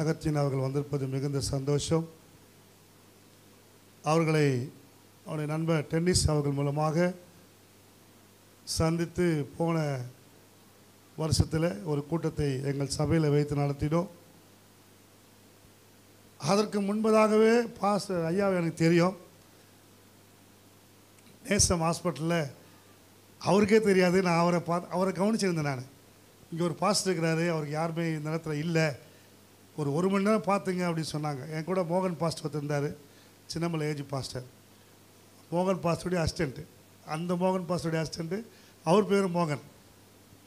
அகத்தியன் அவர்கள் வந்திருப்பது மிகுந்த சந்தோஷம். அவர்களை அவருடைய நண்பர் டென்னிஸ் அவர்கள் மூலமாக சந்தித்து போன வருஷத்தில் ஒரு கூட்டத்தை எங்கள் சபையில் வைத்து நடத்தினோம். அதற்கு முன்பதாகவே பாஸ்டர் ஐயாவை எனக்கு தெரியும். நேசம் ஹாஸ்பிட்டலில் அவருக்கே தெரியாது, நான் அவரை கவனிச்சிருந்தேன். நான் இங்கே ஒரு பாஸ்டர் இருக்கிறாரு, அவருக்கு யாருமே இந்த நேரத்தில் இல்லை, ஒரு மணி நேரம் பார்த்துங்க அப்படின்னு சொன்னாங்க. என் கூட மோகன் பாஸ்டர் இருந்தார், சின்னமலை ஏஜி பாஸ்டர். மோகன் பாஸ்டருடைய அசிஸ்டண்ட்டு, அந்த மோகன் பாஸ்டருடைய அசிஸ்டண்ட்டு, அவர் பேர் மோகன்.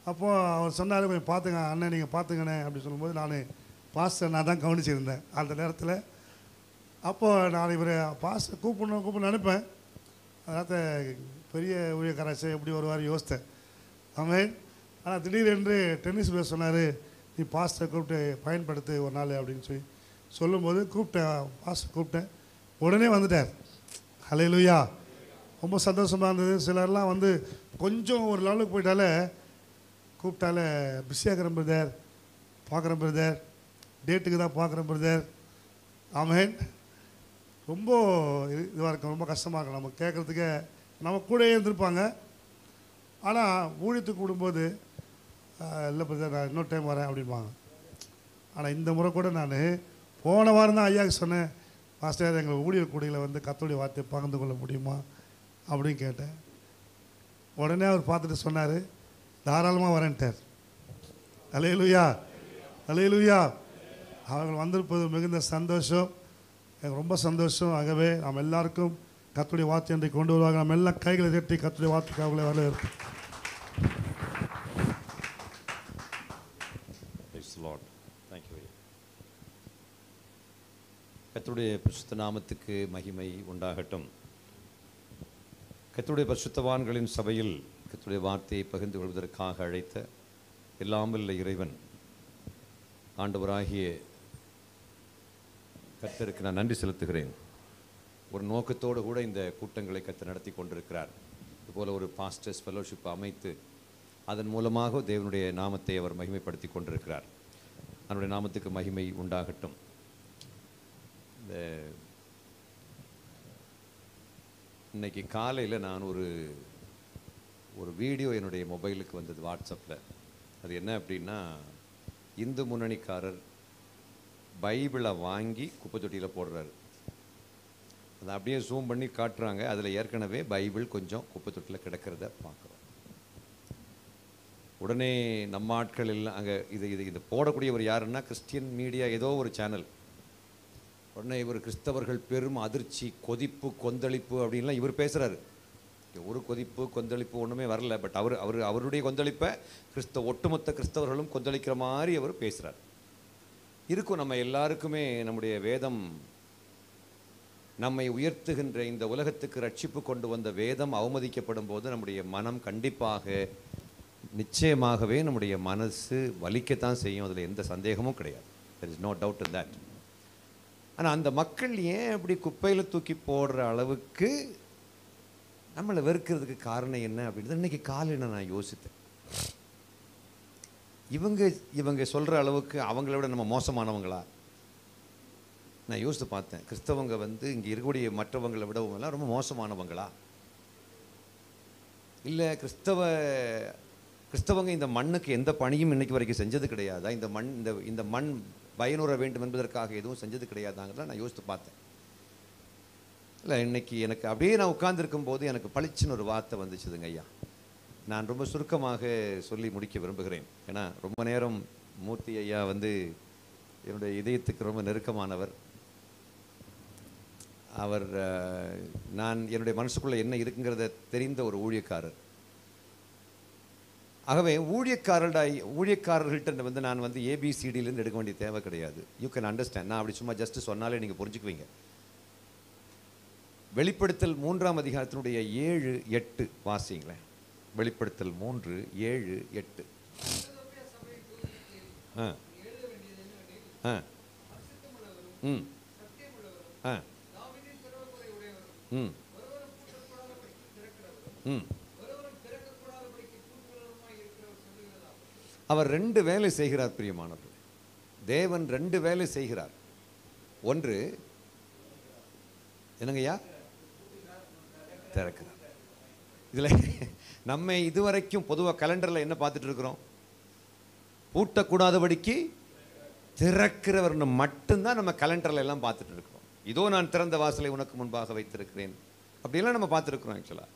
அப்போது அவர் சொன்னார், கொஞ்சம் பார்த்துங்க அண்ணன், நீங்கள் பார்த்துங்கண்ணே அப்படின்னு சொல்லும்போது நான் பாஸ்டர் நான் தான் கவனிச்சிருந்தேன் அந்த நேரத்தில். அப்போது நான் இவர் பாஸ்டர் கூப்பிடணும்னு நினைப்பேன். அதனால் பெரிய ஊழியக்காரசை எப்படி வருவார் யோசித்தேன். ஆமாம். ஆனால் திடீரென்று டென்னிஸ் பேர் சொன்னார், நீ பாஸ்டரை கூப்பிட்டு பயன்படுத்து ஒரு நாள் அப்படின்னு சொல்லும்போது பாஸ்டர் கூப்பிட்டேன். உடனே வந்துட்டார். ஹல்லேலூயா. ரொம்ப சந்தோஷமாக இருந்தது. சிலர்லாம் வந்து கொஞ்சம் ஒரு லெவலுக்கு போயிட்டாலே கூப்பிட்டாலே பிஸியாக இருக்கிறேன் பிரதர், பார்க்குறேன் பிரதர், டேட்டுக்கு தான் பார்க்குறேன் பிரதர். ஆமேன். ரொம்ப இதுவாக இருக்கும், ரொம்ப கஷ்டமாக இருக்கும். நம்ம கேட்குறதுக்கே நம்ம கூடயே இருந்திருப்பாங்க. ஆனால் ஊழியத்துக்கு கூடும்போது இல்லை பிரதர் நான் இன்னொரு டைம் வரேன் அப்படிம்பாங்க. ஆனால் இந்த முறை கூட நான் போன வாரம் தான் ஐயாவுக்கு சொன்னேன், மாஸ்டர் எங்கள் ஊழியர் கூடையில் வந்து கர்த்தருடைய வார்த்தையை பகிர்ந்து கொள்ள முடியுமா அப்படின்னு கேட்டேன். உடனே அவர் பார்த்துட்டு சொன்னார், தாராளமாக வரேன்ட்டார். அல்லேலூயா, அல்லேலூயா. அவர்கள் வந்திருப்பது மிகுந்த சந்தோஷம், எனக்கு ரொம்ப சந்தோஷம். ஆகவே நாம் எல்லாருக்கும் கர்த்தருடைய வார்த்தை என்று கொண்டு வருவாங்க. நம்ம எல்லாம் கைகளை தட்டி கர்த்தருடைய வார்த்தைக்கு அவங்களே வரவேற்போம். கர்த்தருடைய பரிசுத்த நாமத்துக்கு மகிமை உண்டாகட்டும். கர்த்தருடைய பரிசுத்தவான்களின் சபையில் கர்த்தருடைய வார்த்தையை பகிர்ந்து கொள்வதற்காக அழைத்த எல்லாம் வல்ல இறைவன் ஆண்டவராகிய கர்த்தருக்கு நான் நன்றி செலுத்துகிறேன். ஒரு நோக்கத்தோடு கூட இந்த கூட்டங்களை கர்த்தர் நடத்தி கொண்டிருக்கிறார். இதுபோல் ஒரு பாஸ்டர்ஸ் ஃபெலோஷிப் அமைத்து அதன் மூலமாக தேவனுடைய நாமத்தை அவர் மகிமைப்படுத்தி கொண்டிருக்கிறார். அவருடைய நாமத்துக்கு மகிமை உண்டாகட்டும். இந்த இன்னைக்கு காலையில் நான் ஒரு வீடியோ என்னுடைய மொபைலுக்கு வந்தது வாட்ஸ்அப்பில். அது என்ன அப்படின்னா, இந்து முன்னணிக்காரர் பைபிளை வாங்கி குப்பை தொட்டியில் போடுறாரு. அதை அப்படியே ஜூம் பண்ணி காட்டுறாங்க. அதில் ஏற்கனவே பைபிள் கொஞ்சம் குப்பை தொட்டியில் கிடக்கிறத பார்க்குறோம். உடனே நம்ம ஆட்கள் எல்லாம் அங்கே இது போடக்கூடியவர் யாருன்னா கிறிஸ்டியன் மீடியா ஏதோ ஒரு சேனல். உடனே இவர் கிறிஸ்தவர்கள் பெரும் அதிர்ச்சி, கொதிப்பு, கொந்தளிப்பு அப்படின்லாம் இவர் பேசுகிறாரு. ஒரு கொதிப்பு கொந்தளிப்பு ஒன்றுமே வரல. பட் அவருடைய கொந்தளிப்பை ஒட்டுமொத்த கிறிஸ்தவர்களும் கொந்தளிக்கிற மாதிரி அவர் பேசுகிறார். இருக்கும் நம்ம எல்லாருக்குமே நம்முடைய வேதம் நம்மை உயர்த்துகின்ற இந்த உலகத்துக்கு ரட்சிப்பு கொண்டு வந்த வேதம் அவமதிக்கப்படும் போது நம்முடைய மனம் கண்டிப்பாக நிச்சயமாகவே நம்முடைய மனசு வலிக்கத்தான் செய்யும். அதில் எந்த சந்தேகமும் கிடையாது. there is no doubt in that. ஆனால் அந்த மக்கள் ஏன் அப்படி குப்பையில் தூக்கி போடுற அளவுக்கு நம்மளை வெறுக்கிறதுக்கு காரணம் என்ன அப்படின்றது இன்றைக்கி காலையில் நான் யோசித்தேன். இவங்க சொல்கிற அளவுக்கு அவங்கள விட நம்ம மோசமானவங்களா? நான் யோசித்து பார்த்தேன். கிறிஸ்தவங்க வந்து இங்கே இருக்கக்கூடிய மற்றவங்களை விடவங்களாம் ரொம்ப மோசமானவங்களா? இல்லை கிறிஸ்தவங்க இந்த மண்ணுக்கு எந்த பணியும் இன்னைக்கு வரைக்கும் செஞ்சது கிடையாதா? இந்த மண் பயனுற வேண்டும் என்பதற்காக எதுவும் செஞ்சது கிடையாதாங்கிறத நான் யோசித்து பார்த்தேன். இல்லை இன்னைக்கு எனக்கு அப்படியே நான் உட்கார்ந்துருக்கும் போது எனக்கு பளிச்சுன்னு ஒரு வார்த்தை வந்துச்சுதுங்க ஐயா. நான் ரொம்ப சுருக்கமாக சொல்லி முடிக்க விரும்புகிறேன். ஏன்னா ரொம்ப நேரம் மூர்த்தி ஐயா வந்து என்னுடைய இதயத்துக்கு ரொம்ப நெருக்கமானவர். அவர் நான் என்னுடைய மனசுக்குள்ளே என்ன இருக்குங்கிறத தெரிந்த ஒரு ஊழியக்காரர். ஆகவே ஊழியக்காரர்கள்ட்ட வந்து நான் வந்து ஏபிசிடிலேருந்து எடுக்க வேண்டிய தேவை கிடையாது. You can understand. நான் அப்படி சும்மா ஜஸ்ட் சொன்னாலே நீங்கள் புரிஞ்சுக்குவீங்க. வெளிப்படுத்தல் 3ஆம் அதிகாரத்தினுடைய 7-8 வாசிங்களேன். வெளிப்படுத்தல் 3:7-8. அவர் 2 வேலை செய்கிறார் பிரியமானவர்கள். தேவன் 2 வேலை செய்கிறார். ஒன்று என்னங்கய்யா? திறக்கிறார். இதில் நம்ம இதுவரைக்கும் பொதுவாக கலண்டரில் என்ன பார்த்துட்டு இருக்கிறோம்? பூட்டக்கூடாதபடிக்கு திறக்கிறவர்னு மட்டும்தான் நம்ம கலண்டரில் எல்லாம் பார்த்துட்டு இருக்கிறோம். இதோ நான் திறந்த வாசலை உனக்கு முன்பாக வைத்திருக்கிறேன் அப்படியெல்லாம் நம்ம பார்த்துருக்குறோம் ஆக்சுவலாக.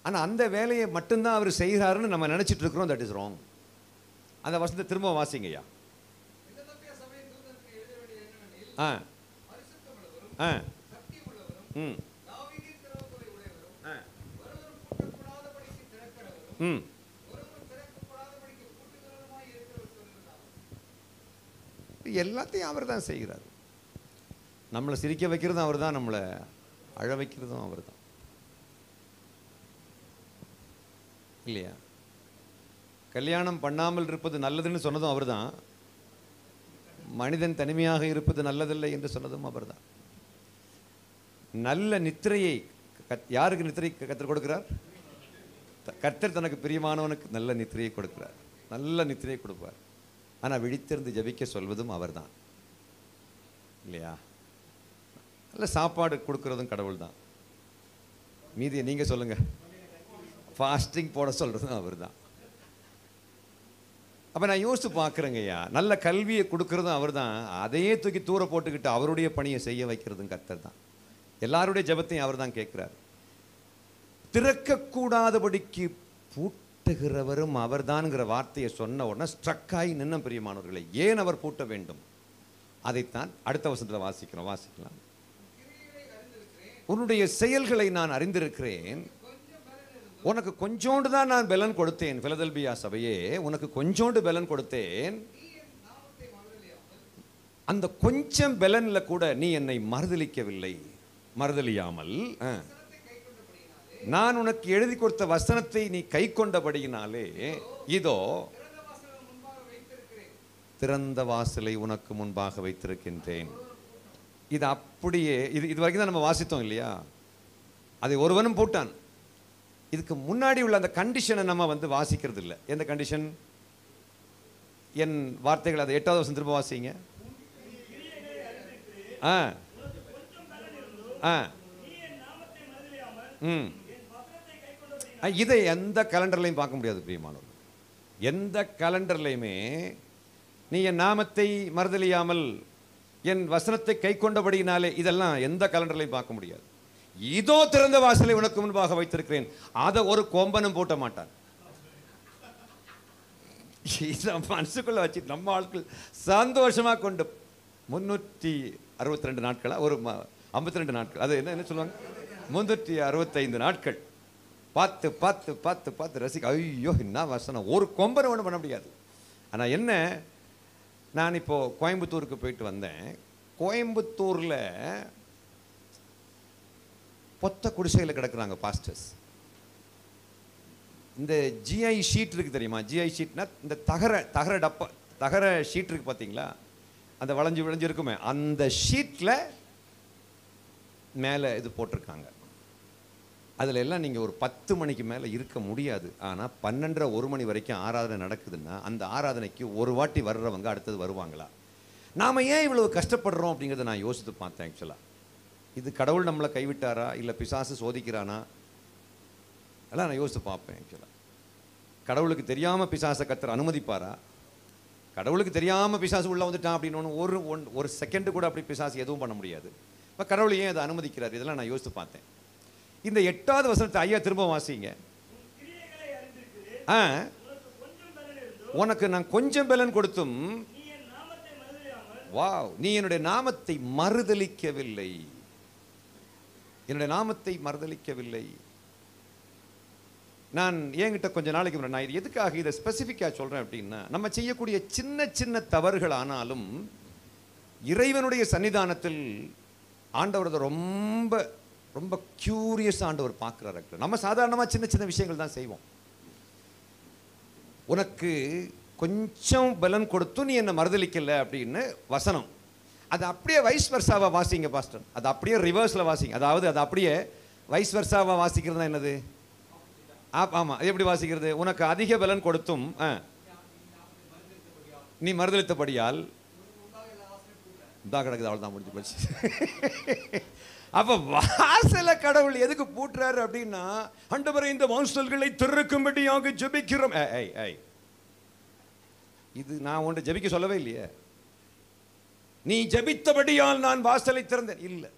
ஆனால் அந்த வேலையை மட்டும்தான் அவர் செய்கிறாருன்னு நம்ம நினச்சிட்டு இருக்கிறோம். That is wrong. அந்த வசனத்தை திரும்ப வாசிங்கய்யா. ஆ ஆ ம் ம் எல்லாத்தையும் அவர் தான் செய்கிறார். நம்மளை சிரிக்க வைக்கிறதும் அவர் தான், நம்மளை அழ வைக்கிறதும் அவர் தான், இல்லையா? கல்யாணம் பண்ணாமல் இருப்பது நல்லதுன்னு சொன்னதும் அவர் தான். மனிதன் தனிமையாக இருப்பது நல்லதில்லை என்று சொன்னதும் அவர் தான். நல்ல நித்திரையை யாருக்கு நித்திரை கர்த்தர் கொடுக்கிறார்? கர்த்தர் தனக்கு பிரியமானவனுக்கு நல்ல நித்திரையை கொடுக்கிறார், நல்ல நித்திரையை கொடுப்பார். ஆனால் விழித்திருந்து ஜபிக்க சொல்வதும் அவர் தான், இல்லையா? நல்ல சாப்பாடு கொடுக்கறதும் கடவுள் தான். மீதியை நீங்கள் சொல்லுங்கள். ஃபாஸ்டிங் போட சொல்கிறதும் அவர் தான். அப்போ நான் யோசித்து பார்க்குறேங்கய்யா, நல்ல கல்வியை கொடுக்கறதும் அவர் தான். அதையே தூக்கி தூர போட்டுக்கிட்டு அவருடைய பணியை செய்ய வைக்கிறதும் கர்த்தர் தான். எல்லாருடைய ஜபத்தையும் அவர் தான் கேட்குறார். திறக்கக்கூடாதபடிக்கு பூட்டுகிறவரும் அவர் தான்ங்கிற வார்த்தையை சொன்ன உடனே ஸ்ட்ரக்காகி நின்ன பிரியமானவர்களை. ஏன் அவர் பூட்ட வேண்டும்? அதைத்தான் அடுத்த வசனத்தில் வாசிக்கலாம். உன்னுடைய செயல்களை நான் அறிந்திருக்கிறேன், உனக்கு கொஞ்சோண்டு தான் நான் பெலன் கொடுத்தேன். பிலதெல்பியா சபையே, உனக்கு கொஞ்சோண்டு பெலன் கொடுத்தேன். அந்த கொஞ்சம் பெலன்ல கூட நீ என்னை மறுதலியாமல் நான் உனக்கு எழுதி கொடுத்த வசனத்தை நீ கை கொண்டபடியினாலே இதோ திறந்த வாசலை உனக்கு முன்பாக வைத்திருக்கின்றேன். இது அப்படியே இது வரைக்கும் தான் நம்ம வாசித்தோம், இல்லையா? அதை ஒருவனும் போட்டான். இதுக்கு முன்னாடி உள்ள அந்த கண்டிஷனை நம்ம வாசிக்கிறது இல்லை. எந்த கண்டிஷன்? என் வார்த்தைகள், அதை 8வது வசனம் திரும்ப வாசிங்க. ஆ ஆ ம் இதை எந்த கலண்டர்லையும் பார்க்க முடியாது பிரியமானவர்கள். எந்த கலண்டர்லையுமே நீ என் நாமத்தை மறுதலியாமல் என் வசனத்தை கை கொண்டபடியினாலே, இதெல்லாம் எந்த கலண்டர்லையும் பார்க்க முடியாது. இதோ திறந்த வாசலை உனக்கு முன்பாக வைத்திருக்கிறேன். அதை ஒரு கொம்பனும் போட்ட மாட்டான். மனசுக்குள்ள வச்சு நம்ம ஆட்கள் சந்தோஷமா கொண்டு 362 நாட்களா, ஒரு 52 நாட்கள், அது என்ன சொல்லுவாங்க, 365 நாட்கள் பார்த்து பார்த்து பார்த்து பார்த்து ரசிக்க. ஐயோ என்ன வசனம், ஒரு கொம்பனை ஒன்றும் பண்ண முடியாது. ஆனால் என்ன, நான் இப்போ கோயம்புத்தூருக்கு போயிட்டு வந்தேன். கோயம்புத்தூரில் பொத்த குடிசையில் கிடக்குறாங்க பாஸ்டர்ஸ். இந்த ஜிஐ ஷீட் இருக்குது தெரியுமா? ஜிஐ ஷீட்னா இந்த தகர டப்பா, தகர ஷீட் இருக்குது பார்த்தீங்களா? அந்த வளைஞ்சு இருக்குமே, அந்த ஷீட்டில் மேலே இது போட்டிருக்காங்க. அதில் எல்லாம் நீங்கள் ஒரு 10 மணிக்கு மேலே இருக்க முடியாது. ஆனால் 12:30 1 மணி வரைக்கும் ஆராதனை நடக்குதுன்னா அந்த ஆராதனைக்கு ஒரு வாட்டி வர்றவங்க அடுத்தது வருவாங்களா? நாம் ஏன் இவ்வளவு கஷ்டப்படுறோம் அப்படிங்கிறத நான் யோசித்து பார்த்தேன். ஆக்சுவலாக இது கடவுள் நம்மளை கைவிட்டாரா, இல்லை பிசாசு சோதிக்கிறானா, எல்லாம் நான் யோசித்து பார்ப்பேன். ஆக்சுவலாக கடவுளுக்கு தெரியாமல் பிசாசை கர்த்தர் அனுமதிப்பாரா? கடவுளுக்கு தெரியாமல் பிசாசு உள்ளே வந்துட்டான் அப்படின்னு ஒரு செகண்டு கூட அப்படி பிசாசு எதுவும் பண்ண முடியாது. இப்போ கடவுள் ஏன் அதை அனுமதிக்கிறார்? இதெல்லாம் நான் யோசித்து பார்த்தேன். இந்த 8வது வசனத்தை ஐயா திரும்ப வாசிங்க. உனக்கு நான் கொஞ்சம் பலன் கொடுத்தும் வாவ், நீ என்னுடைய நாமத்தை மறுதலிக்கவில்லை. என்னுடைய நாமத்தை மறுதலிக்கவில்லை. நான் என்கிட்ட கொஞ்ச நாளைக்கு முன்னாடி, நான் இது எதுக்காக இதை ஸ்பெசிஃபிக்காக சொல்கிறேன் அப்படின்னா, நம்ம செய்யக்கூடிய சின்ன சின்ன தவறுகள் ஆனாலும் இறைவனுடைய சன்னிதானத்தில் ஆண்டவர் ரொம்ப ரொம்ப கியூரியஸ் ஆண்டவர் பார்க்குறாரு. நம்ம சாதாரணமாக சின்ன சின்ன விஷயங்கள் தான் செய்வோம். உனக்கு கொஞ்சம் பலன் கொடுத்து நீ என்னை மறுதலிக்கலை அப்படின்னு வசனம். அது அப்படியே வைஸ் வர்சாவை வாசிங்க பாஸ்டர். அது அப்படியே ரிவர்ஸில் வாசிங்க. அதாவது அது அப்படியே வைஸ் வர்சாவை வாசிக்கிறது தான் என்னது? ஆமாம், அது எப்படி வாசிக்கிறது? உனக்கு அதிக பலன் கொடுத்தும் நீ மறுதலித்தபடியால் இந்தா கிடக்குது, அவள் தான் முடிஞ்சு போச்சு. அப்ப வாசல கடவுள் எதுக்கு பூட்டுறாரு அப்படின்னா, ஆண்டவரே இந்த வாசல்களை திறக்கும்படியாக ஜெபிக்கிறோம். இது நான் உன்னை ஜெபிக்க சொல்லவே இல்லையே. நீ ஜெபித்தபடியால் நான் வாசலை திறந்தேன் இல்லை.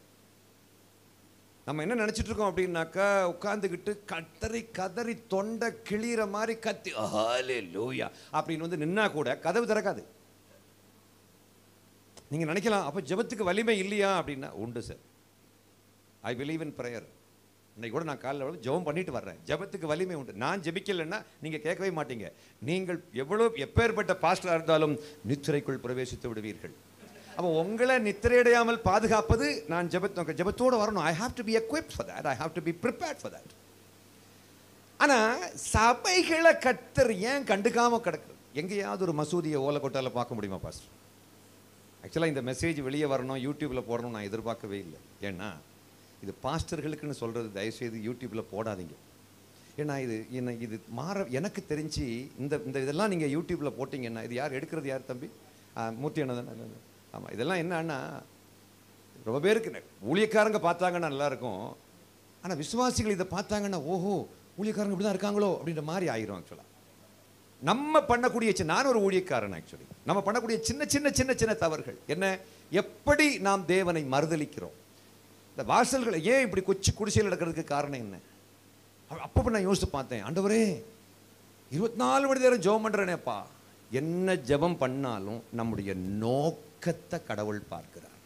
நம்ம என்ன நினைச்சிட்டு இருக்கோம் அப்படின்னாக்கா, உட்கார்ந்துக்கிட்டு கதறி கதறி தொண்டை கிளிகிற மாதிரி கத்தி ஹல்லேலூயா அப்படின்னு வந்து நின்னா கூட கதவு திறக்காது. நீங்க நினைக்கலாம், அப்ப ஜெபத்துக்கு வலிமை இல்லையா அப்படின்னா, உண்டு sir. I believe in prayer. இன்னைக்கு கூட நான் காலையில் ஜெபம் பண்ணிட்டு வர்றேன். ஜெபத்துக்கு வலிமை உண்டு. நான் ஜெபிக்கலைன்னா நீங்க கேட்கவே மாட்டீங்க. நீங்கள் எவ்வளவு எப்பேற்பட்ட பாஸ்டராக இருந்தாலும் நித்திரைக்குள் பிரவேசித்து விடுவீர்கள். அப்போ உங்களை நித்திரையடையாமல் பாதுகாப்பது நான் ஜெபத்தோடு வரணும். I have to be equipped for that. I have to be prepared for that. ஆனால் சபைகளை கர்த்தர் ஏன் கண்டுக்காம கிடக்கு? எங்கேயாவது ஒரு மசூதியை ஓலைக்கோட்டால பார்க்க முடியுமா பாஸ்டர்? ஆக்சுவலாக இந்த மெசேஜ் வெளியே வரணும், யூடியூப்பில் போடணும் நான் எதிர்பார்க்கவே இல்லை. ஏன்னா இது பாஸ்டர்களுக்குன்னு சொல்கிறது தயவுசெய்து யூடியூப்பில் போடாதீங்க. ஏன்னா இது எனக்கு தெரிஞ்சு இந்த இதெல்லாம் நீங்கள் யூடியூப்பில் போட்டிங்கன்னா, இது யார் எடுக்கிறது? யார் தம்பி? மூர்த்தி அண்ணன் தானே? ஆமாம். இதெல்லாம் என்னன்னா, ரொம்ப பேருக்கு ஊழியக்காரங்க பார்த்தாங்கன்னா நல்லாயிருக்கும். ஆனால் விசுவாசிகள் இதை பார்த்தாங்கன்னா, ஓஹோ ஊழியக்காரங்க இப்படி தான் இருக்காங்களோ அப்படின்ற மாதிரி ஆயிரும். ஆக்சுவலாக நம்ம பண்ணக்கூடிய நான் ஒரு ஊழியக்காரன். ஆக்சுவலி நம்ம பண்ணக்கூடிய சின்ன சின்ன சின்ன சின்ன தவறுகள் என்ன, எப்படி நாம் தேவனை மறுதலிக்கிறோம். இந்த வாசல்களை ஏன் இப்படி குடிசையில் நடக்கிறதுக்கு காரணம் என்ன? அப்போ நான் யோசித்து பார்த்தேன், ஆண்டவரே 24 மணி நேரம் ஜெபம் பண்ணுறேனேப்பா. என்ன ஜெபம் பண்ணாலும் நம்முடைய நோக்கத்தை கடவுள் பார்க்கிறார்,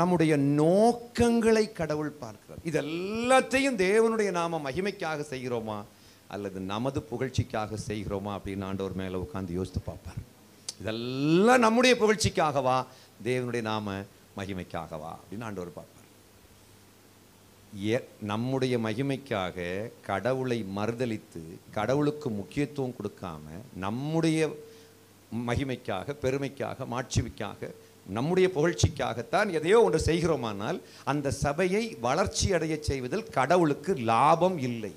நம்முடைய நோக்கங்களை கடவுள் பார்க்கிறார். இது எல்லாத்தையும் தேவனுடைய நாம மகிமைக்காக செய்கிறோமா அல்லது நமது புகழ்ச்சிக்காக செய்கிறோமா அப்படின்னு ஆண்டவர் மேலே உட்காந்து யோசித்து பார்ப்பார். இதெல்லாம் நம்முடைய புகழ்ச்சிக்காகவா தேவனுடைய நாம மகிமைக்காகவா அப்படின்னு ஆண்டவர் பார்ப்பார். நம்முடைய மகிமைக்காக கடவுளை மறுதலித்து கடவுளுக்கு முக்கியத்துவம் கொடுக்காம நம்முடைய மகிமைக்காக, பெருமைக்காக, மாட்சிமைக்காக, நம்முடைய புகழ்ச்சிக்காகத்தான் எதையோ ஒன்று செய்கிறோமானால் அந்த சபையை வளர்ச்சி அடைய செய்வதில் கடவுளுக்கு லாபம் இல்லை.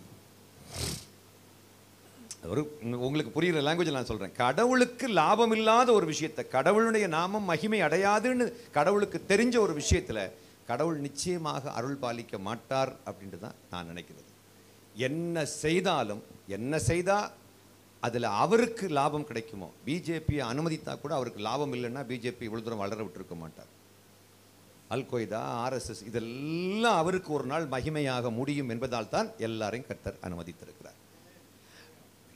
உங்களுக்கு புரிகிற லாங்குவேஜ் நான் சொல்கிறேன். கடவுளுக்கு லாபம் இல்லாத ஒரு விஷயத்தை, கடவுளுடைய நாமம் மகிமை அடையாதுன்னு கடவுளுக்கு தெரிஞ்ச ஒரு விஷயத்தில் கடவுள் நிச்சயமாக அருள் பாலிக்க மாட்டார் அப்படின்ட்டு தான் நான் நினைக்கிறது. என்ன செய்தால் அதில் அவருக்கு லாபம் கிடைக்குமோ. பிஜேபியை அனுமதித்தா கூட அவருக்கு லாபம் இல்லைன்னா பிஜேபி இவ்வளோ தூரம் வளர விட்டுருக்க மாட்டார். அல்கொய்தா, RSS இதெல்லாம் அவருக்கு ஒரு நாள் மகிமையாக முடியும் என்பதால் தான் எல்லாரையும் கர்த்தர் அனுமதித்திருக்கிறார்.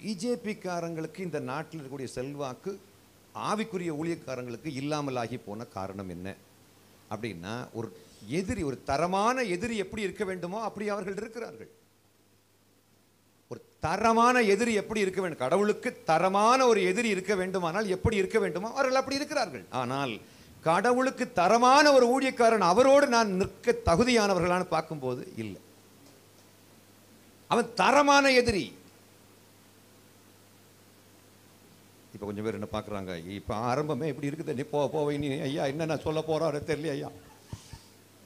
பிஜேபிக்காரங்களுக்கு இந்த நாட்டில் இருக்கக்கூடிய செல்வாக்கு ஆவிக்குரிய ஊழியக்காரங்களுக்கு இல்லாமல் ஆகி போன காரணம் என்ன அப்படின்னா, ஒரு எதிரி, ஒரு தரமான எதிரி எப்படி இருக்க வேண்டுமோ அப்படி அவர்கள் இருக்கிறார்கள். ஒரு தரமான எதிரி எப்படி இருக்க வேண்டும், கடவுளுக்கு தரமான ஒரு எதிரி இருக்க வேண்டுமானால் எப்படி இருக்க வேண்டுமோ அவர்கள் அப்படி இருக்கிறார்கள். ஆனால் கடவுளுக்கு தரமான ஒரு ஊழியக்காரன் அவரோடு நான் நிற்க தகுதியானவர்களான பார்க்கும்போது இல்லை, அவன் தரமான எதிரி. இப்போ கொஞ்சம் பேர் என்ன பார்க்குறாங்க, இப்போ ஆரம்பமே இப்படி இருக்குது, நீ போவை நீ ஐயா என்ன நான் சொல்ல போகிறவரை தெரியல, ஐயா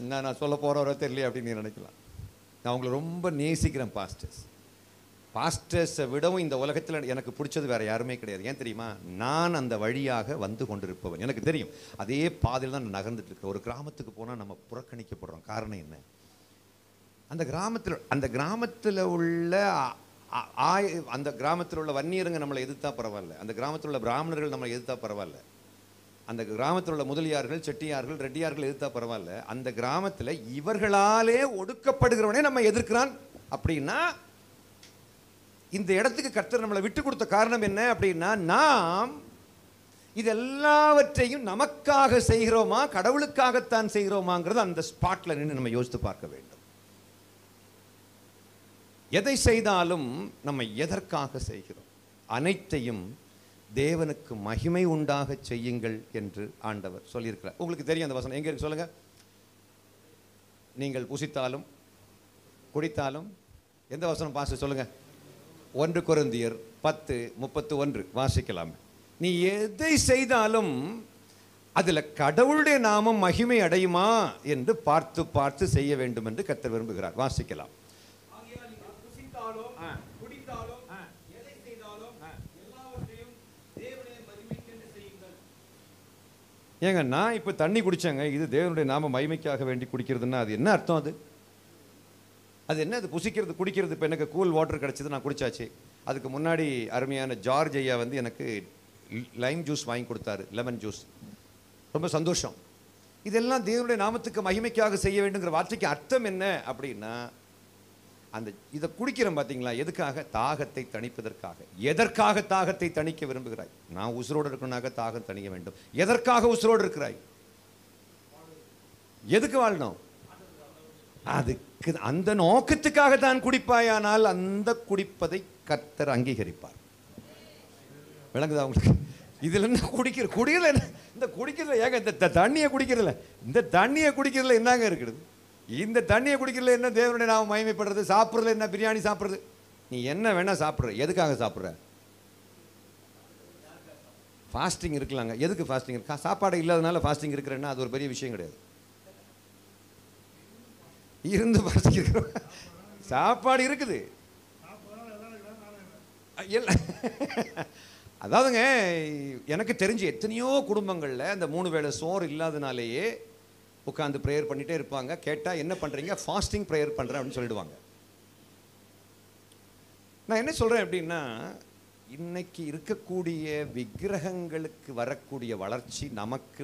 என்ன நான் சொல்ல போகிறவரை தெரியல அப்படின்னு நீ நினைக்கலாம். நான் உங்களை ரொம்ப நேசிக்கிறேன் பாஸ்டர்ஸை விடவும் இந்த உலகத்தில் எனக்கு பிடிச்சது வேறு யாருமே கிடையாது. ஏன் தெரியுமா? நான் அந்த வழியாக வந்து கொண்டிருப்பவன். எனக்கு தெரியும் அதே பாதையில் தான் நான் நகர்ந்துட்டு இருக்கேன். ஒரு கிராமத்துக்கு போனால் நம்ம புறக்கணிக்கப்படுறோம். காரணம் என்ன? அந்த கிராமத்தில் உள்ள வன்னியருங்க நம்மளை எதிர்த்தா பரவாயில்ல, அந்த கிராமத்தில் உள்ள பிராமணர்கள் நம்மளை எதிர்த்தா பரவாயில்ல, அந்த கிராமத்தில் உள்ள முதலியார்கள், செட்டியார்கள், ரெட்டியார்கள் எதிர்த்தா பரவாயில்ல, அந்த கிராமத்தில் இவர்களாலே ஒடுக்கப்படுகிறவனே நம்ம எதிர்க்கிறான். அப்படின்னா இந்த இடத்துக்கு கர்த்தர் நம்மளை விட்டு கொடுத்த காரணம் என்ன அப்படின்னா, நாம் இது எல்லாவற்றையும் நமக்காக செய்கிறோமா கடவுளுக்காகத்தான் செய்கிறோமாங்கிறது அந்த ஸ்பாட்ல நின்று நம்ம யோசித்து பார்க்க வேண்டும். எதை செய்தாலும் நம்ம எதற்காக செய்கிறோம்? அனைத்தையும் தேவனுக்கு மகிமை உண்டாக செய்யுங்கள் என்று ஆண்டவர் சொல்லியிருக்கிறார். உங்களுக்கு தெரியும் அந்த வசனம் எங்க இருக்கு சொல்லுங்க. நீங்கள் புசித்தாலும் குடித்தாலும், எந்த வசனம் பாஸ்டர் சொல்லுங்க? 1 கொரிந்தியர் 10:31 வாசிக்கலாம். நீ எதை செய்தாலும் அதில் கடவுளுடைய நாமம் மகிமை அடையுமா என்று பார்த்து பார்த்து செய்ய வேண்டும் என்று கர்த்தர் விரும்புகிறார். வாசிக்கலாம். ஏங்க நான் இப்போ தண்ணி குடித்தேங்க, இது தேவனுடைய நாம மகிமைக்காக வேண்டி குடிக்கிறதுன்னா அது என்ன அர்த்தம்? அது என்ன? அது புசிக்கிறது குடிக்கிறது. இப்போ எனக்கு கூல் வாட்டர் கிடச்சிது, நான் குடிச்சாச்சு. அதுக்கு முன்னாடி அருமையான ஜார்ஜ் ஐயா வந்து எனக்கு லைம் ஜூஸ் வாங்கி கொடுத்தாரு, லெமன் ஜூஸ். ரொம்ப சந்தோஷம். இதெல்லாம் தேவனுடைய நாமத்துக்கு மகிமைக்காக செய்ய வேண்டுங்கிற வார்த்தைக்கு அர்த்தம் என்ன அப்படின்னா, அந்த இதை குடிக்கிறோம் பார்த்தீங்களா, எதுக்காக? தாகத்தை தணிப்பதற்காக. எதற்காக தாகத்தை தணிக்க விரும்புகிறாய்? நான் உசுரோடு இருக்கணும்னாக்க தாகம் தணிக்க வேண்டும். எதற்காக உசுரோடு இருக்கிறாய்? எதுக்கு வாழணும்? அதுக்கு அந்த நோக்கத்துக்காக தான் குடிப்பாயானால் அந்த குடிப்பதை கர்த்தர் அங்கீகரிப்பார். விளங்குதா உங்களுக்கு? இதுல என்ன குடிக்கல இந்த குடிக்கிறதுல ஏங்க இந்த தண்ணியை குடிக்கிறதுல என்னங்க இருக்குது? இந்த தண்ணியை குடிக்கிறதுல என்ன தேவனுடைய நாம மகிமைப்படுறது? சாப்பிட்றதுல என்ன? பிரியாணி சாப்பிட்றது, நீ என்ன வேணா சாப்பிட்ற. எதுக்காக சாப்பிட்ற? ஃபாஸ்டிங் இருக்கலாங்க. எதுக்கு ஃபாஸ்டிங் இருக்கா? சாப்பாடு இல்லாதனால ஃபாஸ்டிங் இருக்கிறேன்னா அது ஒரு பெரிய விஷயம் கிடையாது. இருந்து ஃபாஸ்டிங் இருக்கிறோம், சாப்பாடு இருக்குது. அதாவதுங்க, எனக்கு தெரிஞ்சு எத்தனையோ குடும்பங்களில் அந்த 3 வேளை சோறு இல்லாதனாலேயே உட்காந்து ப்ரேயர் பண்ணிகிட்டே இருப்பாங்க. கேட்டால் என்ன பண்ணுறீங்க? ஃபாஸ்டிங் ப்ரேயர் பண்ணுறேன் அப்படின்னு சொல்லிடுவாங்க. நான் என்ன சொல்கிறேன் அப்படின்னா, இன்னைக்கு இருக்கக்கூடிய விக்கிரகங்களுக்கு வரக்கூடிய வளர்ச்சி நமக்கு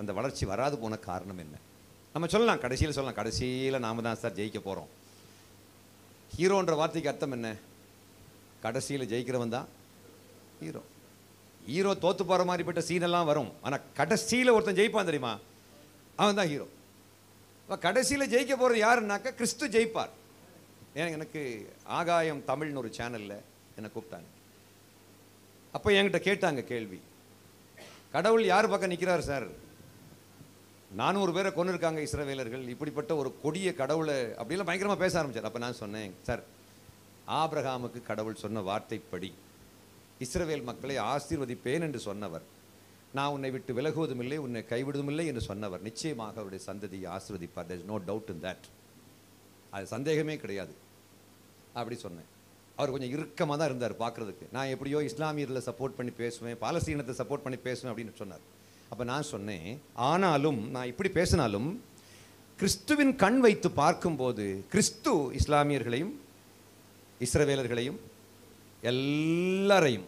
அந்த வளர்ச்சி வராது போன காரணம் என்ன? நம்ம சொல்லலாம், கடைசியில் நாம தான் சார் ஜெயிக்க போகிறோம். ஹீரோன்ற வார்த்தைக்கு அர்த்தம் என்ன? கடைசியில் ஜெயிக்கிறவன் தான் ஹீரோ. ஹீரோ தோத்து போகிற மாதிரிப்பட்ட சீனெல்லாம் வரும், ஆனால் கடைசியில் ஒருத்தன் ஜெயிப்பான் தெரியுமா, அவன் தான் ஹீரோ. இப்போ கடைசியில் ஜெயிக்க போகிறது யாருன்னாக்கா கிறிஸ்து ஜெயிப்பார். எனக்கு ஆகாயம் தமிழ்னு ஒரு சேனலில் என்னை கூப்பிட்டாங்க. அப்போ என்கிட்ட கேட்டாங்க கேள்வி, கடவுள் யார் பக்கம் நிற்கிறார் சார்? 400 பேரை கொண்டு இருக்காங்க இஸ்ரவேலர்கள், இப்படிப்பட்ட ஒரு கொடிய கடவுளை அப்படிலாம் பயங்கரமாக பேச ஆரம்பிச்சார். அப்போ நான் சொன்னேன், சார், ஆபிரகாமுக்கு கடவுள் சொன்ன வார்த்தைப்படி இஸ்ரவேல் மக்களை ஆசீர்வதிப்பேன் என்று சொன்னவர், நான் உன்னை விட்டு விலகுவதும் இல்லை, உன்னை கைவிடுவதும் இல்லை என்று சொன்னவர் நிச்சயமாக அவருடைய சந்ததியை ஆசீர்வதிப்பார். There is no doubt in that. அது சந்தேகமே கிடையாது அப்படி சொன்னேன். அவர் கொஞ்சம் இறுக்கமாக தான் இருந்தார் பார்க்குறதுக்கு. நான் எப்படியோ இஸ்லாமியர்களை சப்போர்ட் பண்ணி பேசுவேன், பாலஸ்தீனத்தை சப்போர்ட் பண்ணி பேசுவேன் அப்படின்னு சொன்னார். அப்போ நான் சொன்னேன், ஆனாலும் நான் இப்படி பேசினாலும் கிறிஸ்துவின் கண் வைத்து பார்க்கும்போது கிறிஸ்து இஸ்லாமியர்களையும் இஸ்ரவேலர்களையும் எல்லாரையும்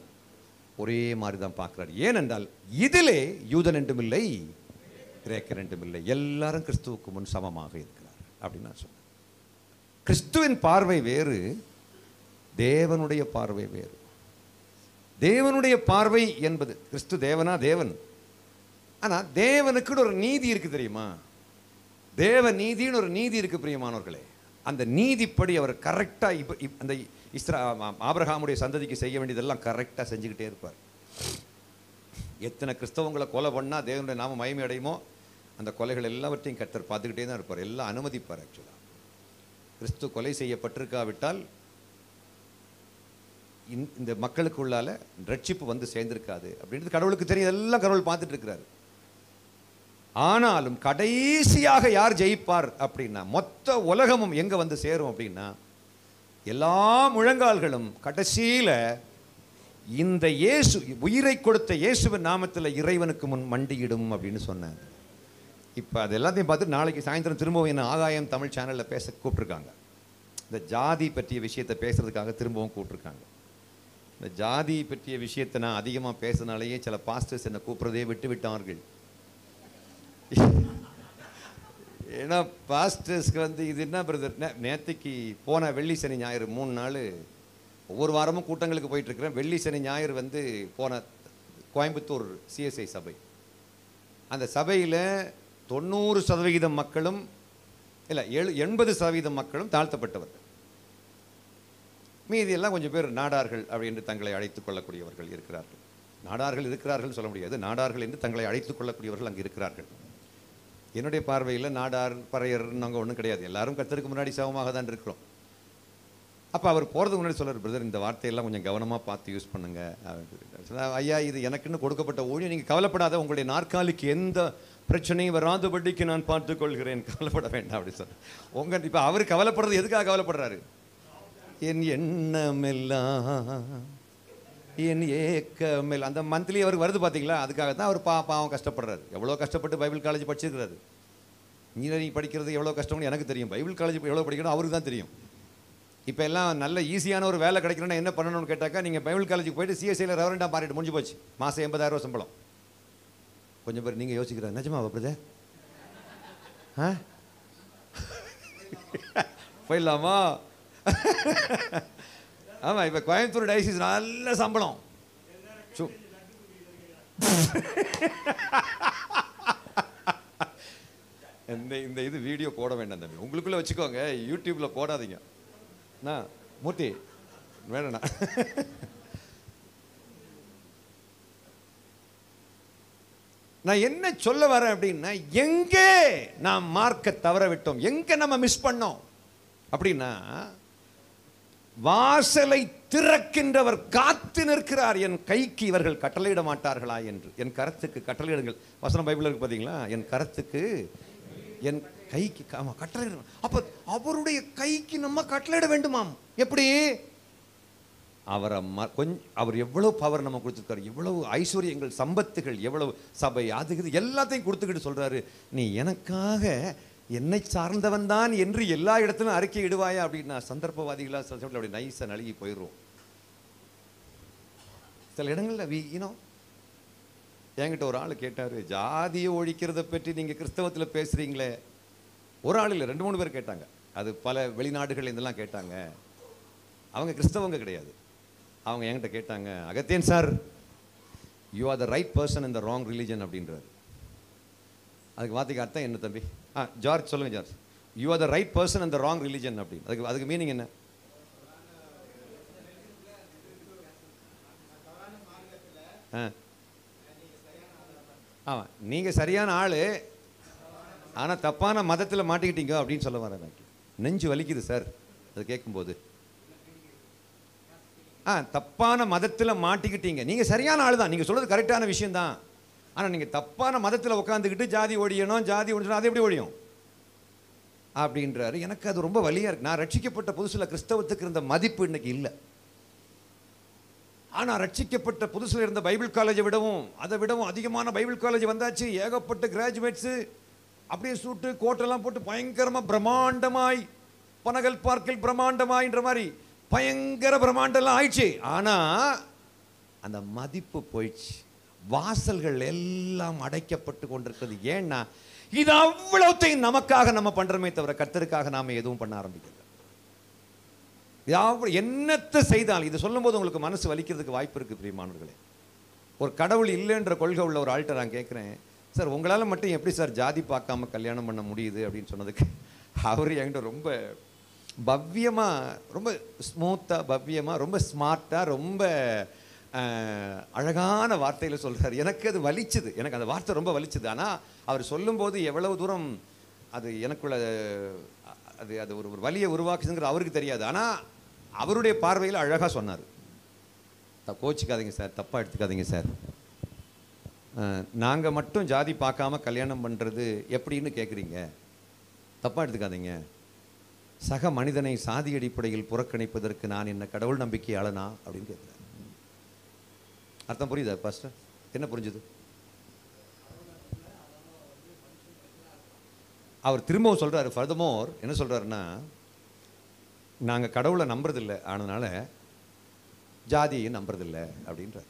ஒரே மாதிரி தான் பார்க்குறாரு. ஏனென்றால் இதிலே யூதன் என்றும் இல்லை, கிரேக்கர் என்றும் இல்லை, எல்லாரும் கிறிஸ்துவுக்கு முன் சமமாக இருக்கிறார் அப்படின்னு நான் சொன்னேன். கிறிஸ்துவின் பார்வை வேறு, தேவனுடைய பார்வை வேறு. தேவனுடைய பார்வை என்பது, கிறிஸ்து தேவனா தேவன், ஆனால் தேவனுக்குன்னு ஒரு நீதி இருக்குது தெரியுமா? தேவ நீதின்னு ஒரு நீதி இருக்கு பிரியமானவர்களே. அந்த நீதிப்படி அவர் கரெக்டாக இப்போ அந்த ஆபிரகாமுடைய சந்ததிக்கு செய்ய வேண்டியதெல்லாம் கரெக்டாக செஞ்சுக்கிட்டே இருப்பார். எத்தனை கிறிஸ்தவங்களை கொலை பண்ணால் தேவனுடைய நாம மகிமை அடையுமோ அந்த கொலைகள் எல்லாவற்றையும் கர்த்தர் பார்த்துக்கிட்டே தான் இருப்பார், எல்லாம் அனுமதிப்பார். ஆக்சுவலாக கிறிஸ்து கொலை செய்யப்பட்டிருக்காவிட்டால் இந்த மக்களுக்கு உள்ளால ரட்சிப்பு வந்து சேர்ந்திருக்காது அப்படின்றது கடவுளுக்கு தெரியும், எல்லாம் கடவுள் பார்த்துட்டு இருக்கிறாரு. ஆனாலும் கடைசியாக யார் ஜெயிப்பார் அப்படின்னா, மொத்த உலகமும் எங்க வந்து சேரும் அப்படின்னா, எல்லா முழங்கால்களும் கடைசியில இந்த இயேசு, உயிரை கொடுத்த இயேசுவின் நாமத்தில் இறைவனுக்கு முன் மண்டியிடும் அப்படின்னு சொன்னாங்க. இப்போ அது எல்லாத்தையும் பார்த்து நாளைக்கு சாயந்தரம் திரும்பவும் என்ன ஆகாயம் தமிழ் சேனலில் பேச கூப்பிட்ருக்காங்க. இந்த ஜாதி பற்றிய விஷயத்தை பேசுறதுக்காக திரும்பவும் கூப்பிட்ருக்காங்க. இந்த ஜாதி பற்றிய விஷயத்தை நான் அதிகமாக பேசுனாலேயே சில பாஸ்டர்ஸ் என்னை கூப்பிட்றதே விட்டு விட்டார்கள். ஏன்னா பாஸ்டர்ஸ்க்கு வந்து இது என்ன பிரதர், நேற்றுக்கு போன வெள்ளி சனி ஞாயிறு 3 நாள் ஒவ்வொரு வாரமும் கூட்டங்களுக்கு போயிட்டுருக்கிறேன். வெள்ளி சனி ஞாயிறு வந்து போன கோயம்புத்தூர் சிஎஸ்ஐ சபை, அந்த சபையில் 90% மக்களும் இல்லை 80% மக்களும் தாழ்த்தப்பட்டவர்கள், மீதி எல்லாம் கொஞ்சம் பேர் நாடார்கள் அப்படின்னு தங்களை அழைத்துக் கொள்ளக்கூடியவர்கள் இருக்கிறார்கள். நாடார்கள் இருக்கிறார்கள் சொல்ல முடியாது, நாடார்கள் என்று தங்களை அழைத்துக் கொள்ளக்கூடியவர்கள் அங்கே இருக்கிறார்கள். என்னுடைய பார்வையில் நாடார் பறையர் நாங்கள் ஒன்றும் கிடையாது, எல்லாரும் கர்த்தருக்கு முன்னாடி சமமாக தான் இருக்கிறோம். அப்போ அவர் போகிறதுக்கு முன்னாடி சொல்கிறார், பிரதர் இந்த வார்த்தையெல்லாம் கொஞ்சம் கவனமாக பார்த்து யூஸ் பண்ணுங்க. ஐயா, இது எனக்குன்னு கொடுக்கப்பட்ட ஊழியம், நீங்கள் கவலைப்படாத, உங்களுடைய நாற்காலிக்கு எந்த பிரச்சனையும் வராதபடிக்கு நான் பார்த்துக்கொள்கிறேன், கவலைப்பட வேண்டாம் அப்படி சொல்கிறேன். இப்போ அவர் கவலைப்படுறது எதுக்காக கவலைப்படுறாரு? என் எண்ணமெல்லாம் என் ஏக்கமேல் அந்த மந்த்லி அவருக்கு வருது பார்த்தீங்களா, அதுக்காக தான் அவர் பாவம் கஷ்டப்படுறாரு. எவ்வளோ கஷ்டப்பட்டு பைபிள் காலேஜ் படிச்சிருக்கிறாரு. இன்ஜினியரிங் படிக்கிறது எவ்வளோ கஷ்டம்னு எனக்கு தெரியும், பைபிள் காலேஜ் எவ்வளோ படிக்கணும் அவருக்கு தான் தெரியும். இப்போ எல்லாம் நல்ல ஈஸியான ஒரு வேலை கிடைக்கணும்னா என்ன பண்ணணும்னு கேட்டாக்கா, நீங்கள் பைபிள் காலேஜுக்கு போயிட்டு சிஎஸ்ஐயில் ரெவரண்டாக மாறிட்டு முடிஞ்சு போச்சு. மாதம் 80,000 சம்பளம். கொஞ்சம் பேர் நீங்கள் யோசிக்கிறாங்க, நிஜமா பிரதர்? ஆ போயிடலாமா? ஆமாம், இப்போ கோயம்புத்தூர் டயசிஸ் நல்ல சம்பளம். இந்த இது வீடியோ போட வேண்டாம் தம்பி, உங்களுக்குள்ளே வச்சுக்கோங்க, யூடியூப்பில் போடாதீங்க. நான் மூர்த்தி வேணா. நான் என்ன சொல்ல வரேன் அப்படின்னா, எங்கே நாம் மார்க்க தவற விட்டோம், எங்க நம்ம மிஸ் பண்ணோம் அப்படின்னா, வாசலை திறக்கின்றவர் காத்து நிற்கிறார், என் கைக்கு இவர்கள் கட்டளையிட மாட்டார்களா என்று. என் கரத்துக்கு கட்டளையிடுங்கள். வசனம் பைபிள் இருக்கு பார்த்தீங்களா, என் கரத்துக்கு என் கைக்கு கட்டளையிட. அப்ப அவருடைய கைக்கு நம்ம கட்டளையிட வேண்டுமாம். எப்படி? அவரை அவர் எவ்வளவு பவர் நம்ம கொடுத்துருக்காரு, எவ்வளவு ஐஸ்வர்யங்கள், சம்பத்துகள், எவ்வளவு சபை, அது எல்லாத்தையும் கொடுத்துக்கிட்டு சொல்றாரு, நீ எனக்காக என்னை சார்ந்தவன் தான் என்று எல்லா இடத்திலும் அறிக்கை இடுவாயா அப்படின்னா, சந்தர்ப்பவாதிகளா சில அப்படி நைஸா நழுகி போயிடுவோம். சில இடங்கள்ல என்கிட்ட ஒரு ஆள் கேட்டாரு, ஜாதியை ஒழிக்கிறத பற்றி நீங்க கிறிஸ்தவத்தில் பேசுறீங்களே. ஒரு ஆள் இல்லை, 2-3 பேர் கேட்டாங்க. அது பல வெளிநாடுகள் இதெல்லாம் கேட்டாங்க. அவங்க கிறிஸ்தவங்க கிடையாது. அவங்க என்கிட்ட கேட்டாங்க, Agathiyan sir, you are the right person in the wrong religion அப்படின்றாரு. அதுக்கு வார்த்தைக்கு அர்த்தம் என்ன தம்பி? ஜார்ஜ் சொல்லுங்க George. You are the right person in the wrong religion அப்படின்னு அதுக்கு மீனிங் என்ன? ஆமாம், நீங்கள் சரியான ஆள், ஆனால் தப்பான மதத்தில் மாட்டிக்கிட்டீங்க அப்படின்னு சொல்ல வரேன். நெஞ்சு வலிக்குது சார் அது கேட்கும்போது. தப்பான மதத்தில் மாட்டிக்கிட்டீங்க, நீங்கள் சரியான ஆள் தான், நீங்கள் சொல்கிறது கரெக்டான விஷயம்தான், ஆனால் நீங்கள் தப்பான மதத்தில் உட்காந்துக்கிட்டு ஜாதி ஒழியணும், ஜாதி ஒழியணும், அது எப்படி ஒழியும் அப்படின்றாரு. எனக்கு அது ரொம்ப வலியாக இருக்குது. நான் ரட்சிக்கப்பட்ட புதுசில் கிறிஸ்தவத்துக்கு இருந்த மதிப்பு இன்னைக்கு இல்லை. ஆனால் ரட்சிக்கப்பட்ட புதுசில் இருந்த பைபிள் காலேஜை விடவும் அதை விடவும் அதிகமான பைபிள் காலேஜ் வந்தாச்சு. ஏகப்பட்ட கிராஜுவேட்ஸு அப்படியே சூட்டு கோட்டெல்லாம் போட்டு பயங்கரமாக பிரம்மாண்டமாய், பனகல் பார்க்கில் பிரம்மாண்டமாயின்ற மாதிரி பயங்கர பிரம்மாண்டம்லாம் ஆயிடுச்சு. ஆனால் அந்த மதிப்பு போயிடுச்சு. வாசல்கள் எல்லாம் அடைக்கப்பட்டு கொண்டிருக்கிறது. ஏன்னா இது அவ்வளவுத்தையும் நமக்காக நம்ம பண்றோமே தவிர கர்த்தருக்காக நாம எதுவும் பண்ண ஆரம்பிக்கல. என்னத்தை செய்தால் இது சொல்லும் போது உங்களுக்கு மனசு வலிக்கிறதுக்கு வாய்ப்பு இருக்கு பிரியமானவர்களே. ஒரு கடவுள் இல்லைன்ற கொள்கை உள்ள ஒரு ஆள்கிட்ட நான் கேட்குறேன், சார் உங்களால் மட்டும் எப்படி சார் ஜாதி பார்க்காம கல்யாணம் பண்ண முடியுது அப்படின்னு சொன்னதுக்கு அவர் என்கிட்ட ரொம்ப பவ்யமாக, ரொம்ப ஸ்மூத்தாக, பவ்யமாக, ரொம்ப ஸ்மார்ட்டாக, ரொம்ப அழகான வார்த்தையில் சொல்கிறார். எனக்கு அது வலிச்சுது, எனக்கு அந்த வார்த்தை ரொம்ப வலிச்சுது. ஆனால் அவர் சொல்லும்போது எவ்வளவு தூரம் அது எனக்குள்ள அது அது ஒரு வலியை உருவாக்குதுங்கிறது அவருக்கு தெரியாது. ஆனால் அவருடைய பார்வையில் அழகாக சொன்னார். கோச்சிக்காதீங்க சார், தப்பாக எடுத்துக்காதீங்க சார், நாங்கள் மட்டும் ஜாதி பார்க்காம கல்யாணம் பண்ணுறது எப்படின்னு கேட்குறீங்க, தப்பாக எடுத்துக்காதீங்க. சக மனிதனை சாதி அடிப்படையில் புறக்கணிப்பதற்கு நான் என்ன கடவுள் நம்பிக்கையாளனா அப்படின்னு கேட்குறேன். அர்த்தம் புரியுதா பாஸ்டர்? என்ன புரிஞ்சுது? அவர் திரும்பவும் சொல்கிறாரு, ஃபர்தர்மோர் என்ன சொல்கிறாருன்னா, நாங்கள் கடவுளை நம்புறதில்லை, ஆனதுனால ஜாதியை நம்புறதில்லை அப்படின்றார்.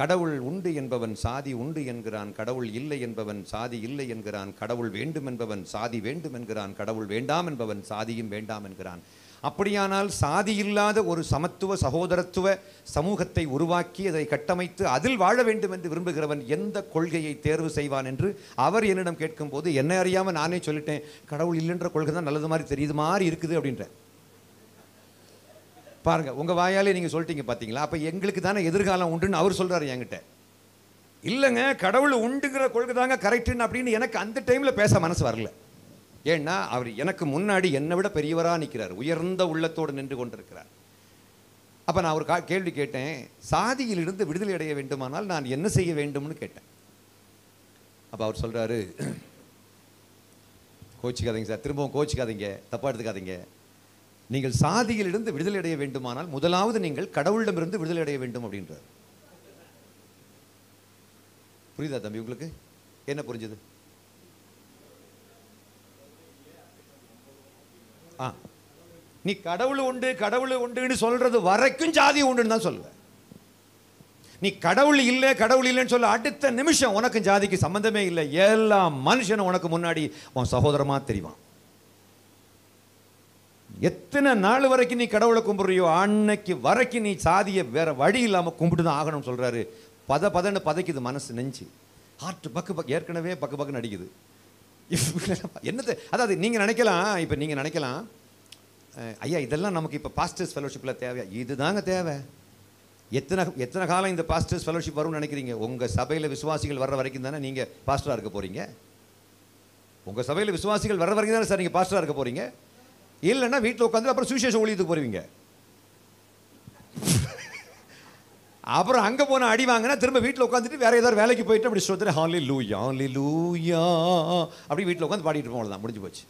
கடவுள் உண்டு என்பவன் சாதி உண்டு என்கிறான், கடவுள் இல்லை என்பவன் சாதி இல்லை என்கிறான், கடவுள் வேண்டும் என்பவன் சாதி வேண்டும் என்கிறான், கடவுள் வேண்டாம் என்பவன் சாதியும் வேண்டாம் என்கிறான். அப்படியானால் சாதி இல்லாத ஒரு சமத்துவ சகோதரத்துவ சமூகத்தை உருவாக்கி அதை கட்டமைத்து அதில் வாழ வேண்டும் என்று விரும்புகிறவன் எந்த கொள்கையை தேர்வு செய்வான் என்று அவர் என்னிடம் கேட்கும்போது என்ன அறியாமல் நானே சொல்லிட்டேன், கடவுள் இல்லைன்ற கொள்கை தான் நல்லது மாதிரி தெரியுது மாதிரி இருக்குது அப்படின்ற. பாருங்க, உங்க வாயாலே நீங்க சொல்லிட்டீங்க பாத்தீங்களா? அப்ப எங்களுக்கு தானே எதிர்காலம் உண்டுன்னு அவர் சொல்றாரு என்கிட்ட. இல்லைங்க, கடவுள் உண்டுங்கிற கொள்கை தாங்க கரெக்டுன்னு அப்படின்னு எனக்கு அந்த டைம்ல பேச மனசு வரல. ஏன்னா அவர் எனக்கு முன்னாடி என்னை விட பெரியவரா நிற்கிறார், உயர்ந்த உள்ளத்தோடு நின்று கொண்டிருக்கிறார். அப்ப நான் ஒரு கேள்வி கேட்டேன், சாதியிலிருந்து விடுதலை அடைய வேண்டுமானால் நான் என்ன செய்ய வேண்டும்னு கேட்டேன். அப்ப அவர் சொல்றாரு, கோச்சிக்காதீங்க சார், திரும்பவும் கோச்சிக்காதீங்க, தப்பா எடுத்துக்காதீங்க, நீங்கள் சாதியிலிருந்து விடுதலை அடைய வேண்டுமானால் முதலாவது நீங்கள் கடவுளிடமிருந்து விடுதலை அடைய வேண்டும் அப்படின்றார். புரியுதா தம்பி உங்களுக்கு? என்ன புரிஞ்சது? நீ கடவுள் உண்டு கடவுள் உண்டுன்னு சொல்றது வரைக்கும் ஜாதி உண்டுன்னு தான் சொல்லுவேன். நீ கடவுள் இல்லை கடவுள் இல்லைன்னு சொல்ல அடுத்த நிமிஷம் உனக்கு ஜாதிக்கு சம்பந்தமே இல்லை. எல்லா மனுஷனும் உனக்கு முன்னாடி உன் சகோதரமா தெரிவான். எத்தனை நாள் வரைக்கும் நீ கடவுளை கும்பிடுறியோ அன்னைக்கு வரைக்கும் நீ சாதியை வேற வழி இல்லாமல் கும்பிட்டு தான் ஆகணும்னு சொல்றாரு. பதன்னு பதைக்குது மனசு, நெஞ்சு, ஹார்ட் பக்கு பக்கு, ஏற்கனவே பக்கு பக்குன்னு அடிக்குது. என்னது? அதாவது நீங்கள் நினைக்கலாம், இப்போ நீங்கள் நினைக்கலாம், ஐயா இதெல்லாம் நமக்கு இப்போ பாஸ்டர்ஸ் ஃபெலோஷிப்பில் தேவையா? இதுதாங்க தேவை. எத்தனை காலம் இந்த பாஸ்டர்ஸ் ஃபெலோஷிப் வரும்னு நினைக்கிறீங்க? உங்கள் சபையில் விசுவாசிகள் வர்ற வரைக்கும் தானே நீங்கள் பாஸ்டராக இருக்க போகிறீங்க. உங்கள் சபையில் விசுவாசிகள் வர்ற வரைக்கும் தானே சார் நீங்கள் பாஸ்டராக இருக்க போகிறீங்க. இல்லைன்னா வீட்டில் உட்காந்து அப்புறம் சுவிசேஷ ஊழியத்துக்கு போடுவீங்க. அப்புறம் அங்கே போன அடி வாங்கினா திரும்ப வீட்டில் உட்காந்துட்டு வேற ஏதாவது வேலைக்கு போயிட்டு அப்படி சொல்லிட்டு ஹalleluya ஹalleluya அப்படி வீட்டில் உட்காந்து பாடிட்டு இருப்போம். அவ்வளோதான், முடிஞ்சு போச்சு.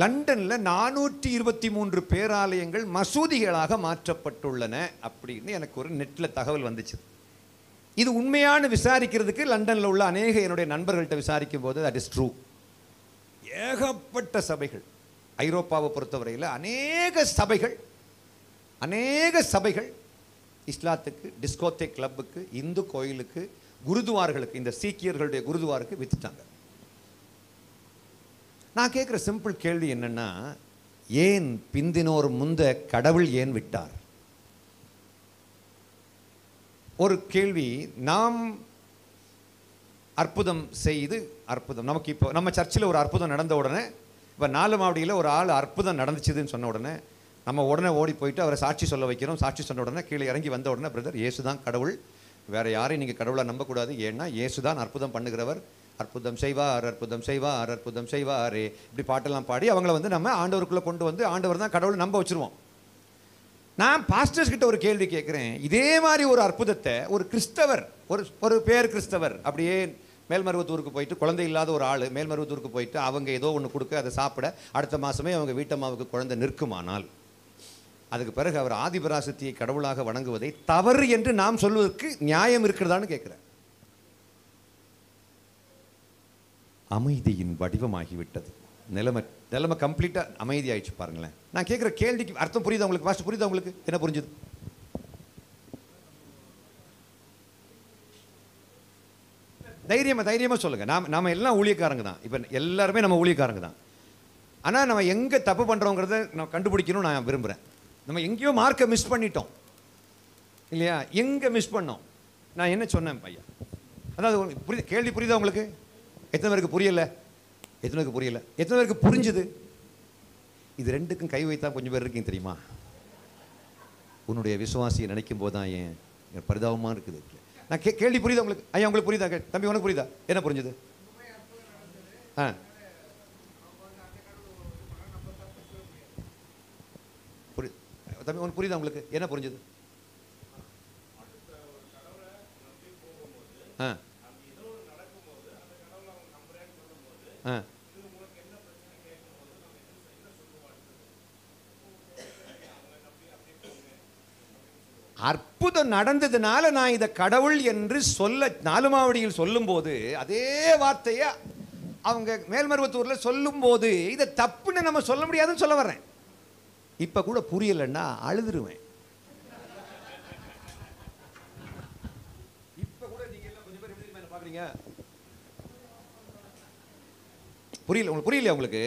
லண்டனில் 423 பேராலயங்கள் மசூதிகளாக மாற்றப்பட்டுள்ளன அப்படின்னு எனக்கு ஒரு நெட்டில் தகவல் வந்துச்சு. இது உண்மையான விசாரிக்கிறதுக்கு லண்டனில் உள்ள அநேக என்னுடைய நண்பர்கள்ட்ட விசாரிக்கும் போது தட் இஸ் ட்ரூ. ஏகப்பட்ட சபைகள், ஐரோப்பாவை பொறுத்தவரையில் அநேக சபைகள் இஸ்லாத்துக்கு, டிஸ்கோத்தேக் கிளப்புக்கு, இந்து கோயிலுக்கு, குருதுவார்களுக்கு, இந்த சீக்கியர்களுடைய குருதுவாருக்கு வித்துட்டாங்க. நான் கேட்குற சிம்பிள் கேள்வி என்னன்னா, ஏன் பிந்தினோர் முந்த கடவுள் ஏன் விட்டார்? ஒரு கேள்வி. நாம் அற்புதம் செய்து நமக்கு இப்போ நம்ம சர்ச்சில் ஒரு அற்புதம் நடந்த உடனே, இப்போ 4 மாவடியில் ஒரு ஆள் அற்புதம் நடந்துச்சுதுன்னு சொன்ன உடனே நம்ம உடனே ஓடி போயிட்டு அவரை சாட்சி சொல்ல வைக்கிறோம். சாட்சி சொன்ன உடனே கீழே இறங்கி வந்த உடனே, பிரதர் இயேசு தான் கடவுள், வேற யாரையும் நீங்கள் கடவுளாக நம்பக்கூடாது, ஏன்னா இயேசு தான் அற்புதம் பண்ணுகிறவர், அற்புதம் செய்வார் அற்புதம் செய்வார் அற்புதம் செய்வாரே, இப்படி பாட்டெல்லாம் பாடி அவங்கள நம்ம ஆண்டவருக்குள்ளே கொண்டு வந்து ஆண்டவர் தான் கடவுள் நம்ப வச்சுருவோம். நான் பாஸ்டர்ஸ் கிட்ட ஒரு கேள்வி கேட்குறேன். இதே மாதிரி ஒரு அற்புதத்தை ஒரு கிறிஸ்தவர், ஒரு பேர் கிறிஸ்தவர் அப்படியே மேல்மருவத்தூருக்கு போயிட்டு, குழந்தை இல்லாத ஒரு ஆள் மேல்மருவத்தூருக்கு போயிட்டு அவங்க ஏதோ ஒன்று கொடுக்க அதை சாப்பிட அடுத்த மாதமே அவங்க வீட்டம்மாவுக்கு குழந்தை நிற்குமானால், அதுக்கு பிறகு அவர் ஆதிபராசக்தியை கடவுளாக வணங்குவதை தவறு என்று நாம் சொல்வதற்கு நியாயம் இருக்கிறதான்னு கேட்குறேன். அமைதியின் வடிவமாகிவிட்டது. நிலைமை கம்ப்ளீட்டாக அமைதி ஆயிடுச்சு பாருங்களேன். நான் கேட்குற கேள்விக்கு அர்த்தம் புரியுதா உங்களுக்கு? ஃபர்ஸ்ட் புரியுதா உங்களுக்கு? என்ன புரிஞ்சுது? தைரியமாக சொல்லுங்க. நாம எல்லாம் ஊழியக்காரங்க தான். இப்போ எல்லாருமே நம்ம ஊழியக்காரங்க தான். ஆனால் நம்ம எங்கே தப்பு பண்ணுறோங்கிறத நான் கண்டுபிடிக்கணும்னு நான் விரும்புகிறேன். நம்ம எங்கேயோ மார்க்கை மிஸ் பண்ணிட்டோம் இல்லையா? எங்கே மிஸ் பண்ணோம்? நான் என்ன சொன்னேன் பையா? அதாவது கேள்வி புரியுதா உங்களுக்கு? எத்தனை பேருக்கு புரியலை? எத்தனை பேருக்கு புரிஞ்சுது? இது ரெண்டுக்கும் கை வைத்தா கொஞ்சம் பேர் இருக்கீங்க தெரியுமா? உன்னுடைய விசுவாசியை நினைக்கும் போது தான் என் பரிதாபமாக இருக்குது. நான் கேள்வி புரியுதா உங்களுக்கு? ஐயா உங்களுக்கு புரியுதா? தம்பி உனக்கு புரியுதா? என்ன புரிஞ்சுது? தம்பி உனக்கு புரியுதா உங்களுக்கு? என்ன புரிஞ்சுது? அற்புதம் நடந்ததுனால நான் இதை கடவுள் என்று சொல்ல 4 மாவடியில் சொல்லும் போது அதே வார்த்தையை அவங்க மேல்மருவத்தூர்ல சொல்லும் போது இதை தப்புன்னு நம்ம சொல்ல முடியாதுன்னு சொல்ல வர்றேன். இப்ப கூட புரியலன்னா அழுதுருவேன். இப்ப கூட நீங்க எல்லாம் கொஞ்சம் பேர் எப்படி பாக்குறீங்க? புரியல உங்களுக்கு?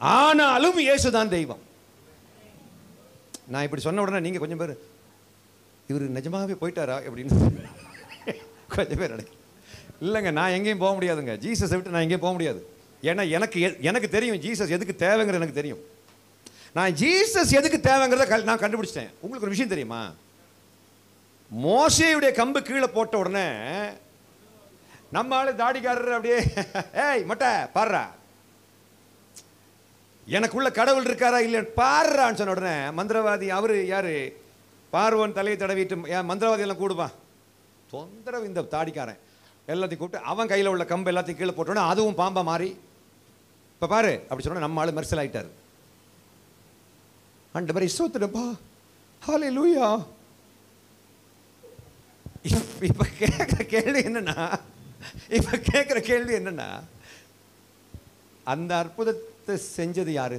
ஆனாலும் இயேசுதான் தெய்வம். நான் இப்படி சொன்ன உடனே நீங்க கொஞ்சம் பேர் இவர் நிஜமாவே போயிட்டாரா அப்படின்னு கொஞ்சம் பேர் நினைக்க. இல்லைங்க, நான் எங்கேயும் போக முடியாதுங்க. ஜீசஸை விட்டு நான் எங்கேயும் போக முடியாது. ஏன்னா எனக்கு தெரியும் ஜீசஸ் எதுக்கு தேவைங்கிறது எனக்கு தெரியும். நான் ஜீசஸ் எதுக்கு தேவைங்கிறத நான் கண்டுபிடிச்சிட்டேன். உங்களுக்கு ஒரு விஷயம் தெரியுமா? மோசேயுடைய கம்பு கீழே போட்ட உடனே நம்ம ஆளு தாடிக்காரர் அப்படியே ஏய் மொட்டை பாடுறா, எனக்குள்ள கடவுள் இருக்காரா இல்லைன்னு பாடுறான்னு சொன்ன உடனே மந்திரவாதி அவரு யாரு பார்வன் தலையை தடவிட்டு மந்திரவாதி எல்லாம் கூடுவான் தொந்தரவு. இந்த தாடிக்காரன் எல்லாத்தையும் கூப்பிட்டு அவன் கையில் உள்ள கம்பு எல்லாத்தையும் கீழே போட்டோன்னே அதுவும் பாம்பா மாறி இப்போ பாரு அப்படி சொன்னா நம்ம ஆளு மெர்சல் ஆயிட்டாரு. ஆண்டவரை ஸ்தோத்திரப்பா, ஹல்லேலூயா. இப்ப கேட்குற கேள்வி என்னன்னா, அந்த அற்புதத்தை செஞ்சது யாரு?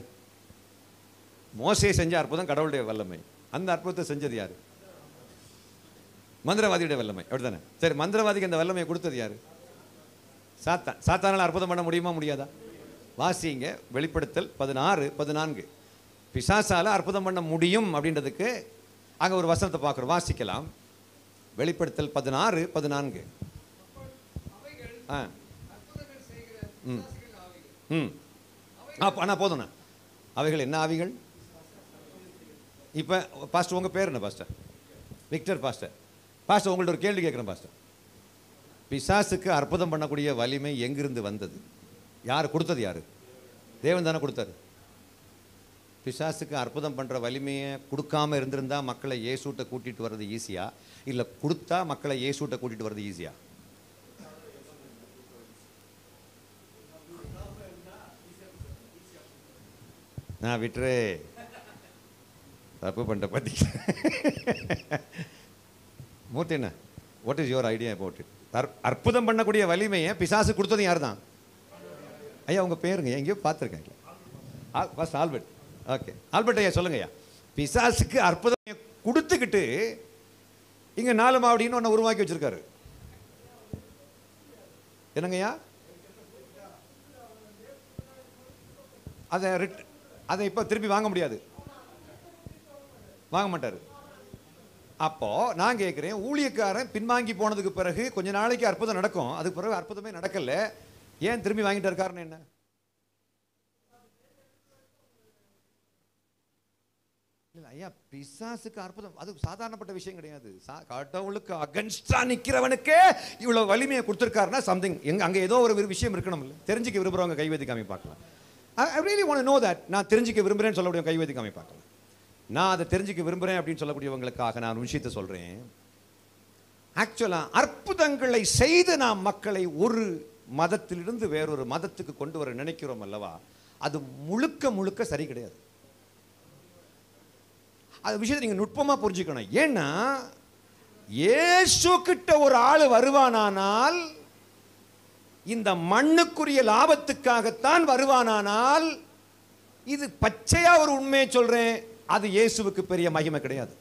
மோசே செஞ்ச அற்புதம் கடவுளுடைய வல்லமை. அந்த அற்புதத்தை செஞ்சது யாரு? மந்திரவாதியுடைய வல்லமை, அப்படித்தானே? சரி, மந்திரவாதிக்கு அந்த வல்லமையை கொடுத்தது யாரு? சாத்தான். சாத்தானால அற்புதம் பண்ண முடியுமா, முடியாதா? வாசிங்க வெளிப்படுத்தல் 16:14. பிசாசால அற்புதம் பண்ண முடியும் அப்படின்றதுக்கு அங்க ஒரு வசனத்தை பார்க்குறோம், வாசிக்கலாம். வெளிப்படுத்தல் 16:14. ஆனா போதும்ண்ணா. அவைகள் என்ன ஆவிகள்? இப்போ பாஸ்டர், உங்கள் பேர் என்ன பாஸ்டர்? Victor pastor. பாஸ்டர், உங்கள்ட்ட ஒரு கேள்வி கேட்குறேன் பாஸ்டர். பிசாசுக்கு அற்புதம் பண்ணக்கூடிய வலிமை எங்கிருந்து வந்தது? யார் கொடுத்தது? யாரு? தேவன் தானே கொடுத்தாரு. பிசாசுக்கு அற்புதம் பண்ணுற வலிமையை கொடுக்காம இருந்திருந்தா மக்களை இயேசுட்ட கூட்டிகிட்டு வர்றது ஈஸியா, இல்லை கொடுத்தா மக்களை இயேசுட்ட கூட்டிகிட்டு வர்றது ஈஸியா? நான் விட்டுரு, தப்பு பண்ணிட்ட பற்றி. மூர்த்தி என்ன, what is your idea about it? அற்புதம் பண்ணக்கூடிய வலிமையை பிசாசு கொடுத்தது யார் தான்? ஐயா உங்கள் பேருங்க, எங்கேயோ பார்த்துருக்கேன். First Albert. ஓகே, ஆல்பர்ட் ஐயா சொல்லுங்க ஐயா. பிசாசுக்கு அற்புதம் கொடுத்துக்கிட்டு இங்கே 4 மாவடின்னு ஒன்று உருவாக்கி வச்சிருக்காரு. என்னங்கய்யா? அதை இப்போ திருப்பி வாங்க முடியாது, வாங்க மாட்டார். அப்போ நான் கேட்குறேன், ஊழியக்காரன் பின்வாங்கி போனதுக்கு பிறகு கொஞ்ச நாளைக்கு அற்புதம் நடக்கும், அதுக்கு பிறகு அற்புதமே நடக்கல, ஏன் திரும்பி வாங்கிட்டு இருக்காருன்னு என்ன? இல்லை ஐயா, பிசாசுக்கு அற்புதம் அது சாதாரணப்பட்ட விஷயம் கிடையாது. கடவுளுக்கு அகன்ஸ்டா நிற்கிறவனுக்கே இவ்வளோ வலிமையை கொடுத்துருக்காருன்னா சம்திங் அங்கே ஏதோ ஒரு விஷயம் இருக்கணும். இல்லை தெரிஞ்சுக்க விரும்புகிறவங்க கைவேதி காமி பார்க்கலாம். I really want to know that. நான் தெரிஞ்சுக்க விரும்புகிறேன்னு சொல்லக்கூடிய கைவேதி காமி பார்க்கலாம். நான் அதை தெரிஞ்சுக்க விரும்புகிறேன் அப்படின்னு சொல்லக்கூடியவங்களுக்காக நான் ஒரு விஷயத்தை சொல்கிறேன். ஆக்சுவலாக அற்புதங்களை செய்து நாம் மக்களை ஒரு மதத்திலிருந்து வேறொரு மதத்துக்கு கொண்டு வர நினைக்கிறோம் அல்லவா, அது முழுக்க முழுக்க சரி கிடையாது. அது விஷயத்தை நீங்கள் நுட்பமாக புரிஞ்சுக்கணும். ஏன்னா இயேசு கிட்ட ஒரு ஆள் வருவானானால் இந்த மண்ணுக்குரிய லாபத்துக்காகத்தான் வருவானானால், இது பச்சையா ஒரு உண்மையை சொல்றேன், அது இயேசுவுக்கு பெரிய மகிமை கிடையாது.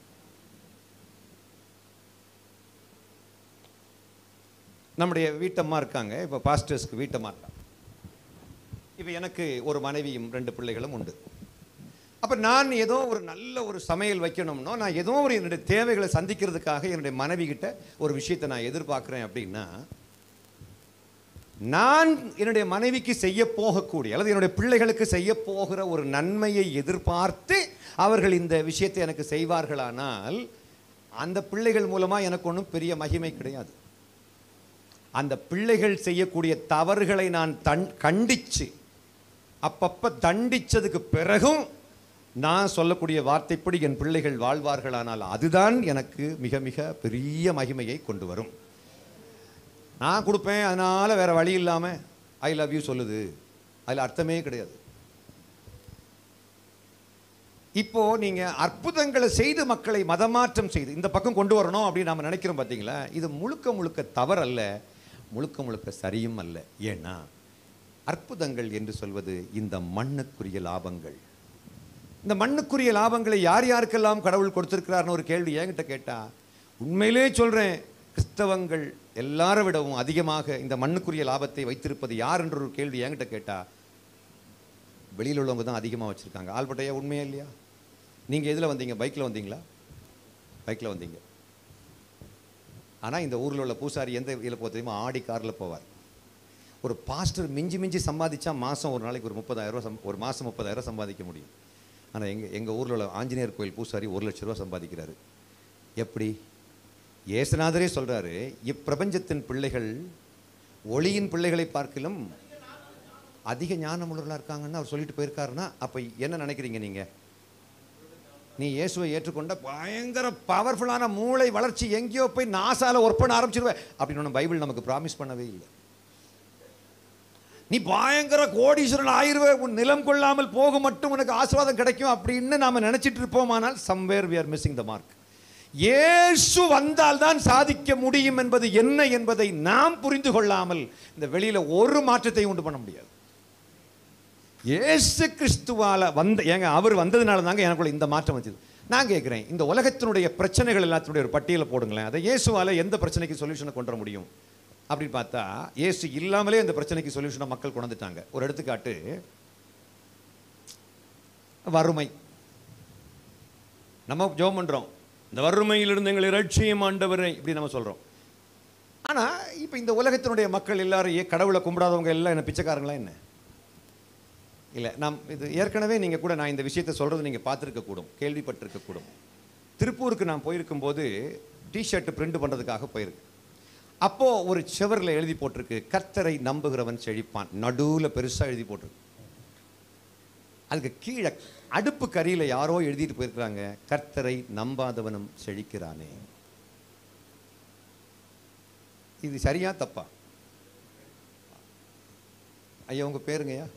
நம்முடைய வீட்டம்மா இருக்காங்க, இப்போ பாஸ்டர்ஸ்க்கு வீட்டம்மா இருக்காங்க. இப்போ எனக்கு ஒரு மனைவியும் 2 பிள்ளைகளும் உண்டு. அப்போ நான் ஏதோ ஒரு நல்ல ஒரு சமையல் வைக்கணும்னோ, நான் ஏதோ ஒரு என்னுடைய தேவைகளை சந்திக்கிறதுக்காக என்னுடைய மனைவி கிட்ட ஒரு விஷயத்தை நான் எதிர்பார்க்குறேன் அப்படின்னா, நான் என்னுடைய மனைவிக்கு செய்ய போகக்கூடிய அல்லது என்னுடைய பிள்ளைகளுக்கு செய்ய போகிற ஒரு நன்மையை எதிர்பார்த்து அவர்கள் இந்த விஷயத்தை எனக்கு செய்வார்களானால், அந்த பிள்ளைகள் மூலமாக எனக்கு ஒன்றும் பெரிய மகிமை கிடையாது. அந்த பிள்ளைகள் செய்யக்கூடிய தவறுகளை நான் கண்டித்து அப்பப்போ தண்டித்ததுக்கு பிறகும் நான் சொல்லக்கூடிய வார்த்தைப்படி என் பிள்ளைகள் வாழ்வார்களானால் அதுதான் எனக்கு மிக மிக பெரிய மகிமையை கொண்டு வரும். நான் கொடுப்பேன், அதனால் வேறு வழி இல்லாமல் ஐ லவ் யூ சொல்லுது, அதில் அர்த்தமே கிடையாது. இப்போது நீங்கள் அற்புதங்களை செய்து மக்களை மதமாற்றம் செய்து இந்த பக்கம் கொண்டு வரணும் அப்படின்னு நம்ம நினைக்கிறோம் பார்த்தீங்களா, இது முழுக்க முழுக்க தவறல்ல, முழுக்க முழுக்க சரியும் அல்ல. ஏன்னா அற்புதங்கள் என்று சொல்வது இந்த மண்ணுக்குரிய லாபங்கள். இந்த மண்ணுக்குரிய லாபங்களை யார் யாருக்கெல்லாம் கடவுள் கொடுத்திருக்கிறார்னு ஒரு கேள்வி என்கிட்ட கேட்டால், உண்மையிலே சொல்கிறேன், கிறிஸ்தவங்கள் எல்லாரை விடவும் அதிகமாக இந்த மண்ணுக்குரிய லாபத்தை வைத்திருப்பது யார் என்ற ஒரு கேள்வி என்கிட்ட கேட்டால், வெளியில் உள்ளவங்க தான் அதிகமாக வச்சுருக்காங்க. ஆல்பர்ட்டையா, உண்மையா இல்லையா? நீங்கள் எதில் வந்தீங்க? பைக்கில் வந்தீங்களா? பைக்கில் வந்தீங்க. ஆனால் இந்த ஊரில் உள்ள பூசாரி எந்த இதில் போக தெரியுமா? ஆடி காரில் போவார். ஒரு பாஸ்டர் மிஞ்சி மிஞ்சி சம்பாதிச்சா மாதம் ஒரு நாளைக்கு ஒரு 30,000 ஒரு மாதம் 30,000 சம்பாதிக்க முடியும். ஆனால் எங்கள் ஊரில் உள்ள ஆஞ்சநேயர் கோயில் பூசாரி 1,00,000 ரூபா சம்பாதிக்கிறாரு. எப்படி? இயேசுநாதரே சொல்கிறாரு, இப்பிரபஞ்சத்தின் பிள்ளைகள் ஒளியின் பிள்ளைகளை பார்க்கலும் அதிக ஞானமுள்ளவர்களாக இருக்காங்கன்னு அவர் சொல்லிட்டு போயிருக்காருன்னா, அப்போ என்ன நினைக்கிறீங்க நீங்கள்? நீ இயேசுவை ஏற்றுக்கொண்ட பயங்கர பவர்ஃபுல்லான மூளை வளர்ச்சி எங்கேயோ போய் நாசால ஒர்க் பண்ண ஆரம்பிச்சிருவேன் அப்படின்னு ஒன்று பைபிள் நமக்கு ப்ராமிஸ் பண்ணவே இல்லை. நீ பயங்கர கோடீஸ்வரன் ஆயிருவே, உன் நிலம் கொள்ளாமல் போக மட்டும் உனக்கு ஆசீர்வாதம் கிடைக்கும் அப்படின்னு நாம நினைச்சிட்டு இருப்போமானால் somewhere we are missing the mark. இயேசு வந்தால் தான் சாதிக்க முடியும் என்பது என்ன என்பதை நாம் புரிந்து கொள்ளாமல் இந்த வெளியில ஒரு மாற்றத்தை உண்டு பண்ண முடியாது. இயேசு கிறிஸ்துவால அவர் வந்ததுனால தாங்க எனக்குள்ள இந்த மாற்றம் வந்தது. நான் கேட்கிறேன், இந்த உலகத்தினுடைய பிரச்சனைகள் எல்லாத்தினுடைய ஒரு பட்டியலை போடுங்களேன். அதை இயேசுவால எந்த பிரச்சனைக்கு சொல்யூஷனை கொண்டு வர முடியும் அப்படின்னு பார்த்தா, இயேசு இல்லாமலே அந்த பிரச்சனைக்கு சொல்யூஷனை மக்கள் கொண்டு வந்துட்டாங்க. ஒரு எடுத்துக்காட்டு, வறுமை. நம்ம ஜெபம் பண்றோம், இந்த வறுமையிலிருந்து எங்களை ரட்சியும் ஆண்டவரே இப்படி நம்ம சொல்றோம். ஆனா இப்ப இந்த உலகத்தினுடைய மக்கள் எல்லாரும் கடவுளை கும்பிடாதவங்க எல்லாம் என்ன பிச்சைக்காரங்களா என்ன? இல்லை, நாம் இது ஏற்கனவே நீங்கள் கூட நான் இந்த விஷயத்தை சொல்கிறது நீங்கள் பார்த்துருக்கக்கூடும், கேள்விப்பட்டிருக்கக்கூடும். திருப்பூருக்கு நான் போயிருக்கும்போது டிஷர்ட் பிரிண்ட் பண்ணுறதுக்காக போயிருக்கு. அப்போது ஒரு செவரில் எழுதி போட்டிருக்கு, கர்த்தரை நம்புகிறவன் செழிப்பான். நடுவில் பெருசாக எழுதி போட்டிருக்கு. அதுக்கு கீழே அடுப்பு கரியில் யாரோ எழுதிட்டு போயிருக்கிறாங்க, கர்த்தரை நம்பாதவனும் செழிக்கிறானே. இது சரியா தப்பா? ஐயா உங்கள் பேருங்கய்யா?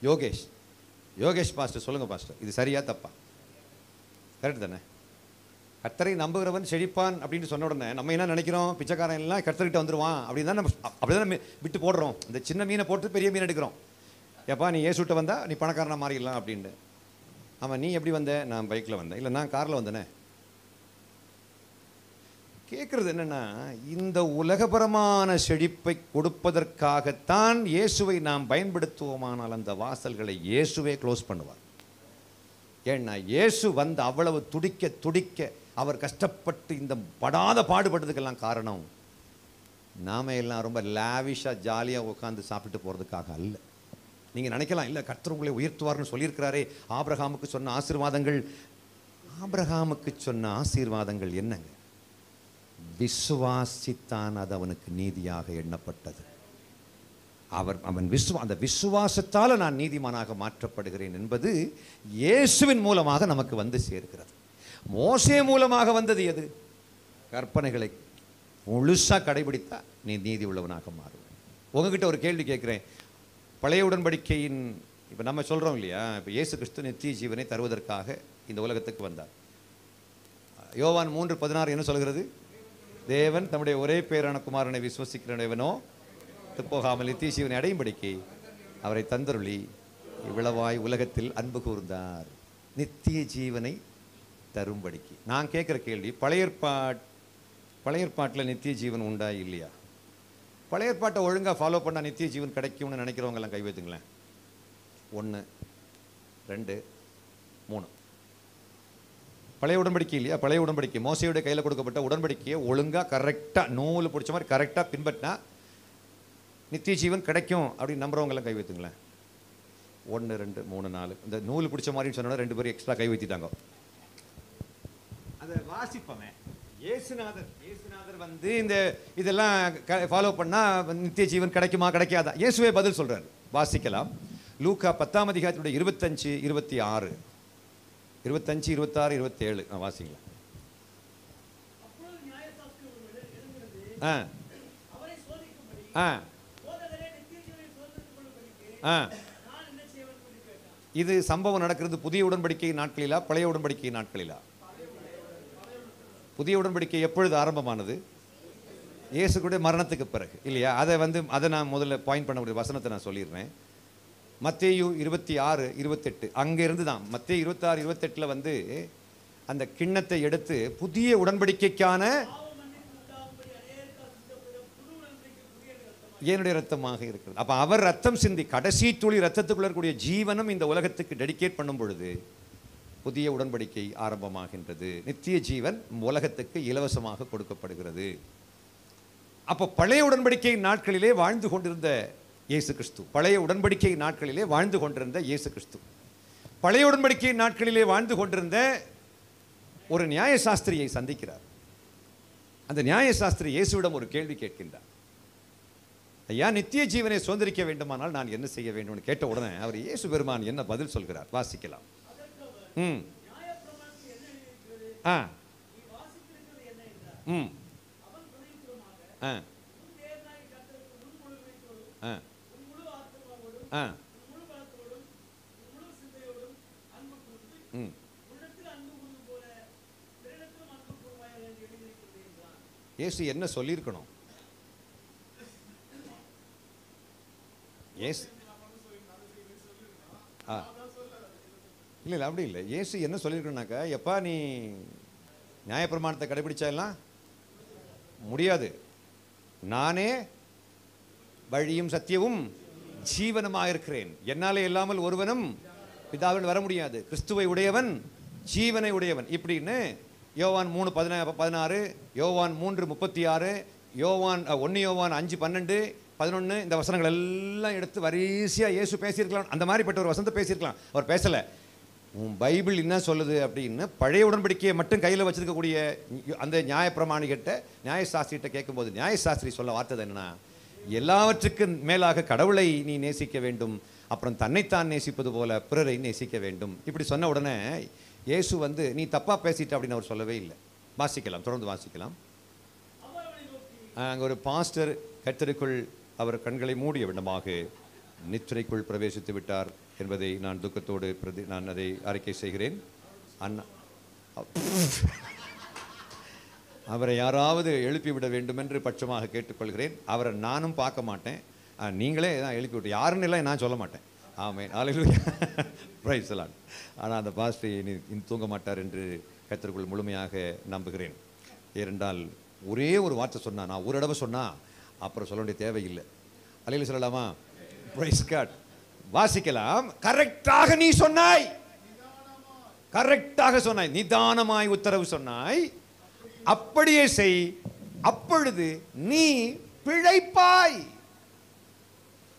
யோகேஷ் பாஸ்டர், சொல்லுங்கள் பாஸ்டர், இது சரியா தப்பா? கரெக்ட் தானே? கர்த்தரை நம்புகிறவன் செழிப்பான் அப்படின்னு சொன்ன உடனே நம்ம என்ன நினைக்கிறோம், பிச்சைக்காரன் எல்லாம் கர்த்தர்கிட்ட வந்துடுவான் அப்படின்னு தான் நம்ம அப்படிதான் நம்ம விட்டு போடுறோம். இந்த சின்ன மீனை போட்டு பெரிய மீன் எடுக்கிறோம். ஏப்பா நீ ஏசுட்ட வந்தா நீ பணக்காரனா மாறிடலாம் அப்படின்ட்டு. ஆமாம், நீ எப்படி வந்த? நான் பைக்கில் வந்தேன். இல்லை, நான் காரில் வந்தேனே. கேட்குறது என்னென்னா, இந்த உலகபரமான செழிப்பை கொடுப்பதற்காகத்தான் இயேசுவை நாம் பயன்படுத்துவோமானால் அந்த வாசல்களை இயேசுவே க்ளோஸ் பண்ணுவார். ஏன்னா இயேசு வந்து அவ்வளவு துடிக்க துடிக்க அவர் கஷ்டப்பட்டு இந்த படாத பாடுபட்டதுக்கெல்லாம் காரணம் நாம எல்லாம் ரொம்ப லாவிஷாக ஜாலியாக உட்காந்து சாப்பிட்டு போகிறதுக்காக அல்ல. நீங்கள் நினைக்கலாம், இல்லை கர்த்தர் உங்களை உயர்த்துவார்னு சொல்லியிருக்கிறாரே, ஆபிரகாமுக்கு சொன்ன ஆசீர்வாதங்கள். ஆபிரகாமுக்கு சொன்ன ஆசீர்வாதங்கள் என்னங்க? விசுவாசித்தான், அது அவனுக்கு நீதியாக எண்ணப்பட்டது. அந்த விசுவாசத்தால் நான் நீதிமானாக மாற்றப்படுகிறேன் என்பது இயேசுவின் மூலமாக நமக்கு வந்து சேர்க்கிறது. மோசே மூலமாக வந்தது எது? கற்பனைகளை முழுசா கடைபிடித்தா நீ நீதி உள்ளவனாக மாறுவேன். உங்ககிட்ட ஒரு கேள்வி கேட்கிறேன். பழைய உடன்படிக்கையின் இப்போ நம்ம சொல்றோம் இல்லையா, இப்போ இயேசு கிறிஸ்து நித்திய ஜீவனை தருவதற்காக இந்த உலகத்துக்கு வந்தார். யோவான் 3:16 என்ன சொல்கிறது? தேவன் தம்முடைய ஒரே பேரான குமாரனை விசுவசிக்கிறவனோ போகாமல் நித்திய ஜீவனை அடையும்படிக்கு அவரை தந்தருளி இவ்வளவாய் உலகத்தில் அன்பு கூர்ந்தார். நித்திய ஜீவனை தரும்படிக்கு. நான் கேட்குற கேள்வி, பழைய ஏற்பாட்டில் நித்திய ஜீவன் உண்டா இல்லையா? பழைய ஏற்பாட்டை ஒழுங்காக ஃபாலோ பண்ணால் நித்திய ஜீவன் கிடைக்கும்னு நினைக்கிறவங்கெல்லாம் கை வைத்துங்களேன். 1 2 3. பழைய உடன்படிக்கை இல்லையா? பழைய உடன்படிக்கை மோசையுடைய கையில் கொடுக்கப்பட்ட உடன்படிக்கையை ஒழுங்காக கரெக்டாக நூல் பிடிச்ச மாதிரி கரெக்டாக பின்பற்றினா நித்திய ஜீவன் கிடைக்கும் அப்படின்னு நம்புறவங்கெல்லாம் கை வைத்துங்களேன். 1 2 3 4. இந்த நூல் பிடிச்ச மாதிரி சொன்னா 2 பேரும் எக்ஸ்ட்ரா கை வைத்திட்டாங்க. அதை வாசிப்பமே. இயேசுநாதர் வந்து இந்த இதெல்லாம் ஃபாலோ பண்ணா நித்திய ஜீவன் கிடைக்குமா கிடைக்காதா? இயேசுவே பதில் சொல்றாரு. வாசிக்கலாம். லூக்கா 10ஆம் அதிகாரத்துடைய 25 26 25 26 27 வாசிங்களா. இது சம்பவம் நடக்கிறது புதிய உடன்படிக்கை நாட்களிலா பழைய உடன்படிக்கை நாட்களிலா? புதிய உடன்படிக்கை எப்பொழுது ஆரம்பமானது? இயேசுடைய மரணத்துக்கு பிறகு இல்லையா? அதை நான் முதல்ல பாயிண்ட் பண்ணக்கூடிய வசனத்தை நான் சொல்லிடுறேன். மத்தேயு 26 28 அங்கிருந்து தான். மத்தேயு 26 28 வந்து அந்த கிண்ணத்தை எடுத்து புதிய உடன்படிக்கைக்கான என்னுடைய ரத்தமாக இருக்கிறது. அப்ப அவர் ரத்தம் சிந்தி கடைசி துளி ரத்தத்துக்குள்ள இருக்கக்கூடிய ஜீவனம் இந்த உலகத்துக்கு டெடிகேட் பண்ணும் பொழுது புதிய உடன்படிக்கை ஆரம்பமாகின்றது. நித்திய ஜீவன் உலகத்துக்கு இலவசமாக கொடுக்கப்படுகிறது. அப்போ பழைய உடன்படிக்கை நாட்களிலே வாழ்ந்து கொண்டிருந்த இயேசு கிறிஸ்து, பழைய உடன்படிக்கை நாட்களிலே வாழ்ந்து கொண்டிருந்த இயேசு கிறிஸ்து, பழைய உடன்படிக்கை நாட்களிலே வாழ்ந்து கொண்டிருந்த ஒரு நியாயசாஸ்திரியை சந்திக்கிறார். அந்த நியாயசாஸ்திரி இயேசுவிடம் ஒரு கேள்வி கேட்கின்றார். ஐயா, நித்திய ஜீவனை சுதந்திரிக்க வேண்டுமானால் நான் என்ன செய்ய வேண்டும் கேட்ட உடனே அவர் இயேசு பெருமான் என்ன பதில் சொல்கிறார்? வாசிக்கலாம். ஆ ம் இயேசு என்ன சொல்லியிருக்கணும்? இயேசு ஆ இல்லை இல்லை அப்படி இல்லை. இயேசு என்ன சொல்லியிருக்கணும்னாக்கா, எப்பா நீ நியாயப்பிரமாணத்தை கடைபிடிச்சா எல்லாம் முடியாது, நானே வழியும் சத்தியமும் ஜீவனமாக இருக்கிறேன், என்னாலே இல்லாமல் ஒருவனும் பிதாவின் வர முடியாது, கிறிஸ்துவை உடையவன் ஜீவனை உடையவன் இப்படின்னு யோவான் 3:16, யோவான் 3:36, யோவான் 1 யோவான் 5:12, 11 இந்த வசனங்கள் எல்லாம் எடுத்து வரிசையாக இயேசு பேசியிருக்கலாம். அந்த மாதிரிப்பட்ட ஒரு வசனத்தை பேசியிருக்கலாம். அவர் பேசலை. உன் பைபிள் என்ன சொல்லுது அப்படின்னு பழைய உடன்படிக்கையை மட்டும் கையில் வச்சிருக்கக்கூடிய அந்த நியாயப்பிரமாணிகிட்ட நியாயசாஸ்திரிகிட்ட கேட்கும்போது நியாயசாஸ்திரி சொல்ல வார்த்தை என்னன்னா, எல்லாவற்றுக்கும் மேலாக கடவுளை நீ நேசிக்க வேண்டும், அப்புறம் தன்னைத்தான் நேசிப்பது போல பிறரை நேசிக்க வேண்டும். இப்படி சொன்ன உடனே இயேசு நீ தப்பாக பேசிட்ட அப்படின்னு அவர் சொல்லவே இல்லை. வாசிக்கலாம், தொடர்ந்து வாசிக்கலாம். அங்கே ஒரு பாஸ்டர் கர்த்தருக்குள் அவர் கண்களை மூடிய விடமாக நித்திரைக்குள் பிரவேசித்து விட்டார் என்பதை நான் துக்கத்தோடு நான் அதை அறிக்கை செய்கிறேன். அண்ணா அவரை யாராவது எழுப்பிவிட வேண்டும் என்று பட்சமாக கேட்டுக்கொள்கிறேன். அவரை நானும் பார்க்க மாட்டேன், நீங்களே தான் எழுப்பி விட்டு யாருன்னு இல்லை நான் சொல்ல மாட்டேன். ஆமென், அல்லேலூயா, பிரைஸ் தி லார்ட். ஆனால் அந்த பாஸ்டர் இனி தூங்க மாட்டார் என்று கர்த்தருக்குள் முழுமையாக நம்புகிறேன். ஏனென்றால் ஒரே ஒரு வார்த்தை சொன்னா, நான் ஒரு தடவை சொன்னா அப்புறம் சொல்ல வேண்டிய தேவையில்லை. அல்லேலூயா சொல்லலாமா? Praise God. வாசிக்கலாம். கரெக்டாக நீ சொன்னாய், கரெக்டாக சொன்னாய், நிதானமாய் உத்தரவு சொன்னாய், அப்படியே செய், அப்பொழுது நீ பிழைப்பாய்.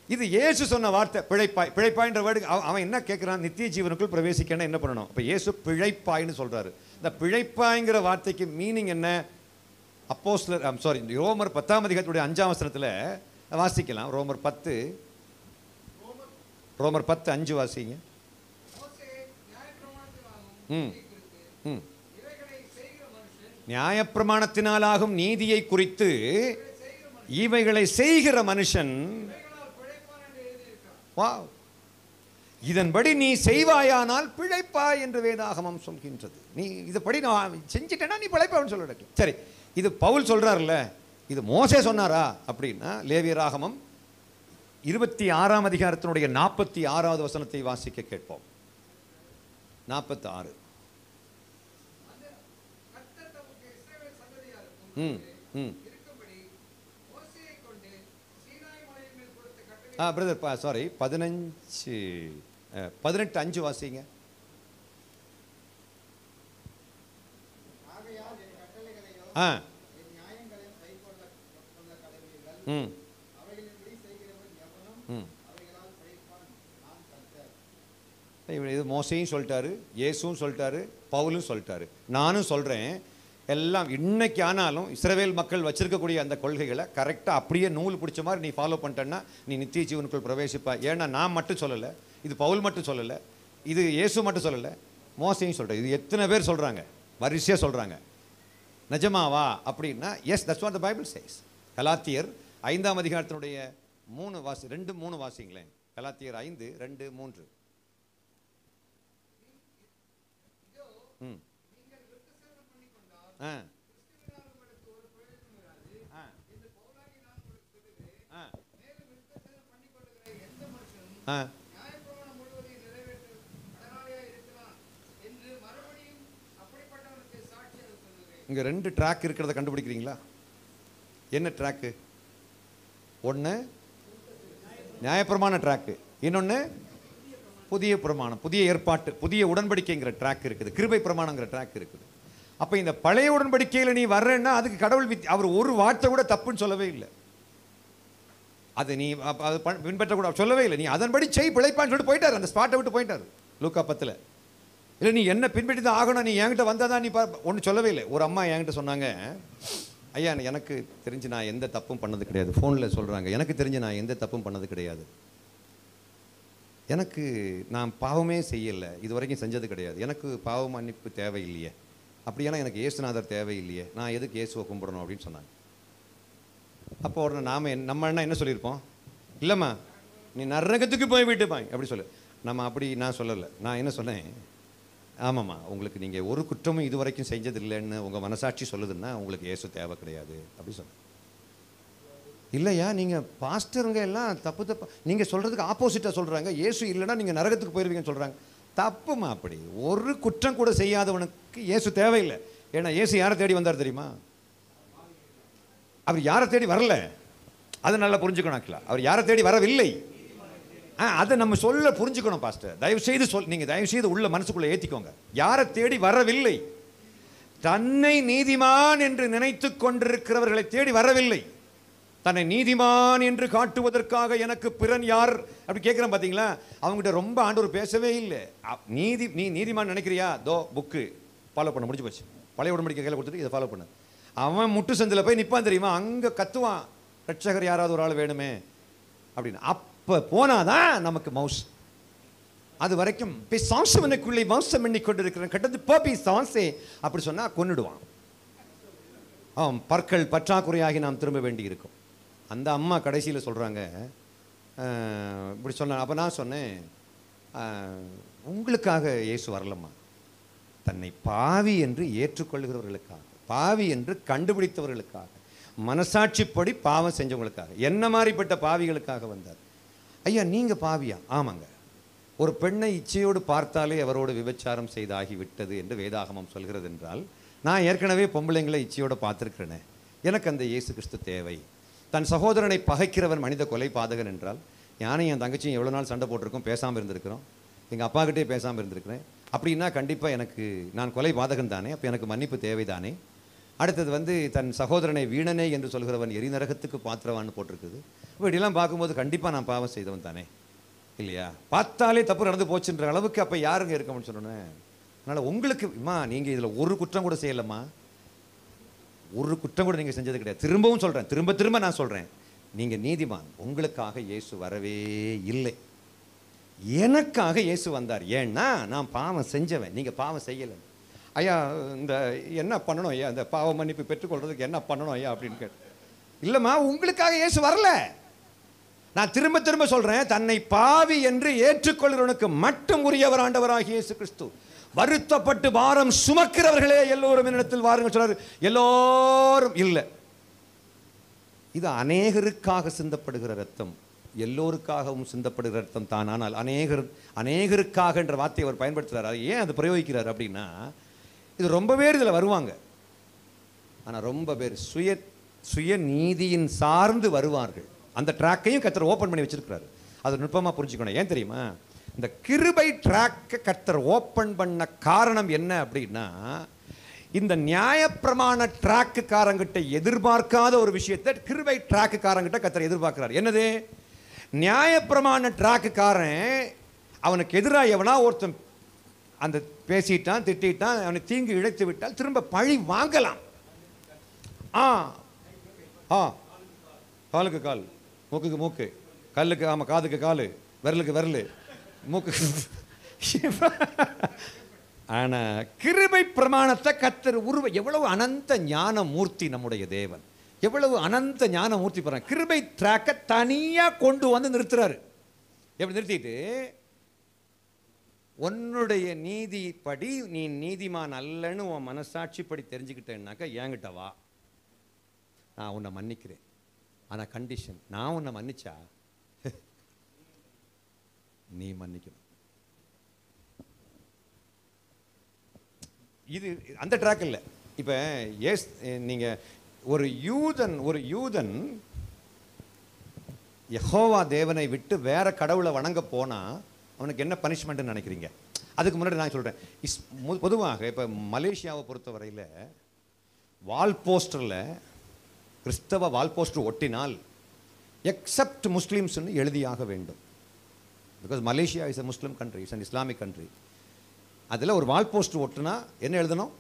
இது இயேசு சொன்ன வார்த்தை, பிழைப்பாய். பிழைப்பாய்ன்ற வேர்டு அவன் என்ன கேட்குறான்? நித்திய ஜீவனுக்குள் பிரவேசிக்கணும், என்ன பண்ணணும்? இப்போ இயேசு பிழைப்பாய்னு சொல்றாரு. இந்த பிழைப்பாய்ங்கிற வார்த்தைக்கு மீனிங் என்ன? ரோமர் 10ஆம் அதிகாரத்துடைய 5ஆம் வசனத்தில் வாசிக்கலாம். ரோமர் 10:5 வாசிங்க. நியாயப்பிரமாணத்தினாலாகும் நீதியை குறித்து இவைகளை செய்கிற மனுஷன் இதன்படி நீ செய்வாயானால் பிழைப்பாய் என்று வேதாகமம் சொல்கின்றது. நீ இதுபடி நான் செஞ்சிட்டேன்னா நீ பிழைப்பான்னு சொல்ல. சரி, இது பவுல் சொல்றாருல்ல, இது மோசே சொன்னாரா அப்படின்னா லேவியராகமம் 26ஆம் அதிகாரத்தினுடைய 46வது வசனத்தை வாசிக்க கேட்போம். 46. பிரதர் சாரி 18:5 வாசிங்க. இது மோசையும் சொல்லிட்டாரு, இயேசுவும் சொல்லிட்டாரு, பவுலும் சொல்லிட்டாரு, நானும் சொல்றேன். எல்லாம் இன்னைக்கு ஆனாலும் இஸ்ரவேல் மக்கள் வச்சிருக்கக்கூடிய அந்த கொள்கைகளை கரெக்டாக அப்படியே நூல் பிடிச்ச மாதிரி நீ ஃபாலோ பண்ணிட்டேன்னா நீ நித்திய ஜீவனுக்குள் பிரவேசிப்பா. ஏன்னா நான் மட்டும் சொல்லலை, இது பவுல் மட்டும் சொல்லலை, இது இயேசு மட்டும் சொல்லலை, மோசையும் சொல்கிறேன். இது எத்தனை பேர் சொல்கிறாங்க, வரிசையாக சொல்கிறாங்க. நிஜமாவா அப்படின்னா yes, that's what the Bible says. கலாத்தியர் 5ஆம் அதிகாரத்தினுடைய 2-3 வாசிங்களேன். கலாத்தியர் 5:2-3. இங்க 2 ட்ராக் இருக்கிறத கண்டுபிடிக்கிறீங்களா? என்ன ட்ராக்கு? ஒன்று நியாயப்பிரமாண ட்ராக்கு, இன்னொன்று புதிய பிரமாணம், புதிய ஏற்பாட்டு, புதிய உடன்படிக்கைங்கிற ட்ராக் இருக்குது, கிருபை பிரமாணங்கிற ட்ராக் இருக்குது. அப்போ இந்த பழைய உடன்படிக்கையில் நீ வர்றேன்னா அதுக்கு கடவுள் அவர் ஒரு வார்த்தை கூட தப்புன்னு சொல்லவே இல்லை. அது நீ அது பின்பற்றக்கூட சொல்லவே இல்லை. நீ அதன்படி செய் பிழைப்பான்னு சொல்லிட்டு போயிட்டார், அந்த ஸ்பாட்டை விட்டு போயிட்டார். லூக்கா 10 இல்லை நீ என்ன பின்பற்றி தான் ஆகணும், நீ என்கிட்ட வந்தால் தான் நீ ஒன்றும் சொல்லவே இல்லை. ஒரு அம்மா என்கிட்ட சொன்னாங்க, ஐயா எனக்கு தெரிஞ்சு நான் எந்த தப்பும் பண்ணது கிடையாது. ஃபோனில் சொல்கிறாங்க, எனக்கு தெரிஞ்சு நான் எந்த தப்பும் பண்ணது கிடையாது, எனக்கு நான் பாவமே செய்யலை, இது வரைக்கும் செஞ்சது கிடையாது, எனக்கு பாவ மன்னிப்பு தேவையில்லையே, அப்படியெல்லாம் எனக்கு இயேசுநாதர் தேவையில்லையே, நான் எதுக்கு இயேசுவை கும்பிடணும் அப்படின்னு சொன்னாங்க. அப்போ உடனே நம்ம என்ன சொல்லியிருப்போம்? இல்லைம்மா நீ நரகத்துக்கு போய் விட்டு பாய் அப்படி சொல்லு. நம்ம அப்படி நான் சொல்லலை. நான் என்ன சொன்னேன், ஆமாம்மா உங்களுக்கு நீங்கள் ஒரு குற்றமும் இது வரைக்கும் செஞ்சதில்லைன்னு உங்கள் மனசாட்சி சொல்லுதுன்னா உங்களுக்கு இயேசு தேவை கிடையாது அப்படி சொன்னேன். இல்லையா நீங்கள் பாஸ்டருங்க எல்லாம் தப்பு நீங்கள் சொல்கிறதுக்கு ஆப்போசிட்டாக சொல்கிறாங்க. இயேசு இல்லைன்னா நீங்கள் நரகத்துக்கு போயிடுவீங்கன்னு சொல்கிறாங்க. தப்புமா. அப்படி ஒரு குற்றம் கூட செய்யாதவனுக்கு இயேசு தேவையில்லை. ஏன்னா இயேசு யாரை தேடி வந்தார் தெரியுமா? அவர் யாரை தேடி வரல, அதை நல்லா புரிஞ்சுக்கணும். அவர் யாரை தேடி வரவில்லை, அதை நம்ம சொல்ல புரிஞ்சுக்கணும் பாஸ்டர். தயவுசெய்து நீங்கள் தயவுசெய்து உள்ள மனசுக்குள்ளே ஏற்றிக்கோங்க. யாரை தேடி வரவில்லை, தன்னை நீதிமான் என்று நினைத்து கொண்டிருக்கிறவர்களை தேடி வரவில்லை. தன்னை நீதிமான் என்று காட்டுவதற்காக எனக்கு பிறன் யார் அப்படி கேட்குறேன் பார்த்தீங்களா? அவங்ககிட்ட ரொம்ப ஆண்டவர் பேசவே இல்லை. நீ நீதிமான் நினைக்கிறியா, தோ புக்கு ஃபாலோ பண்ண முடிஞ்சு போச்சு. பழைய உடம்படிக்கை கையில் கொடுத்துட்டு இதை ஃபாலோ பண்ணு. அவன் முட்டு சந்தில் போய் நிற்பான் தெரியுமா, அங்கே கத்துவான், ரட்சகர் யாராவது ஒரு ஆள் வேணுமே அப்படின்னு. அப்போ போனாதான் நமக்கு மவுஸ். அது வரைக்கும் பிசாசுவனுக்குள்ளே மவுசம் எண்ணி கொண்டிருக்கிறேன் கட்டது பப்பி சான்ஸே அப்படி சொன்னால் கொன்னுடுவான். பற்கள் பற்றாக்குறையாகி நாம் திரும்ப வேண்டி இருக்கும். அந்த அம்மா கடைசியில் சொல்கிறாங்க இப்படி சொன்ன. அப்போ நான் சொன்னேன், உங்களுக்காக இயேசு வரலம்மா, தன்னை பாவி என்று ஏற்றுக்கொள்கிறவர்களுக்காக, பாவி என்று கண்டுபிடித்தவர்களுக்காக, மனசாட்சிப்படி பாவம் செஞ்சவங்களுக்காக, என்ன மாதிரிப்பட்ட பாவிகளுக்காக வந்தார். ஐயா நீங்கள் பாவியா? ஆமாங்க. ஒரு பெண்ணை இச்சையோடு பார்த்தாலே அவரோடு விபச்சாரம் செய்தாகிவிட்டது என்று வேதாகமம் சொல்கிறது என்றால், நான் ஏற்கனவே பொம்பளைங்களை இச்சையோடு பார்த்துருக்கிறேனே, எனக்கு அந்த இயேசு கிறிஸ்து தேவை. தன் சகோதரனை பகைக்கிறவன் மனித கொலை பாதகன் என்றால், யானையும் என் தங்கச்சியும் எவ்வளோ நாள் சண்டை போட்டிருக்கோம், பேசாமல் இருந்திருக்கிறோம், எங்கள் அப்பாக்கிட்டே பேசாமல் இருந்திருக்கிறேன். அப்படின்னா கண்டிப்பாக எனக்கு நான் கொலை பாதகன் தானே, அப்போ எனக்கு மன்னிப்பு தேவைதானே. அடுத்தது தன் சகோதரனை வீணனே என்று சொல்கிறவன் எரிநரகத்துக்கு பாத்திரவான்னு போட்டிருக்குது. இப்படிலாம் பார்க்கும்போது கண்டிப்பாக நான் பாவம் செய்தவன் தானே இல்லையா? பார்த்தாலே தப்பு நடந்து போச்சுன்ற அளவுக்கு அப்போ யாருங்க இருக்கணும்னு சொன்னேன். அதனால் உங்களுக்கு நீங்கள் இதில் ஒரு குற்றம் கூட செய்யலம்மா, ஒரு குற்றம் கூட நீங்கள் செஞ்சது கிடையாது. திரும்பவும் சொல்கிறேன், திரும்ப திரும்ப நான் சொல்கிறேன், நீங்கள் நீதிமான். உங்களுக்காக இயேசு வரவே இல்லை, எனக்காக இயேசு வந்தார். ஏன்னா நான் பாவம் செஞ்சவன், நீங்கள் பாவம் செய்யலை. ஐயா இந்த என்ன பண்ணணும் ஐயா, இந்த பாவ மன்னிப்பு பெற்றுக்கொள்றதுக்கு என்ன பண்ணணும் ஐயா அப்படின்னு கேட்டு, இல்லைம்மா உங்களுக்காக இயேசு வரல. நான் திரும்ப திரும்ப சொல்கிறேன், தன்னை பாவி என்று ஏற்றுக்கொள்கிறவனுக்கு மட்டும் உரியவர் ஆண்டவராகிய இயேசு கிறிஸ்து. வருத்தப்பட்டு பாரம் சுமக்கிறவர்களே எல்லோரும் என்னிடத்தில் வாருங்கள் சொல்றாரு. எல்லோரும் இல்லை, இது அநேகருக்காக சிந்தப்படுகிற ரத்தம், எல்லோருக்காகவும் சிந்தப்படுகிற ரத்தம் தான். ஆனால் அநேகருக்காக என்ற வார்த்தையை அவர் பயன்படுத்துகிறார். அது ஏன் அது பிரயோகிக்கிறார் அப்படின்னா, இது ரொம்ப பேர் இதில் வருவாங்க, ஆனால் ரொம்ப பேர் சுய நீதியின் சார்ந்து வருவார்கள். அந்த ட்ராக்கையும் கர்த்தர் ஓப்பன் பண்ணி வச்சிருக்கிறாரு. அது நுட்பமாக புரிஞ்சுக்கணும். ஏன் தெரியுமா? இந்த கிருபை ட்ராக்கை கர்த்தர் ஓப்பன் பண்ண காரணம் என்ன அப்படின்னா, இந்த நியாயப்பிரமாண ட்ராக்குக்காரங்கிட்ட எதிர்பார்க்காத ஒரு விஷயத்தை கிருபை ட்ராக்குக்காரங்கிட்ட கர்த்தர் எதிர்பார்க்கிறார். என்னது? நியாயப்பிரமாண ட்ராக்குக்காரன் அவனுக்கு எதிராக எவனா ஒருத்தன் அந்த பேசிட்டான், திட்டான், அவனை தீங்கு இழைத்து விட்டால் திரும்ப பழி வாங்கலாம். காலுக்கு கால், மூக்குக்கு மூக்கு, கல்லுக்கு ஆமாம், காதுக்கு கால், விரலுக்கு விரல், மூக்கு. ஆனால் கிருபை பிரமாணத்தை கர்த்தர் எவ்வளவு அனந்த ஞான மூர்த்தி நம்முடைய தேவன், எவ்வளவு அனந்த ஞான மூர்த்தி போகிறான். கிருபை ட்ராக்கை தனியாக கொண்டு வந்து நிறுத்துறாரு. எப்படி நிறுத்திட்டு, உன்னுடைய நீதிப்படி நீ நீதிமான் அல்லன்னு உன் மனசாட்சிப்படி தெரிஞ்சுக்கிட்டேன்னாக்கா என்கிட்ட வா, நான் உன்னை மன்னிக்கிறேன். ஆனால் கண்டிஷன், நான் உன்னை மன்னிச்சா நீ மன்னிக்கணும். இது அந்த ட்ராக் இல்லை. இப்போ நீங்கள் ஒரு யூதன் யெகோவா தேவனை விட்டு வேற கடவுளை வணங்க போனால் அவனுக்கு என்ன பனிஷ்மெண்ட்னு நினைக்கிறீங்க? அதுக்கு முன்னாடி நான் சொல்கிறேன், பொதுவாக இப்போ மலேசியாவை பொறுத்தவரையில் வால் போஸ்டரில் கிறிஸ்தவ வால் போஸ்டர் ஒட்டினால் எக்ஸப்ட் முஸ்லீம்ஸ்னு எழுதியாக வேண்டும். Because Malaysia is a Muslim country, it's an Islamic country. அதில் ஒரு வால் போஸ்டர் ஒட்டுனா என்ன எழுதணும்?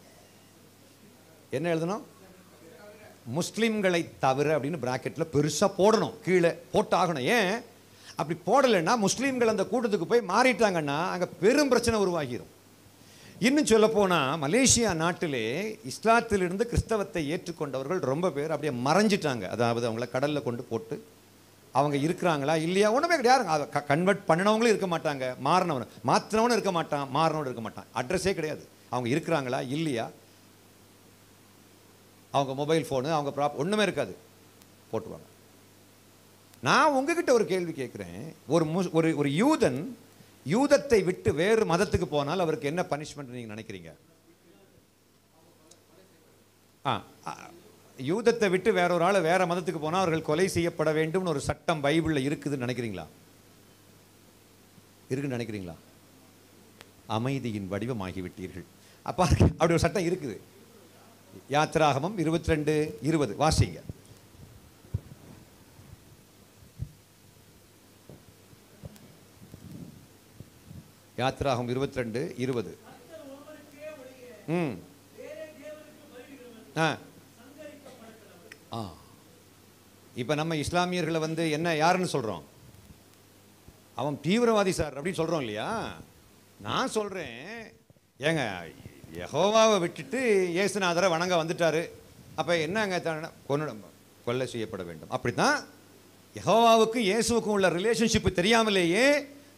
முஸ்லீம்களை தவிர அப்படின்னு பிராக்கெட்டில் பெருசாக போடணும், கீழே போட்டாகணும். ஏன் அப்படி போடலைன்னா முஸ்லீம்கள் அந்த கூட்டத்துக்கு போய் மாறிட்டாங்கன்னா அங்கே பெரும் பிரச்சனை உருவாகிடும். இன்னும் சொல்லப்போனால் மலேசியா நாட்டிலே இஸ்லாத்திலிருந்து கிறிஸ்தவத்தை ஏற்றுக்கொண்டவர்கள் ரொம்ப பேர் அப்படியே மறைஞ்சிட்டாங்க. அதாவது அவங்கள கடலில் கொண்டு போட்டு அவங்க இருக்கிறாங்களா இல்லையா ஒன்றுமே கிடையாது. அதை கன்வெர்ட் பண்ணினவங்களும் இருக்க மாட்டாங்க, மாற்றினவனும் இருக்க மாட்டான், மாறினவனும் இருக்க மாட்டான். அட்ரஸே கிடையாது. அவங்க இருக்கிறாங்களா இல்லையா, அவங்க மொபைல் ஃபோனு, அவங்க ஒன்றுமே இருக்காது, போட்டுருவாங்க. நான் உங்ககிட்ட ஒரு கேள்வி கேட்குறேன். ஒரு யூதன் யூதத்தை விட்டு வேறு மதத்துக்கு போனால் அவருக்கு என்ன பனிஷ்மெண்ட் நீங்கள் நினைக்கிறீங்க? யூதத்தை விட்டு வேற ஒரு ஆள் வேற மதத்துக்கு போனால் அவர்கள் கொலை செய்யப்பட வேண்டும்னு ஒரு சட்டம் பைபிளில் இருக்குதுன்னு நினைக்கிறீங்களா? இருக்குன்னு நினைக்கிறீங்களா? அமைதியின் வடிவமாகிவிட்டீர்கள். அப்போ அப்படி ஒரு சட்டம் இருக்குது. யாத்திராகமம் 22:20 வாசிங்க. யாத்திராகமம் 22:20. இப்போ நம்ம இஸ்லாமியர்களை வந்து என்ன யாருன்னு சொல்கிறோம்? அவன் தீவிரவாதி சார் அப்படின்னு சொல்கிறோம் இல்லையா? நான் சொல்கிறேன், ஏங்க யெகோவாவை விட்டுட்டு இயேசுநாதரை வணங்க வந்துட்டாரு, அப்போ என்னங்க கொலை செய்யப்பட வேண்டும். அப்படி தான் யெகோவாவுக்கும் இயேசுவுக்கும் உள்ள ரிலேஷன்ஷிப்பு தெரியாமலேயே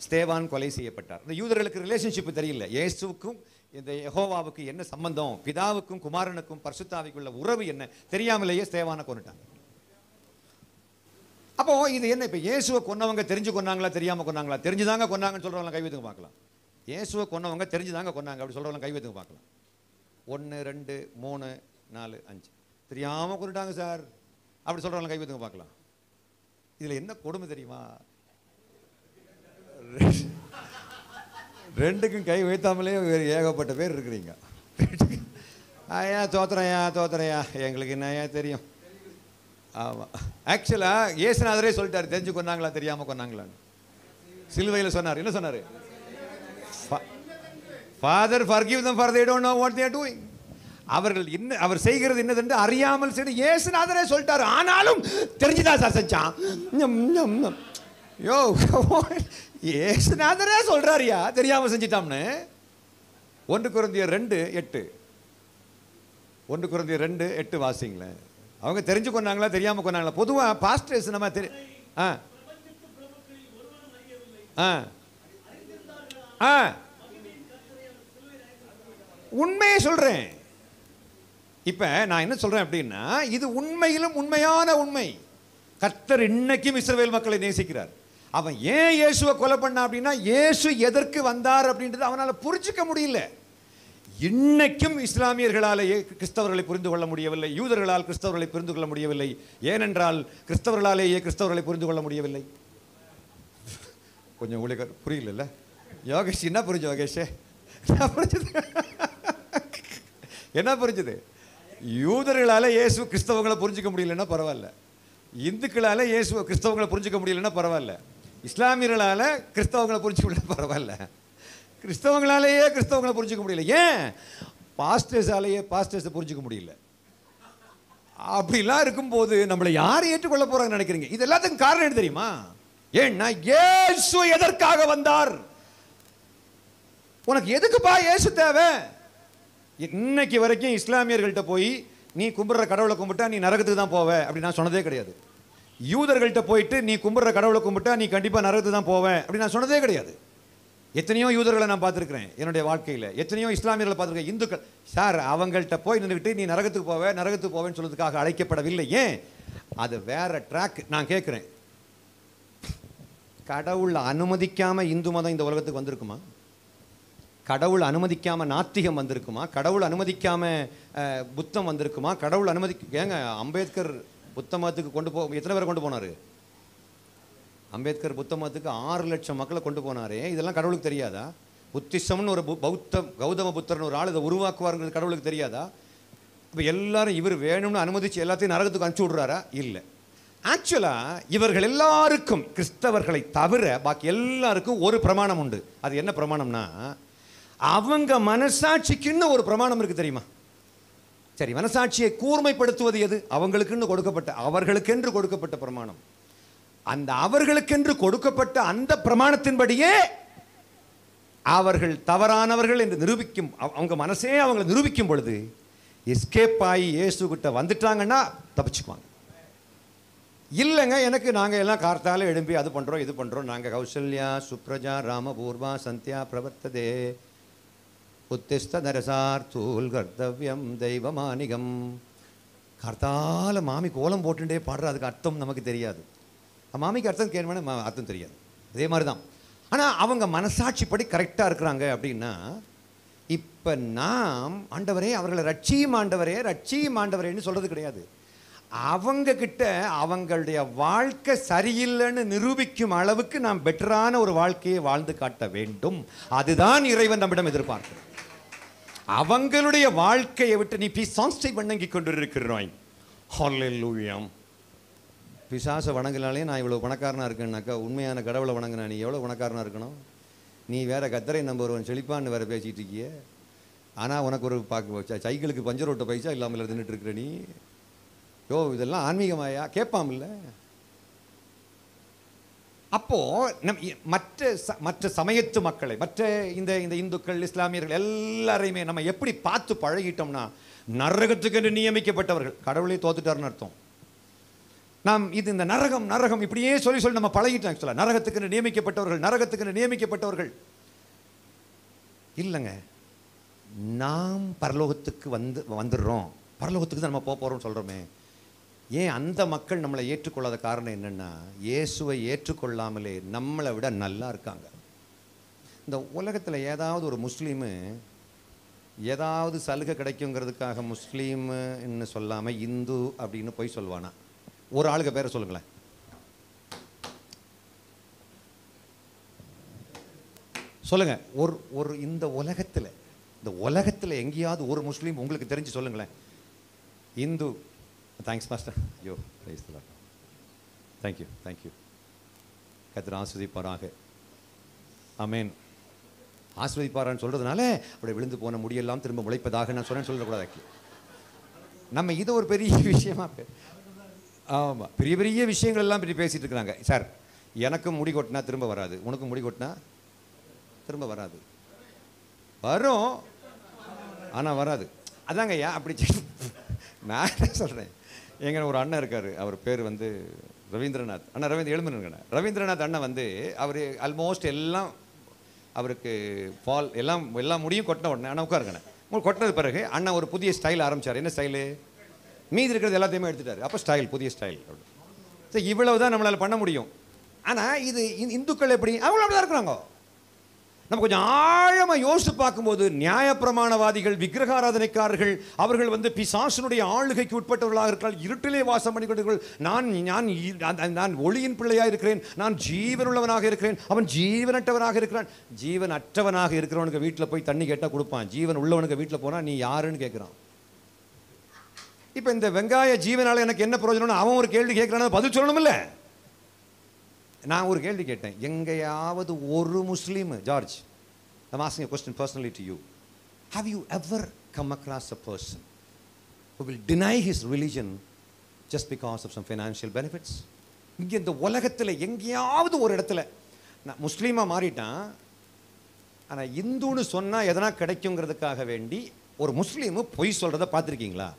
ஸ்தேவான் கொலை செய்யப்பட்டார். இந்த யூதர்களுக்கு ரிலேஷன்ஷிப்பு தெரியல, இயேசுவுக்கும் இந்த யெகோவாவுக்கு என்ன சம்பந்தம், பிதாவுக்கும் குமாரனுக்கும் பரிசுத்தாவிக்குள்ள உறவு என்ன தெரியாமலேயே ஸ்தேவானை கொன்னுட்டாங்க. அப்போ இது என்ன? இப்போ இயேசுவை கொன்னவங்க தெரிஞ்சு கொன்னாங்களா தெரியாம கொன்னாங்களா? தெரிஞ்சுதாங்க கொன்னாங்கன்னு சொல்றவங்க கை வைத்துங்க பார்க்கலாம். இயேசுவை கொன்னவங்க தெரிஞ்சுதாங்க கொன்னாங்க அப்படி சொல்றவங்க கை வைத்துங்க பார்க்கலாம். 1 2 3 4 5 தெரியாம கொன்னுட்டாங்க சார் அப்படி சொல்றவங்க கை வைத்துங்க பார்க்கலாம். இதுல என்ன கொடுமை தெரியுமா? ரெண்டுக்கும் கை வைத்தாமலே ஏகப்பட்ட பேர் இருக்கிறீங்க. ஐயா தோத்துறையா எங்களுக்கு என்னையா தெரியும். ஆமாம், ஆக்சுவலாக இயேசுநாதரே சொல்லிட்டார் தெரிஞ்சு கொன்னாங்களா தெரியாம கொன்னாங்களான்னு. சிலுவையில் சொன்னார். என்ன சொன்னார்? Father forgive them for they don't know what they are doing. அவர் செய்கிறது என்னதென்று அறியாமல் சரி இயேசுநாதரே சொல்லிட்டார். ஆனாலும் தெரிஞ்சுதான் சார் செஞ்சான். யோ இயேசுநாதரே சொல்றாரியா தெரியாம செஞ்சிட்டாம்னு. 1 கொரிந்தியர் 2:8 1 கொரிந்தியர் 2:8 வாசிங்களேன். அவங்க தெரிஞ்சு கொண்டாங்களா தெரியாம கொண்டாங்களா? பொதுவாக பாஸ்டர்ஸ் நம்ம உண்மையை சொல்றேன். இப்ப நான் என்ன சொல்றேன் அப்படின்னா, இது உண்மையிலும் உண்மையான உண்மை. கர்த்தர் இன்னைக்கும் இஸ்ரவேல் மக்களை நேசிக்கிறார். அவன் ஏன் இயேசுவை கொலை பண்ணா அப்படின்னா, இயேசு எதற்கு வந்தார் அப்படின்றது அவனால் புரிஞ்சுக்க முடியல. இன்னைக்கும் இஸ்லாமியர்களாலேயே கிறிஸ்தவர்களை புரிந்து கொள்ள முடியவில்லை, யூதர்களால் கிறிஸ்தவர்களை புரிந்து கொள்ள முடியவில்லை. ஏனென்றால் கிறிஸ்தவர்களாலேயே கிறிஸ்தவர்களை புரிந்து கொள்ள முடியவில்லை. கொஞ்சம் உங்களுக்கு புரியல யோகேஷ்? என்ன புரிஞ்சு யோகேஷ்? என்ன புரிஞ்சுது? யூதர்களால இயேசு கிறிஸ்தவங்களை புரிஞ்சுக்க முடியலன்னா பரவாயில்ல, இந்துக்களால இயேசு கிறிஸ்தவங்களை புரிஞ்சுக்க முடியலன்னா பரவாயில்ல, இஸ்லாமியர்களால கிறிஸ்தவங்களை புரிஞ்சுக்க முடியல பரவாயில்ல, கிறிஸ்தவங்களாலேயே கிறிஸ்தவங்களை புரிஞ்சுக்க முடியல. ஏன்? பாஸ்டர்ஸை புரிஞ்சுக்க முடியல. அப்படிலாம் இருக்கும்போது நம்மளை யார் ஏற்றுக்கொள்ள போறாங்கன்னு நினைக்கிறீங்க? இது எல்லாத்துக்கும் காரணம் என்ன தெரியுமா? ஏன்னா இயேசு எதற்காக வந்தார்? உனக்கு எதுக்குப்பா இயேசு தேவை? இன்னைக்கு வரைக்கும் இஸ்லாமியர்கள்ட்ட போய் நீ கும்பிட்ற கடவுளை கும்பிட்டா நீ நரகத்துக்கு தான் போவ அப்படி நான் சொன்னதே கிடையாது. யூதர்கள்ட்ட போயிட்டு நீ கும்பிட்ற கடவுளை கும்பிட்டா நீ கண்டிப்பாக நரகத்துக்கு தான் போவேன் அப்படி நான் சொன்னதே கிடையாது. எத்தனையோ யூதர்களை நான் பார்த்துருக்கிறேன் என்னுடைய வாழ்க்கையில், எத்தனையோ இஸ்லாமியர்களை பார்த்துருக்கேன். இந்துக்கள் சார் அவங்கள்ட்ட போய் நின்றுக்கிட்டு நீ நரகத்துக்கு போவேன்னு சொல்றதுக்காக அழைக்கப்படவில்லை. ஏன்? அது வேற ட்ராக். நான் கேட்குறேன், கடவுள் அனுமதிக்காம இந்து மதம் இந்த உலகத்துக்கு வந்திருக்குமா? கடவுள் அனுமதிக்காம நாத்திகம் வந்திருக்குமா? கடவுள் அனுமதிக்காம புத்தம் வந்திருக்குமா? கடவுள் ஏங்க அம்பேத்கர் புத்த மதத்துக்கு எத்தனை பேரை கொண்டு போனாரு? அம்பேத்கர் புத்த மதத்துக்கு 6 லட்சம் மக்களை கொண்டு போனாரே. இதெல்லாம் கடவுளுக்கு தெரியாதா? புத்திசம்னு ஒரு கௌதம புத்தர்னு ஒரு ஆள் இதை உருவாக்குவாருங்கிறது கடவுளுக்கு தெரியாதா? இப்போ எல்லாரும் இவர் வேணும்னு அனுமதிச்சு எல்லாத்தையும் நரகத்துக்கு அனுப்பிச்சு விட்றாரா? இல்லை. ஆக்சுவலாக இவர்கள் எல்லாருக்கும், கிறிஸ்தவர்களை தவிர பாக்கி எல்லாருக்கும் ஒரு பிரமாணம் உண்டு. அது என்ன பிரமாணம்னா, அவங்க மனசாட்சிக்குன்னு ஒரு பிரமாணம் இருக்கு தெரியுமா? சரி, மனசாட்சியை கூர்மைப்படுத்துவது எது? அவர்களுக்கென்று கொடுக்கப்பட்ட பிரமாணம். அந்த அவர்களுக்கென்று கொடுக்கப்பட்ட அந்த பிரமாணத்தின்படியே அவர்கள் தவறானவர்கள் என்று நிரூபிக்கும், அவங்க மனசே அவங்களை நிரூபிக்கும் பொழுது எஸ்கேப் ஆகி இயேசு கிட்ட வந்துட்டாங்கன்னா தப்பிச்சுக்குவாங்க. இல்லைங்க, எனக்கு நாங்கள் எல்லாம் கார்த்தால எழும்பி அது பண்ணுறோம் இது பண்ணுறோம், நாங்கள் கௌசல்யா சுப்ரஜா ராமபூர்வா சந்தியா பிரவர்த்ததே உத்திஷ்ட நரசார்த்தூல் கர்த்தவ்யம் தெய்வமானிகம். கார்த்தால மாமி கோலம் போட்டுட்டே பாடுற, அதுக்கு அர்த்தம் நமக்கு தெரியாது. மாமிக்கு அர்த்தம் கேட்கணும், அர்த்தம் தெரியாது. அதே மாதிரி தான். ஆனால் அவங்க மனசாட்சிப்படி கரெக்டாக இருக்கிறாங்க அப்படின்னா, இப்போ நாம் ஆண்டவரே அவர்களை ரட்சியும் ஆண்டவரே ரட்சியும் ஆண்டவரேன்னு சொல்கிறது கிடையாது. அவங்க கிட்ட அவங்களுடைய வாழ்க்கை சரியில்லைன்னு நிரூபிக்கும் அளவுக்கு நாம் பெட்டரான ஒரு வாழ்க்கையை வாழ்ந்து காட்ட வேண்டும். அதுதான் இறைவன் நம்மிடம் எதிர்பார்க்கிறோம். அவங்களுடைய வாழ்க்கையை விட்டு நீ பிசாசை வணங்கி கொண்டிருக்கிறாய். ஹல்லேலூயா. பிசாசை வணங்கினாலே நான் இவ்வளோ பணக்காரனாக இருக்கேன்னாக்கா, உண்மையான கடவுளை வணங்கினா நீ எவ்வளோ பணக்காரனாக இருக்கணும்? நீ வேற கத்தரை நம்புறவன் செழிப்பான்னு வேற பேசிட்டு இருக்கிய. ஆனால் உனக்கு ஒரு சைக்கிளுக்கு பஞ்சர் ஓட்ட பைசா இல்லாமல் தின்னுட்டு இருக்கிற நீ. யோ, இதெல்லாம் ஆன்மீகமாயா கேட்பாமில்ல. அப்போ மற்ற சமயத்து மக்களை, மற்ற இந்த இந்துக்கள் இஸ்லாமியர்கள் எல்லாரையுமே நம்ம எப்படி பார்த்து பழகிட்டோம்னா, நரகத்துக்கு நியமிக்கப்பட்டவர்கள். கடவுளே தோத்துட்டாருன்னு அர்த்தம். நாம் இந்த நரகம் இப்படியே சொல்லி நம்ம பழகிட்டோம். சொல்ல நரகத்துக்கு நியமிக்கப்பட்டவர்கள், நரகத்துக்கு நியமிக்கப்பட்டவர்கள் இல்லைங்க. நாம் பரலோகத்துக்கு வந்துடுறோம், பரலோகத்துக்கு தான் நம்ம போகிறோம் சொல்கிறோமே. ஏன் அந்த மக்கள் நம்மளை ஏற்றுக்கொள்ளாத காரணம் என்னென்னா, இயேசுவை ஏற்றுக்கொள்ளாமலே நம்மளை விட நல்லா இருக்காங்க. இந்த உலகத்தில் ஏதாவது ஒரு முஸ்லீமு ஏதாவது சலுகை கிடைக்குங்கிறதுக்காக முஸ்லீம்னு சொல்லாமல் இந்து அப்படின்னு போய் சொல்லுவானா? ஒரு ஆளுக்கு பேரை சொல்லுங்களேன். சொல்லுங்க. ஒரு இந்த உலகத்தில் எங்கேயாவது ஒரு முஸ்லீம் உங்களுக்கு தெரிஞ்சு சொல்லுங்களேன். இந்து. Thanks master. ஐயோ, தேங்க்யூ. கர்த்தர் ஆசீர்வதிப்பாராக. ஆமென். ஆசீர்வதிப்பாரான்னு சொல்றதுனால அப்படி விழுந்து போன முடியெல்லாம் திரும்ப முளைப்பதாக நான் சொல்லக்கூடாது. நம்ம இது ஒரு பெரிய விஷயமா, ஆமாம், பெரிய விஷயங்கள் எல்லாம் பற்றி பேசிட்டு இருக்கிறாங்க. சார், எனக்கும் முடி கொட்டினா திரும்ப வராது, உனக்கும் முடி கொட்டினா திரும்ப வராது. வரும், ஆனால் வராது. அதாங்க ஐயா அப்படி. நான் என்ன சொல்கிறேன், எங்க ஒரு அண்ணன் இருக்கார், அவர் பேர் ரவீந்திரநாத் அண்ணா. ரவீந்திரநாத் அண்ணன் அவர் ஆல்மோஸ்ட் எல்லாம் அவருக்கு ஃபால் எல்லாம் முடியும் கொட்டின உடனே ஆனால் உட்காருங்கண்ணே. கொட்டினது பிறகு அண்ணன் ஒரு புதிய ஸ்டைல் ஆரம்பித்தார். என்ன ஸ்டைலு? மீதி இருக்கிறது எல்லாத்தையுமே எடுத்துட்டாரு. அப்போ ஸ்டைல், புதிய ஸ்டைல். ஸோ இவ்வளவு தான் நம்மளால் பண்ண முடியும். ஆனால் இது இந்துக்கள் எப்படி? அவங்களும் அப்படி தான் இருக்கிறாங்க. நம்ம கொஞ்சம் ஆழமாக யோசித்து பார்க்கும்போது, நியாயப்பிரமாணவாதிகள், விக்கிரகாராதனைக்காரர்கள், அவர்கள் பிசாசனுடைய ஆளுகைக்கு உட்பட்டவர்களாக இருக்கிறார்கள். இருட்டிலே வாசம் பண்ணி கொண்டிருக்கிறார்கள். நான் ஒளியின் பிள்ளையாக இருக்கிறேன், நான் ஜீவனுள்ளவனாக இருக்கிறேன், அவன் ஜீவனற்றவனாக இருக்கிறான். ஜீவன் அற்றவனாக இருக்கிறவனுக்கு வீட்டில் போய் தண்ணி கேட்டால் கொடுப்பான், ஜீவன் உள்ளவனுக்கு வீட்டில் போனால் நீ யாருன்னு கேட்குறான். இப்போ இந்த வெங்காய ஜீவனால் எனக்கு என்ன பிரயோஜனம்? அவன் ஒரு கேள்வி கேட்குறான, பதில் சொல்லணும்ல. நான் ஒரு கேள்வி கேட்டேன், எங்கேயாவது ஒரு முஸ்லீம், George, I'm asking a question personally to you. Have you ever come across a person who will deny his religion just because of some financial benefits? இங்கே இந்த உலகத்தில் எங்கேயாவது ஒரு இடத்துல நான் முஸ்லீமாக மாறிட்டான், ஆனால் இந்துன்னு சொன்னால் எதனா கிடைக்குங்கிறதுக்காக வேண்டி ஒரு முஸ்லீமு பொய் சொல்கிறத பார்த்துருக்கீங்களா?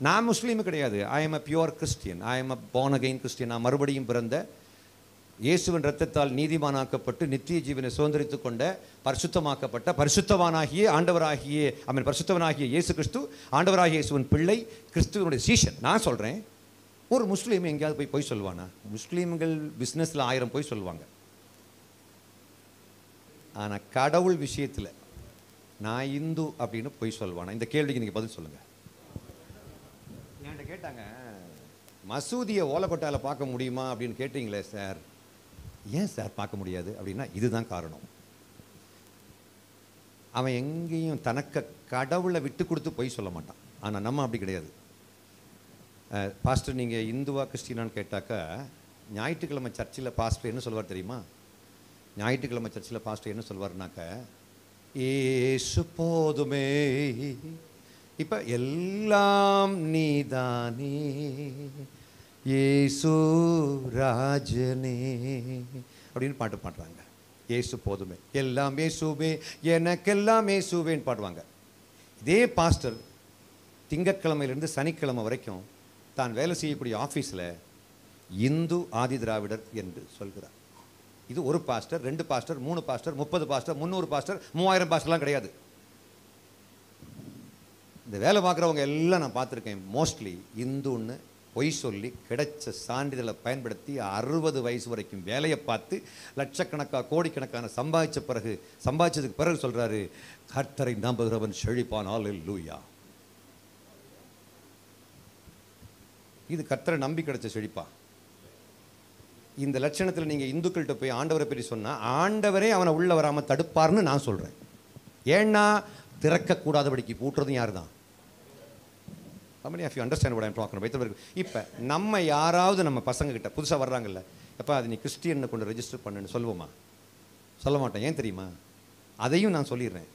நான் முஸ்லீமு கிடையாது. I am a pure Christian. I am a born again Christian. நான் மறுபடியும் பிறந்த, இயேசுவின் இரத்தத்தால் நீதிமானாக்கப்பட்டு நித்திய ஜீவனை சுதந்திரித்துக் கொண்ட, பரிசுத்தமாக்கப்பட்ட, பரிசுத்தவானாகிய ஆண்டவராகிய பரிசுத்தவனாகிய இயேசு கிறிஸ்து, ஆண்டவராகிய இயேசுவின் பிள்ளை, கிறிஸ்துவனுடைய சீஷன். நான் சொல்கிறேன், ஒரு முஸ்லீம் எங்கேயாவது போய் சொல்லுவானா? முஸ்லீம்கள் பிஸ்னஸில் 1000 போய் சொல்லுவாங்க. ஆனால் கடவுள் விஷயத்தில் நான் இந்து அப்படின்னு போய் சொல்லுவானா? இந்த கேள்விக்கு நீங்கள் பதில் சொல்லுங்கள். என்கிட்ட கேட்டாங்க, மசூதியை ஓலக்கொட்டால் பார்க்க முடியுமா அப்படின்னு கேட்டிங்களே சார். ஏன் சார் பார்க்க முடியாது அப்படின்னா, இதுதான் காரணம். அவன் எங்கேயும் தனக்கு கடவுளை விட்டு கொடுத்து போய் சொல்ல மாட்டான். ஆனால் நம்ம அப்படி கிடையாது. பாஸ்டர், நீங்கள் இந்துவா கிறிஸ்டினான்னு கேட்டாக்கா, ஞாயிற்றுக்கிழமை சர்ச்சில் பாஸ்டர் என்ன சொல்வார் தெரியுமா? ஞாயிற்றுக்கிழமை சர்ச்சில் பாஸ்டர் என்ன சொல்வார்னாக்க, ஏசு போதுமே, இப்போ எல்லாம் நீதானே, ஏசு ராஜனே அப்படின்னு பாட்டு பாடுறாங்க. ஏசு போதுமே, எல்லாம் ஏசுவே, எனக்கெல்லாம் ஏசுவேன்னு பாடுவாங்க. இதே பாஸ்டர் திங்கட்கிழமையிலேருந்து சனிக்கிழமை வரைக்கும் தான் வேலை செய்யக்கூடிய ஆஃபீஸில் இந்து ஆதி திராவிடர் என்று சொல்கிறார். இது ஒரு pastor, 2 pastor, 3 pastor, 30 pastor, 300 pastor, 3000 பாஸ்டர்லாம் கிடையாது. இந்த வேலை பார்க்குறவங்க எல்லாம் நான் பார்த்துருக்கேன். மோஸ்ட்லி இந்துன்னு பொய் சொல்லி கிடைச்ச சான்றிதழை பயன்படுத்தி 60 வயசு வரைக்கும் வேலையை பார்த்து லட்சக்கணக்காக கோடிக்கணக்கான சம்பாதிச்சதுக்கு பிறகு சொல்கிறாரு, கர்த்தரை நம்புகிறவன் செழிப்பான். அல்லேலூயா. இது கர்த்தரை நம்பி கிடைச்ச செழிப்பா? இந்த லட்சணத்தில் நீங்கள் இந்துக்கள்கிட்ட போய் ஆண்டவரை பற்றி சொன்னால் ஆண்டவரே அவனை உள்ள வராமல் தடுப்பார்னு நான் சொல்கிறேன். ஏன்னா திறக்கக்கூடாதபடிக்கு பூட்டுறதும் யார் தான்? இப்போ நம்ம யாராவது நம்ம பசங்கக்கிட்ட புதுசாக வர்றாங்கல்ல, எப்போ அது நீ கிறிஸ்டியனை கொண்டு ரெஜிஸ்டர் பண்ணுன்னு சொல்லுவோமா? சொல்ல மாட்டேன். ஏன் தெரியுமா? அதையும் நான் சொல்லிடுறேன்.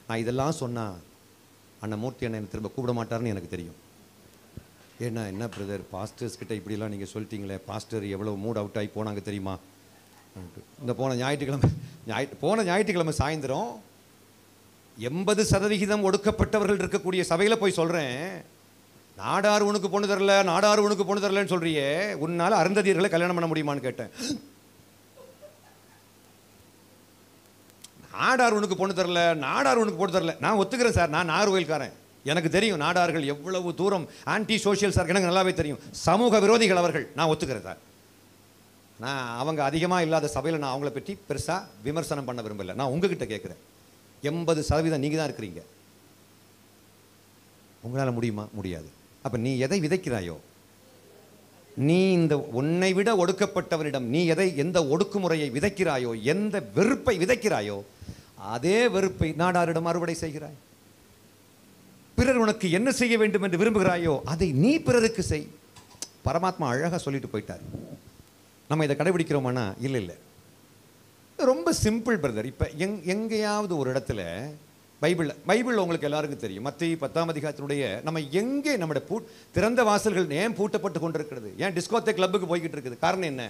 நான் இதெல்லாம் சொன்னால் அண்ணன் மூர்த்தி அண்ணன் திரும்ப கூப்பிட மாட்டார்னு எனக்கு தெரியும். ஏன்னா என்ன பிரதர், பாஸ்டர்ஸ் கிட்ட இப்படிலாம் நீங்கள் சொல்லிட்டீங்களே, பாஸ்டர் எவ்வளோ மூட் அவுட் ஆகி போனாங்க தெரியுமா? இந்த போன ஞாயிற்றுக்கிழமை சாயந்தரம் 80% ஒடுக்கப்பட்டவர்கள் இருக்கக்கூடிய சபையில் போய் சொல்கிறேன், நாடார் உனக்கு பொண்ணு தரல, நாடார் உனக்கு பொண்ணு தரலன்னு சொல்றியே, உன்னால் அருந்ததியர்களை கல்யாணம் பண்ண முடியுமான்னு கேட்டேன். நாடார் உனக்கு பொண்ணு தரல, நாடார் உனக்கு பொண்ணு தரல. நான் ஒத்துக்கிறேன் சார், நான் நாகர்கோயில்காரன், எனக்கு தெரியும் நாடார்கள் எவ்வளவு தூரம் ஆன்டி சோஷியல் சார், எனக்கு நல்லாவே தெரியும், சமூக விரோதிகள் அவர்கள், நான் ஒத்துக்கிறேன் சார். நான் அவங்க அதிகமாக இல்லாத சபையில் நான் அவங்கள பற்றி பெருசாக விமர்சனம் பண்ண விரும்பலை. நான் உங்ககிட்ட கேட்குறேன், 80% நீங்கள் தான் இருக்கிறீங்க, உங்களால் முடியுமா? முடியாது. அப்போ நீ எதை விதைக்கிறாயோ, நீ இந்த உன்னை விட ஒடுக்கப்பட்டவனிடம் நீ எந்த ஒடுக்குமுறையை விதைக்கிறாயோ, எந்த வெறுப்பை விதைக்கிறாயோ, அதே வெறுப்பை நாடாரிடம் அறுவடை செய்கிறாய். பிறர் உனக்கு என்ன செய்ய வேண்டும் என்று விரும்புகிறாயோ அதை நீ பிறருக்கு செய். பரமாத்மா அழகாக சொல்லிட்டு போயிட்டார். நம்ம இதை கடைபிடிக்கிறோமானா? இல்லை இல்லை, ரொம்ப சிம்பிள் பிரதர். இப்போ எங்கேயாவது ஒரு இடத்துல பைபிளில் உங்களுக்கு எல்லாருக்கும் தெரியும், மத்தேயு 10ஆம் அதிகாரத்தினுடைய நம்ம எங்கே நம்முடைய திறந்த வாசல்கள் ஏன் பூட்டப்பட்டு கொண்டிருக்கிறது, ஏன் டிஸ்கோத்தே கிளப்புக்கு போய்கிட்டு இருக்குது? காரணம் என்ன?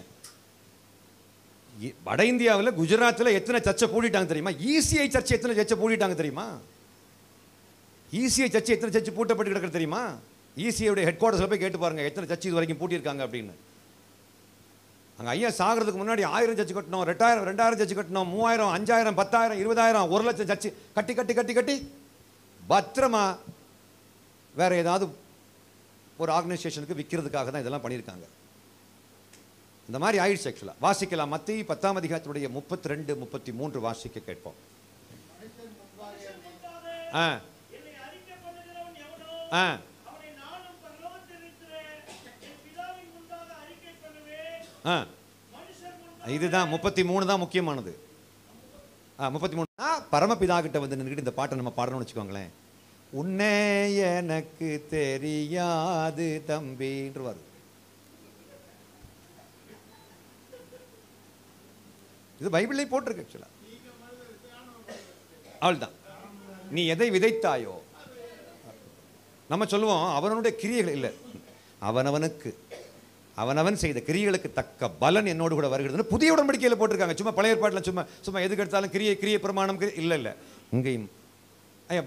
வட இந்தியாவில் குஜராத்தில் எத்தனை சர்ச்சை பூட்டிட்டாங்க தெரியுமா? ECI சர்ச்சை எத்தனை சர்ச்சை பூட்டிட்டாங்க தெரியுமா? ECI சர்ச்சை எத்தனை சர்ச்சை பூட்டப்பட்டு கிடக்கிறது தெரியுமா? ECIயோடைய ஹெட் குவார்ட்டர்ஸில் போய் கேட்டு பாருங்க, எத்தனை சர்ச்சை இது வரைக்கும் பூட்டியிருக்காங்க அப்படின்னு. அங்கே ஐயா சாகிறதுக்கு முன்னாடி 1000 சர்ச்சு கட்டணும், 2000 சர்ச்சு கட்டணும், 3000, 5000, 10,000, 20,000, 1 லட்சம் சர்ச்சு கட்டி கட்டி கட்டி கட்டி பத்திரமா வேற ஏதாவது ஒரு ஆர்கனைசேஷனுக்கு விற்கிறதுக்காக தான் இதெல்லாம் பண்ணியிருக்காங்க. இந்த மாதிரி ஆயிடுச்சு ஆக்சுவலாக. வாசிக்கலாம், மத்தேயு 10ஆம் அதிகாரத்துடைய 32, 33 வாசிக்க கேட்போம். இதுதான் 33 தான் முக்கியமானது. 33 பரமபிதா கிட்ட வந்து நின்றுட்டு இந்த பாட்டை நம்ம பாடணும்னு வச்சுக்கோங்களேன். உன்னே எனக்கு தெரியாது தம்பின்றவாரு. இது பைபிள்லேயே போட்டிருக்கு ஆக்சுவலா. அவள்தான் நீ எதை விதைத்தாயோ. நம்ம சொல்லுவோம் அவனுடைய கிரியைகள் இல்லை, அவனவன் செய்த கிரியைகளுக்கு தக்க பலன் என்னோடு கூட வருகிறதுன்னு புதிய உடன்படிக்கையில் போட்டிருக்காங்க. சும்மா பழைய ஏற்பாட்டில் சும்மா எதுக்கு எடுத்தாலும் கிரியை பிரமாணம் இல்லை. இங்கேயும்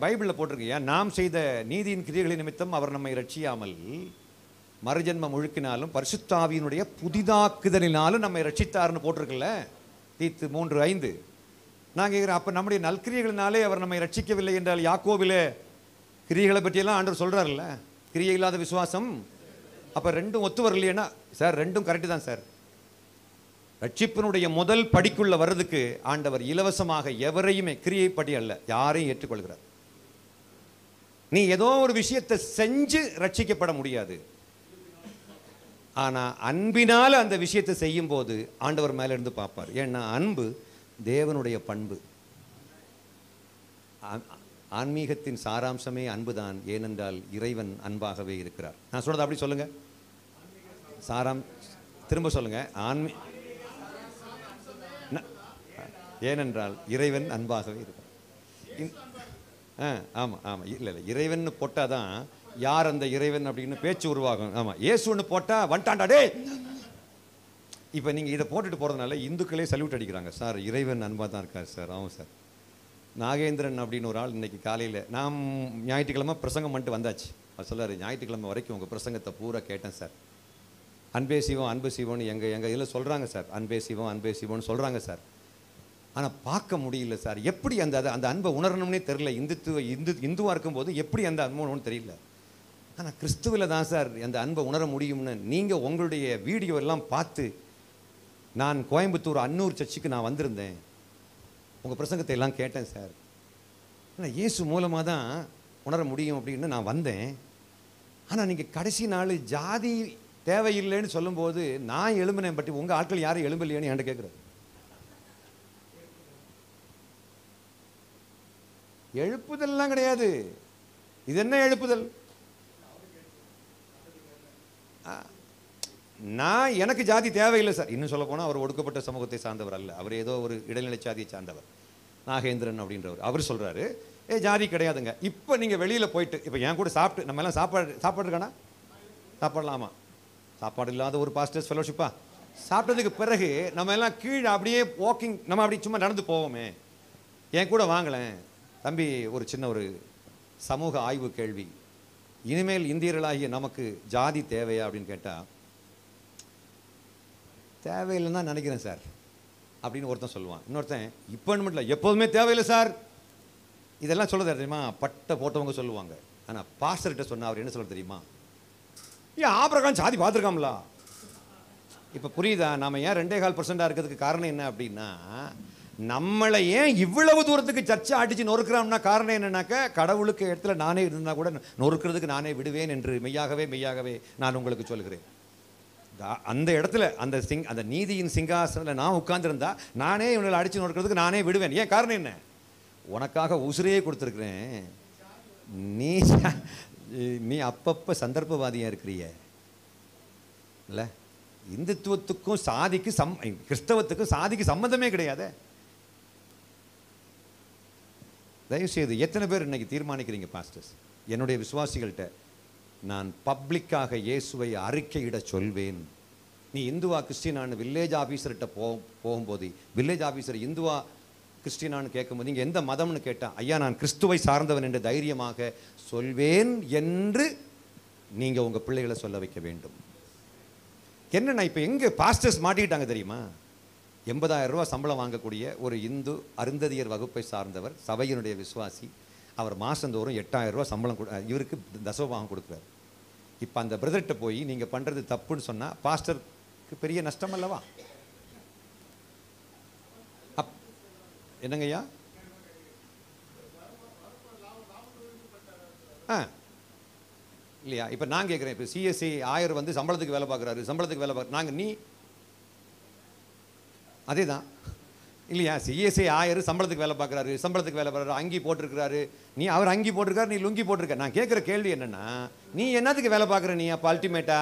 பைபிளில் போட்டிருக்கு, நாம் செய்த நீதியின் கிரியைகளின் நிமித்தம் அவர் நம்மை ரட்சியாமல் மறுஜன்மம் முழுக்கினாலும் பரிசுத்தாவியினுடைய புதிதாக்குதலினாலும் நம்மை ரட்சித்தார்னு போட்டிருக்குல்ல, தீத்து 3:5. நான் கேட்குறேன், அப்போ நம்முடைய நல்கிரியைகளினாலே அவர் நம்மை ரட்சிக்கவில்லை என்றால் யாக்கோபிலே கிரியைகளை பற்றியெல்லாம் ஆண்டவர் சொல்கிறார்ல, கிரியை இல்லாத விசுவாசம். அப்போ ரெண்டும் ஒத்து வரலையேன்னா சார் ரெண்டும் கரெக்டு தான் சார். ரட்சிப்பினுடைய முதல் படிக்குள்ள வர்றதுக்கு ஆண்டவர் இலவசமாக எவரையுமே கிரியைப்படி அல்ல யாரையும் ஏற்றுக்கொள்கிறார். நீ ஏதோ ஒரு விஷயத்தை செஞ்சு ரட்சிக்கப்பட முடியாது. ஆனால் அன்பினால் அந்த விஷயத்தை செய்யும் போது ஆண்டவர் மேலே இருந்து பார்ப்பார். ஏன்னா அன்பு தேவனுடைய பண்பு. ஆன்மீகத்தின் சாராம்சமே அன்புதான். ஏனென்றால் இறைவன் அன்பாகவே இருக்கிறார். நான் சொல்றது அப்படி சொல்லுங்க, திரும்ப சொல்லுங்க. ஏனென்றால் இறைவன் அன்பாகவே இருக்கிறார். ஆமாம் ஆமாம், இல்லை இறைவன் போட்டால் தான் யார் அந்த இறைவன் அப்படின்னு பேச்சு உருவாகும். ஆமாம், இயேசுன்னு போட்டால் வந்துட்டாண்டா டே. இப்போ நீங்கள் இதை போட்டுட்டு போகிறதுனால இந்துக்களே சல்யூட் அடிக்கிறாங்க. சார் இறைவன் அன்பாக தான் இருக்கார் சார். ஆமாம் சார். நாகேந்திரன் அப்படின்னு ஒரு ஆள் இன்னைக்கு காலையில், நான் ஞாயிற்றுக்கிழமை பிரசங்கம் பண்ணிட்டு வந்தாச்சு. அவர் சொல்லார், ஞாயிற்றுக்கிழமை வரைக்கும் உங்கள் பிரசங்கத்தை பூரா கேட்டேன் சார். அன்பே சிவம் அன்பு சிவம்னு எங்கள் இதில் சொல்கிறாங்க சார். அன்பே சிவம் அன்பே சிவம்னு சொல்கிறாங்க சார். ஆனால் பார்க்க முடியல சார். எப்படி அந்த அன்பை உணரணும்னே தெரியல. இந்துவாக இருக்கும்போது எப்படி அந்த அன்பை உணரணும்னு தெரியல. ஆனால் கிறிஸ்துவில் தான் சார் அந்த அன்பை உணர முடியும்னு நீங்கள் உங்களுடைய வீடியோ எல்லாம் பார்த்து, நான் கோயம்புத்தூர் அன்னூர் சர்ச்சுக்கு நான் வந்திருந்தேன், உங்கள் பிரசங்கத்தை எல்லாம் கேட்டேன் சார். ஆனால் இயேசு மூலமாக தான் உணர முடியும் அப்படின்னு நான் வந்தேன். ஆனால் நீங்கள் கடைசி நாள் ஜாதி தேவையில்லைன்னு சொல்லும்போது நான் எழும்பினேன், பட் உங்கள் ஆட்கள் யாரும் எழும்பலையேன்னு என்கிட்ட கேட்குறது. எழுப்புதல்லாம் கிடையாது. இது என்ன எழுப்புதல்? நான் எனக்கு ஜாதி தேவையில்லை சார். இன்னும் சொல்ல போனால் அவர் ஒடுக்கப்பட்ட சமூகத்தை சார்ந்தவர் அல்ல. அவர் ஏதோ ஒரு இடைநிலை சாதியை சார்ந்தவர், நாகேந்திரன் அப்படின்றவர். அவர் சொல்கிறாரு ஜாதி கிடையாதுங்க. இப்போ நீங்கள் வெளியில் போயிட்டு இப்போ என் கூட சாப்பிட்டு, நம்ம எல்லாம் சாப்பாடு இருக்கானா? சாப்பாடலாமா? சாப்பாடு இல்லாத ஒரு பாஸ்டர்ஸ் ஃபெலோஷிப்பா? சாப்பிட்டதுக்கு பிறகு நம்ம எல்லாம் கீழே அப்படியே வாக்கிங், நம்ம அப்படி சும்மா நடந்து போவோமே. என் கூட வாங்கலேன் தம்பி. ஒரு சின்ன ஒரு சமூக ஆய்வு கேள்வி. இனிமேல் இந்தியர்களாகிய நமக்கு ஜாதி தேவையா அப்படின்னு கேட்டால், தேவையில்லைன்னு தான் நினைக்கிறேன் சார் அப்படின்னு ஒருத்தன் சொல்லுவான். இன்னொருத்தன் இப்போ இல்லை, எப்போதுமே தேவையில்லை சார். இதெல்லாம் சொல்ல தெரியுமா? பட்டை போட்டவங்க சொல்லுவாங்க. ஆனால் பாஸ்டர்கிட்ட சொன்னால் அவர் என்ன சொல்ல தெரியுமா? ஏன் ஆபிரகாம் ஜாதி பார்த்துருக்காங்களா? இப்போ புரியுதா நம்ம ஏன் 2.25% இருக்கிறதுக்கு காரணம் என்ன அப்படின்னா, நம்மளை ஏன் இவ்வளவு தூரத்துக்கு சர்ச்சை அடிச்சு நொறுக்கிறோம்னா காரணம் என்னன்னாக்கா, கடவுளுக்கு இடத்துல நானே இருந்தால் கூட நொறுக்கிறதுக்கு நானே விடுவேன் என்று மெய்யாகவே நான் உங்களுக்கு சொல்கிறேன். அந்த இடத்துல அந்த நீதியின் சிங்காசனத்தில் நான் உட்கார்ந்துருந்தா நானே இவங்களை அடிச்சு நொறுக்கிறதுக்கு நானே விடுவேன். ஏன் காரணம் என்ன? உனக்காக உசிரையே கொடுத்துருக்குறேன். நீ அப்பப்போ சந்தர்ப்பவாதியாக இருக்கிறிய இல்லை? இந்துத்துவத்துக்கும் சாதிக்கு கிறிஸ்தவத்துக்கும் சாதிக்கு சம்மந்தமே கிடையாது. தயவுசெய்து எத்தனை பேர் இன்னைக்கு தீர்மானிக்கிறீங்க பாஸ்டர்ஸ்? என்னுடைய விசுவாசிகள்கிட்ட நான் பப்ளிக்காக இயேசுவை அறிக்கையிட சொல்வேன். நீ இந்துவா கிறிஸ்டினான்னு வில்லேஜ் ஆஃபீஸர்கிட்ட போகும்போது, வில்லேஜ் ஆஃபீஸர் இந்துவா கிறிஸ்டினான்னு கேட்கும்போது, நீங்கள் எந்த மதம்னு கேட்டால், ஐயா நான் கிறிஸ்துவை சார்ந்தவன் என்று தைரியமாக சொல்வேன் என்று நீங்கள் உங்கள் பிள்ளைகளை சொல்ல வைக்க வேண்டும். என்னன்னா இப்போ எங்கே பாஸ்டர்ஸ் மாட்டிக்கிட்டாங்க தெரியுமா? 80,000 ரூபா சம்பளம் வாங்கக்கூடிய ஒரு இந்து அருந்ததியர் வகுப்பை சார்ந்தவர், சபையினுடைய விசுவாசி. அவர் மாதந்தோறும் 8,000 ரூபா சம்பளம் இவருக்கு தசமபாகம் கொடுக்குறாரு. இப்போ அந்த பிரதர்கிட்ட போய் நீங்கள் பண்ணுறது தப்புன்னு சொன்னால் பாஸ்டருக்கு பெரிய நஷ்டம் அல்லவா? என்னங்கய்யா? இல்லையா? இப்போ நான் கேட்குறேன், இப்போ சிஎஸ்சி ஆயர் வந்து சம்பளத்துக்கு வேலை பார்க்குறாரு, நாங்கள் அதே தான் இல்லையா? சிஎஸ்சி ஆயர் சம்பளத்துக்கு வேலை பார்க்குறாரு, அங்கி போட்டிருக்கிறாரு. அவர் அங்கி போட்டிருக்காரு, நீ லுங்கி போட்டிருக்க. நான் கேட்குற கேள்வி என்னன்னா, நீ என்னத்துக்கு வேலை பார்க்குற? நீ அப்போ அல்டிமேட்டா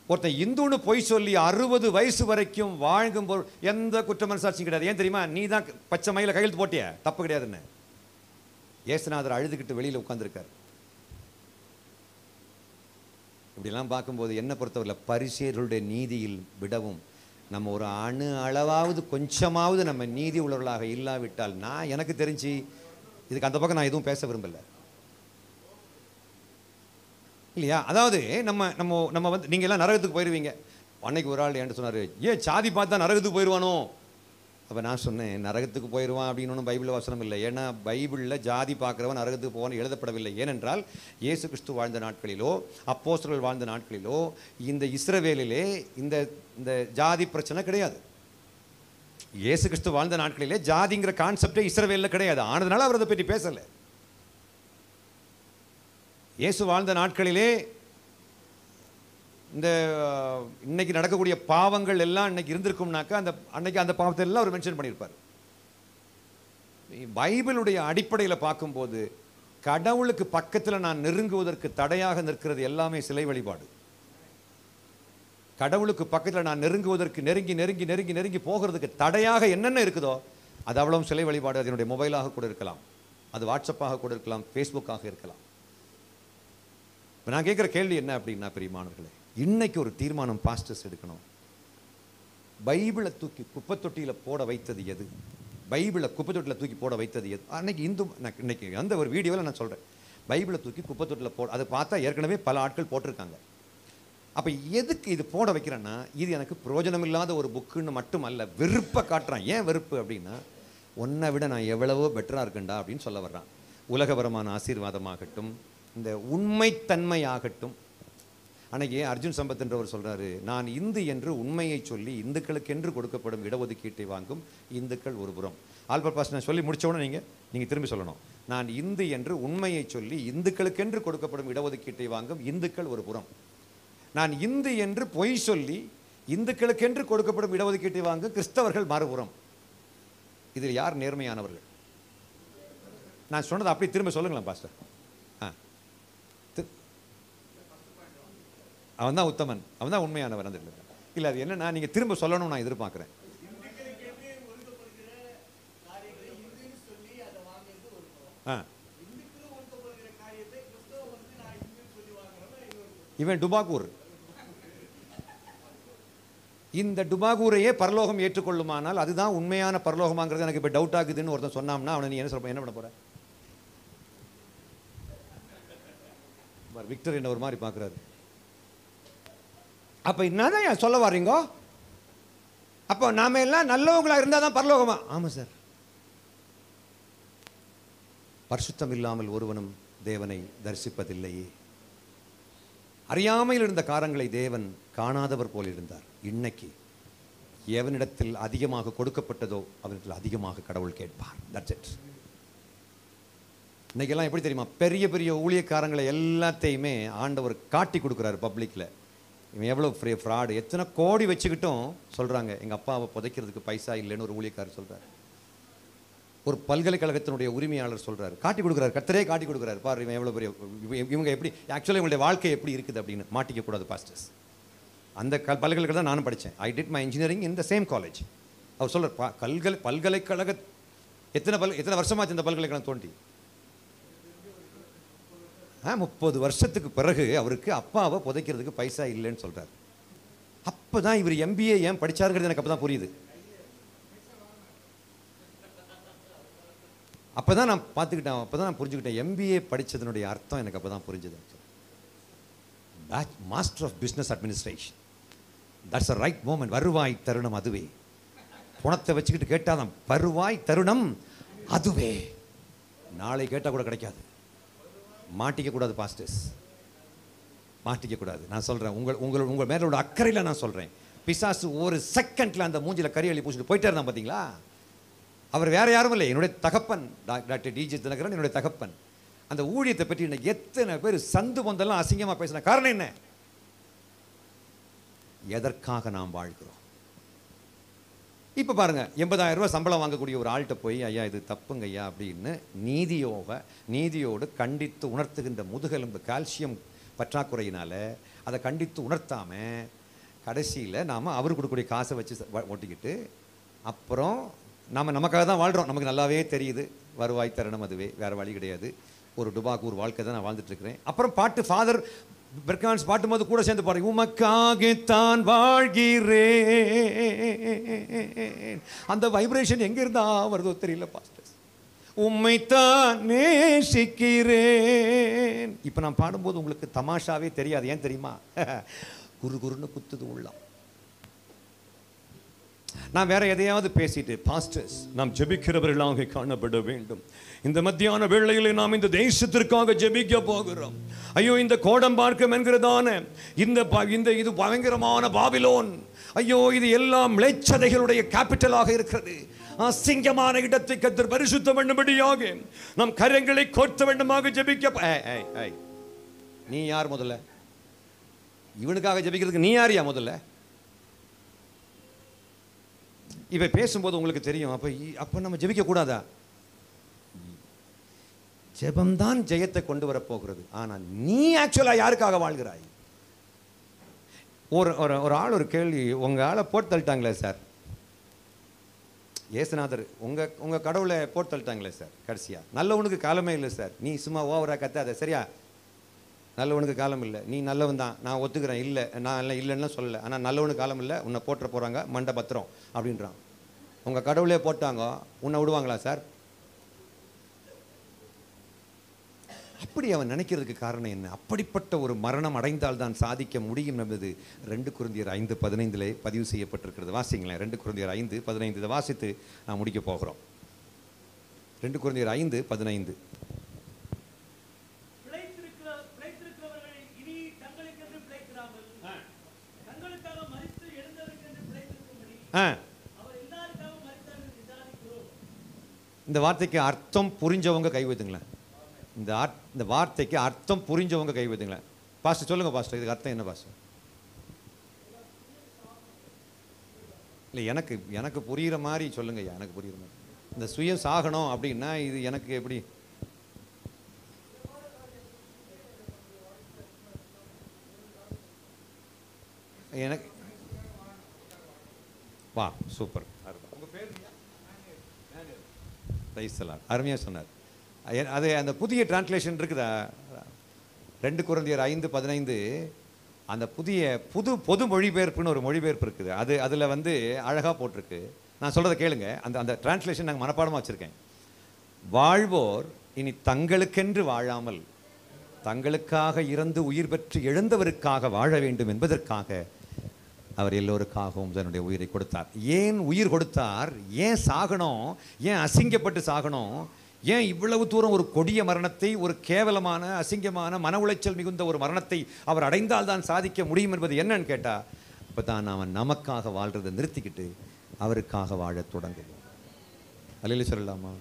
ஒருத்தன் இந்துன்னு பொய் சொல்லி 60 வயசு வரைக்கும் வாழ்கும்போது எந்த குற்ற மனசாட்சியும் கிடையாது. ஏன் தெரியுமா? நீ தான் பச்சை மயில கையெழுத்து போட்டிய, தப்பு கிடையாதுன்னு. ஏசுநாதர் அழுதுகிட்டு வெளியில் உட்காந்துருக்கார். இப்படிலாம் பார்க்கும்போது என்ன பொறுத்தவரை பரிசேயர்களுடைய நீதியில் விடவும் நம்ம ஒரு அணு அளவாவது கொஞ்சமாவது நம்ம நீதி உள்ளவர்களாக இல்லாவிட்டால், நான் எனக்கு தெரிஞ்சு இதுக்கு அந்த பக்கம் நான் எதுவும் பேச விரும்பலை இல்லையா? அதாவது நம்ம நம்ம நம்ம வந்து நீங்கள் எல்லாம் நரகத்துக்கு போயிடுவீங்க. அன்னைக்கு ஒரு ஆள் என்கிட்ட சொன்னார், ஏன் சாதி பார்த்தா நரகத்துக்கு போயிடுவானோ? அப்போ நான் சொன்னேன், நரகத்துக்கு போயிடுவான் அப்படின்னு ஒன்றும் பைபிளில் வசனம் இல்லை. ஏன்னா பைபிளில் ஜாதி பார்க்குறவன் நரகத்துக்கு போவான்னு எழுதப்படவில்லை. ஏனென்றால் இயேசு கிறிஸ்து வாழ்ந்த நாட்களிலோ அப்போஸ்தலர்கள் வாழ்ந்த நாட்களிலோ இந்த இஸ்ரவேலிலே இந்த இந்த ஜாதி பிரச்சனை கிடையாது. இயேசு கிறிஸ்து வாழ்ந்த நாட்களிலே ஜாதிங்கிற கான்செப்டே இஸ்ரவேலில் கிடையாது. ஆனதுனால அவர் அதை பற்றி பேசலை. இயேசு வாழ்ந்த நாட்களிலே இந்த இன்னைக்கு நடக்கக்கூடிய பாவங்கள் எல்லாம் இன்னைக்கு இருந்திருக்கும்னாக்கா அன்னைக்கு அந்த பாவத்தை எல்லாம் அவர் மென்ஷன் பண்ணியிருப்பார். பைபிளுடைய அடிப்படையில் பார்க்கும்போது கடவுளுக்கு பக்கத்தில் நான் நெருங்குவதற்கு தடையாக நிற்கிறது எல்லாமே சிலை வழிபாடு. கடவுளுக்கு பக்கத்தில் நான் நெருங்குவதற்கு நெருங்கி நெருங்கி நெருங்கி நெருங்கி போகிறதுக்கு தடையாக என்னென்ன இருக்குதோ அது அவ்வளவு சிலை வழிபாடு. அது என்னுடைய மொபைலாக கூட இருக்கலாம், அது வாட்ஸ்அப்பாக கூட இருக்கலாம், ஃபேஸ்புக்காக இருக்கலாம். இப்போ நான் கேட்குற கேள்வி என்ன அப்படின்னா, பிரியமானவர்களே, இன்னைக்கு ஒரு தீர்மானம் பாஸ்டர்ஸ் எடுக்கணும். பைபிளை தூக்கி குப்பை தொட்டியில் போட வைத்தது எது? பைபிளை குப்பை தொட்டியில் தூக்கி போட வைத்தது எது? அன்னைக்கு இன்னைக்கு அந்த ஒரு வீடியோவில் நான் சொல்கிறேன், பைபிளை தூக்கி குப்பை தொட்டியில் அதை பார்த்தா ஏற்கனவே பல ஆட்கள் போட்டிருக்காங்க. அப்போ எதுக்கு இது போட வைக்கிறேன்னா, இது எனக்கு பிரயோஜனம் இல்லாத ஒரு புக்குன்னு மட்டும் அல்ல, வெறுப்பை காட்டுறான். ஏன் வெறுப்பு அப்படின்னா, உன்னை விட நான் எவ்வளவோ பெட்டராக இருக்கேன்டா அப்படின்னு சொல்ல வர்றான். உலகபரமான ஆசீர்வாதமாகட்டும், இந்த உண்மைத்தன்மையாகட்டும். அன்னைக்கு அர்ஜுன் சம்பத் என்றவர் சொல்றாரு, நான் இந்து என்று உண்மையை சொல்லி இந்துக்களுக்கென்று கொடுக்கப்படும் இடஒதுக்கீட்டை வாங்கும் இந்துக்கள் ஒரு புறம். ஆல்பர்ட் பாஸ்டர் நான் சொல்லி முடிச்ச உடனே நீங்க திரும்பி சொல்லணும், நான் இந்து என்று உண்மையை சொல்லி இந்துக்களுக்கென்று கொடுக்கப்படும் இடஒதுக்கீட்டை வாங்கும் இந்துக்கள் ஒரு புறம். நான் இந்து என்று பொய் சொல்லி இந்துக்களுக்கென்று கொடுக்கப்படும் இடஒதுக்கீட்டை வாங்கும் கிறிஸ்தவர்கள் மறுபுறம். இதில் யார் நேர்மையானவர்கள்? நான் சொன்னதை அப்படி திரும்ப சொல்லுங்களேன் பாஸ்டர். அவன் தான் உத்தமன், அவன் தான் உண்மையானவர். அந்த இல்லை, அது என்னன்னா நீங்கள் திரும்ப சொல்லணும்னு நான் எதிர்பார்க்குறேன். இவன் டுபாகூர். இந்த டுபாகூரையே பரலோகம் ஏற்றுக்கொள்ளுமானால் அதுதான் உண்மையான பரலோகமாங்கிறது எனக்கு இப்போ டவுட் ஆகுதுன்னு ஒருத்தன் சொன்னான்னா அவனை நீ என்ன சொல்ற, என்ன பண்ண போற? விக்டர் என்ன ஒரு மாதிரி பார்க்குறாரு. அப்போ என்னதான் சொல்ல வர்றீங்க? அப்போ நாம எல்லாம் நல்லவங்களா இருந்தால் தான் பரலோகமா? ஆமாம் சார். பரிசுத்தம் இல்லாமல் ஒருவனும் தேவனை தரிசிப்பதில்லையே. அறியாமையில் இருந்த காரங்களை தேவன் காணாதவர் போல் இருந்தார். இன்னைக்கு எவனிடத்தில் அதிகமாக கொடுக்கப்பட்டதோ அவனிடத்தில் அதிகமாக கடவுள் கேட்பார். That's it. இன்னைக்கெல்லாம் எப்படி தெரியுமா, பெரிய பெரிய ஊழியக்காரங்களை எல்லாத்தையுமே ஆண்டவர் காட்டி கொடுக்குறாரு பப்ளிக்கில். இவன் எவ்வளோ ஃப்ராடு, எத்தனை கோடி வச்சுக்கிட்டும் சொல்கிறாங்க எங்கள் அப்பாவை புதைக்கிறதுக்கு பைசா இல்லைன்னு ஒரு ஊழியக்காரர் சொல்கிறார். ஒரு பல்கலைக்கழகத்தினுடைய உரிமையாளர் சொல்கிறார், காட்டி கொடுக்குறாரு, கர்த்தரே காட்டி கொடுக்குறாரு, பாரு இவன் எவ்வளோ பெரிய, இவங்க எப்படி ஆக்சுவலாக இவங்களுடைய வாழ்க்கை எப்படி இருக்குது அப்படின்னு. மாட்டிக்கக்கூடாது பாஸ்டர்ஸ். அந்த பல்கலைக்கழகம் தான் நானும் படித்தேன். I did my engineering in the same college. அவர் சொல்கிறார், பல்கலைக்கழக எத்தனை வருஷமாச்சு இந்த பல்கலைக்கழகம் தோண்டி? 30 வருஷத்துக்கு பிறகு அவருக்கு அப்பாவை புதைக்கிறதுக்கு பைசா இல்லைன்னு சொல்கிறார். அப்போ தான் இவர் MBA ஏன் படித்தாருங்கிறது எனக்கு அப்போ தான் புரியுது. அப்போ தான் நான் பார்த்துக்கிட்டேன், அப்போ தான் நான் புரிஞ்சுக்கிட்டேன் MBA படித்ததனுடைய அர்த்தம் எனக்கு அப்போ தான் புரிஞ்சுது. Master of business administration, that's a right moment. வருவாய் தருணம் அதுவே. பணத்தை வச்சுக்கிட்டு கேட்டாதான் வருவாய் தருணம் அதுவே. நாளை கேட்டால் கூட கிடைக்காது. மாட்டிக்கக்கூடாது பாஸ்டர்ஸ், மாட்டிக்கக்கூடாது. நான் சொல்கிறேன், உங்கள் மேலே உள்ள அக்கறையில் நான் சொல்கிறேன். பிசாசு ஒரு செகண்டில் அந்த மூஞ்சில் கரியளி பூசிட்டு போயிட்டே இருந்தான் பார்த்தீங்களா? அவர் வேற யாரும் இல்லை, என்னுடைய தகப்பன் டாக்டர் DJ தினகரன், என்னுடைய தகப்பன். அந்த ஊழியத்தை பற்றி இன்னைக்கு எத்தனை பேர் சந்து பொந்தெல்லாம் அசிங்கமாக பேசின காரணம் என்ன? எதற்காக நாம் வாழ்கிறோம்? இப்போ பாருங்க, 80,000 ரூபாய் சம்பளம் வாங்கக்கூடிய ஒரு ஆள்கிட்ட போய் ஐயா இது தப்புங்க ஐயா அப்படின்னு நீதியோடு கண்டித்து உணர்த்துகின்ற முதுகெலும்பு கால்சியம் பற்றாக்குறையினால அதை கண்டித்து உணர்த்தாமல் கடைசியில் நாம் அவர் கொடுக்கக்கூடிய காசை வச்சு ஓட்டிக்கிட்டு அப்புறம் நாம் நமக்காக தான் வாழ்கிறோம். நமக்கு நல்லாவே தெரியுது வருவாய் தருணம் அதுவே, வேறு வழி கிடையாது. ஒரு டுபாகூர் வாழ்க்கை தான் நான் வாழ்ந்துட்டுருக்கிறேன். அப்புறம் பாட்டு ஃபாதர் பெர்கான்ஸ் பாட்டும் போது கூட சேர்ந்து பாருங்க, உமக்காகத்தான் வாழ்கிறேன். அந்த வைப்ரேஷன் எங்க இருந்தா வருதோ தெரியல பாஸ்டர்ஸ். உம்மைத்தான் நேசிக்கிறேன். இப்ப நான் பாடும்போது உங்களுக்கு தமாஷாவே தெரியாது. ஏன் தெரியுமா? குறுகுறுன்னு குத்துது உள்ளம். நான் வேற எதையாவது பேசிட்டு, பாஸ்டர்ஸ் நாம் ஜெபிக்கிறவர்களாக காணப்பட வேண்டும். இந்த மத்தியான வேளையிலே நாம் இந்த தேசத்திற்காக ஜெபிக்க போகிறோம். ஐயோ, இந்த கோடம்பார்க்கம் என்கிறதான இந்த இது பயங்கரமான பாபிலோன், ஐயோ இது எல்லாம் மிளைச்சதைகளுடைய கேபிட்டலாக இருக்கிறது. அசிங்கமான இடத்தை கர்த்தர் பரிசுத்தம் பண்ணும்படியாக நாம் கரங்களை கோர்த்த வேண்டுமாக ஜெபிக்க. நீ யார் முதல்ல? இவனுக்காக ஜெபிக்கிறதுக்கு நீ யாரியா முதல்ல? இவை பேசும்போது உங்களுக்கு தெரியும். அப்போ நம்ம ஜெபிக்க கூடாதா? ஜெபம்தான் ஜெயத்தை கொண்டு வரப்போகிறது. ஆனால் நீ ஆக்சுவலாக யாருக்காக வாழ்கிறாய்? ஒரு ஆள் ஒரு கேள்வி, உங்கள் ஆளை போட்டு தள்ளிட்டாங்களே சார், ஏசுநாதர் உங்கள் கடவுளை போட்டு தள்ளிட்டாங்களே சார், கடைசியாக நல்லவனுக்கு காலமே இல்லை சார், நீ சும்மா ஓவராக கத்தாத சரியா? நல்லவனுக்கு காலம் இல்லை, நீ நல்லவன் தான், நான் ஒத்துக்கிறேன், இல்லை நான் எல்லாம் இல்லைன்னா சொல்லலை, ஆனால் நல்லவனுக்கு காலம் இல்லை, உன்னை போட்டுற போகிறாங்க, மண்டை பத்திரம் அப்படின்றான். உங்கள் கடவுளே போட்டாங்க, உன்னை விடுவாங்களா சார்? அப்படி அவன் நினைக்கிறதுக்கு காரணம் என்ன? அப்படிப்பட்ட ஒரு மரணம் அடைந்தால் தான் சாதிக்க முடியும் என்பது 2 கொரிந்தியர் 5:15 பதிவு செய்யப்பட்டிருக்கிறது. வாசிங்களேன், 2 கொரிந்தியர் 5:15 இதை வாசித்து நான் முடிக்க போகிறோம். 2 கொரிந்தியர் 5:15. இந்த வார்த்தைக்கு அர்த்தம் புரிஞ்சவங்க கை வைத்துங்களேன். இந்த வார்த்தைக்கு அர்த்தம் புரிஞ்சவங்க கை வைத்துங்களேன். பாஸ்டர் சொல்லுங்க பாஸ்டர், இதுக்கு அர்த்தம் என்ன பாஸ்டர்? இல்லை, எனக்கு புரிகிற மாதிரி சொல்லுங்க ஐயா, எனக்கு புரிகிற மாதிரி. இந்த சுயம் சாகணும் அப்படின்னா இது எனக்கு எப்படி? எனக்கு வா, சூப்பர், உங்கள் பேர் அருமையாக சொன்னார். அது அந்த புதிய டிரான்ஸ்லேஷன் இருக்குதா, 2 கொரிந்தியர் 5:15, அந்த பொது மொழிபெயர்ப்புன்னு ஒரு மொழிபெயர்ப்பு இருக்குது. அதில் வந்து அழகாக போட்டிருக்கு. நான் சொல்கிறத கேளுங்க. அந்த டிரான்ஸ்லேஷன் நாங்கள் மனப்பாடமாக வச்சுருக்கேன். வாழ்வோர் இனி தங்களுக்கென்று வாழாமல் தங்களுக்காக இறந்து உயிர் பெற்று எழுந்தவருக்காக வாழ வேண்டும் என்பதற்காக அவர் எல்லோருக்காகவும் தன்னுடைய உயிரை கொடுத்தார். ஏன் உயிர் கொடுத்தார்? ஏன் சாகணும்? ஏன் அசிங்கப்பட்டு சாகணும்? ஏன் இவ்வளவு தூரம் ஒரு கொடிய மரணத்தை, ஒரு கேவலமான அசிங்கமான மன உளைச்சல் மிகுந்த ஒரு மரணத்தை அவர் அடைந்தால் தான் சாதிக்க முடியும் என்பது என்னன்னு கேட்டால், இப்போ தான் அவன் நமக்காக வாழ்கிறதை நிறுத்திக்கிட்டு அவருக்காக வாழ தொடங்குவோம். அல்லேலூயா சொல்லலாமா?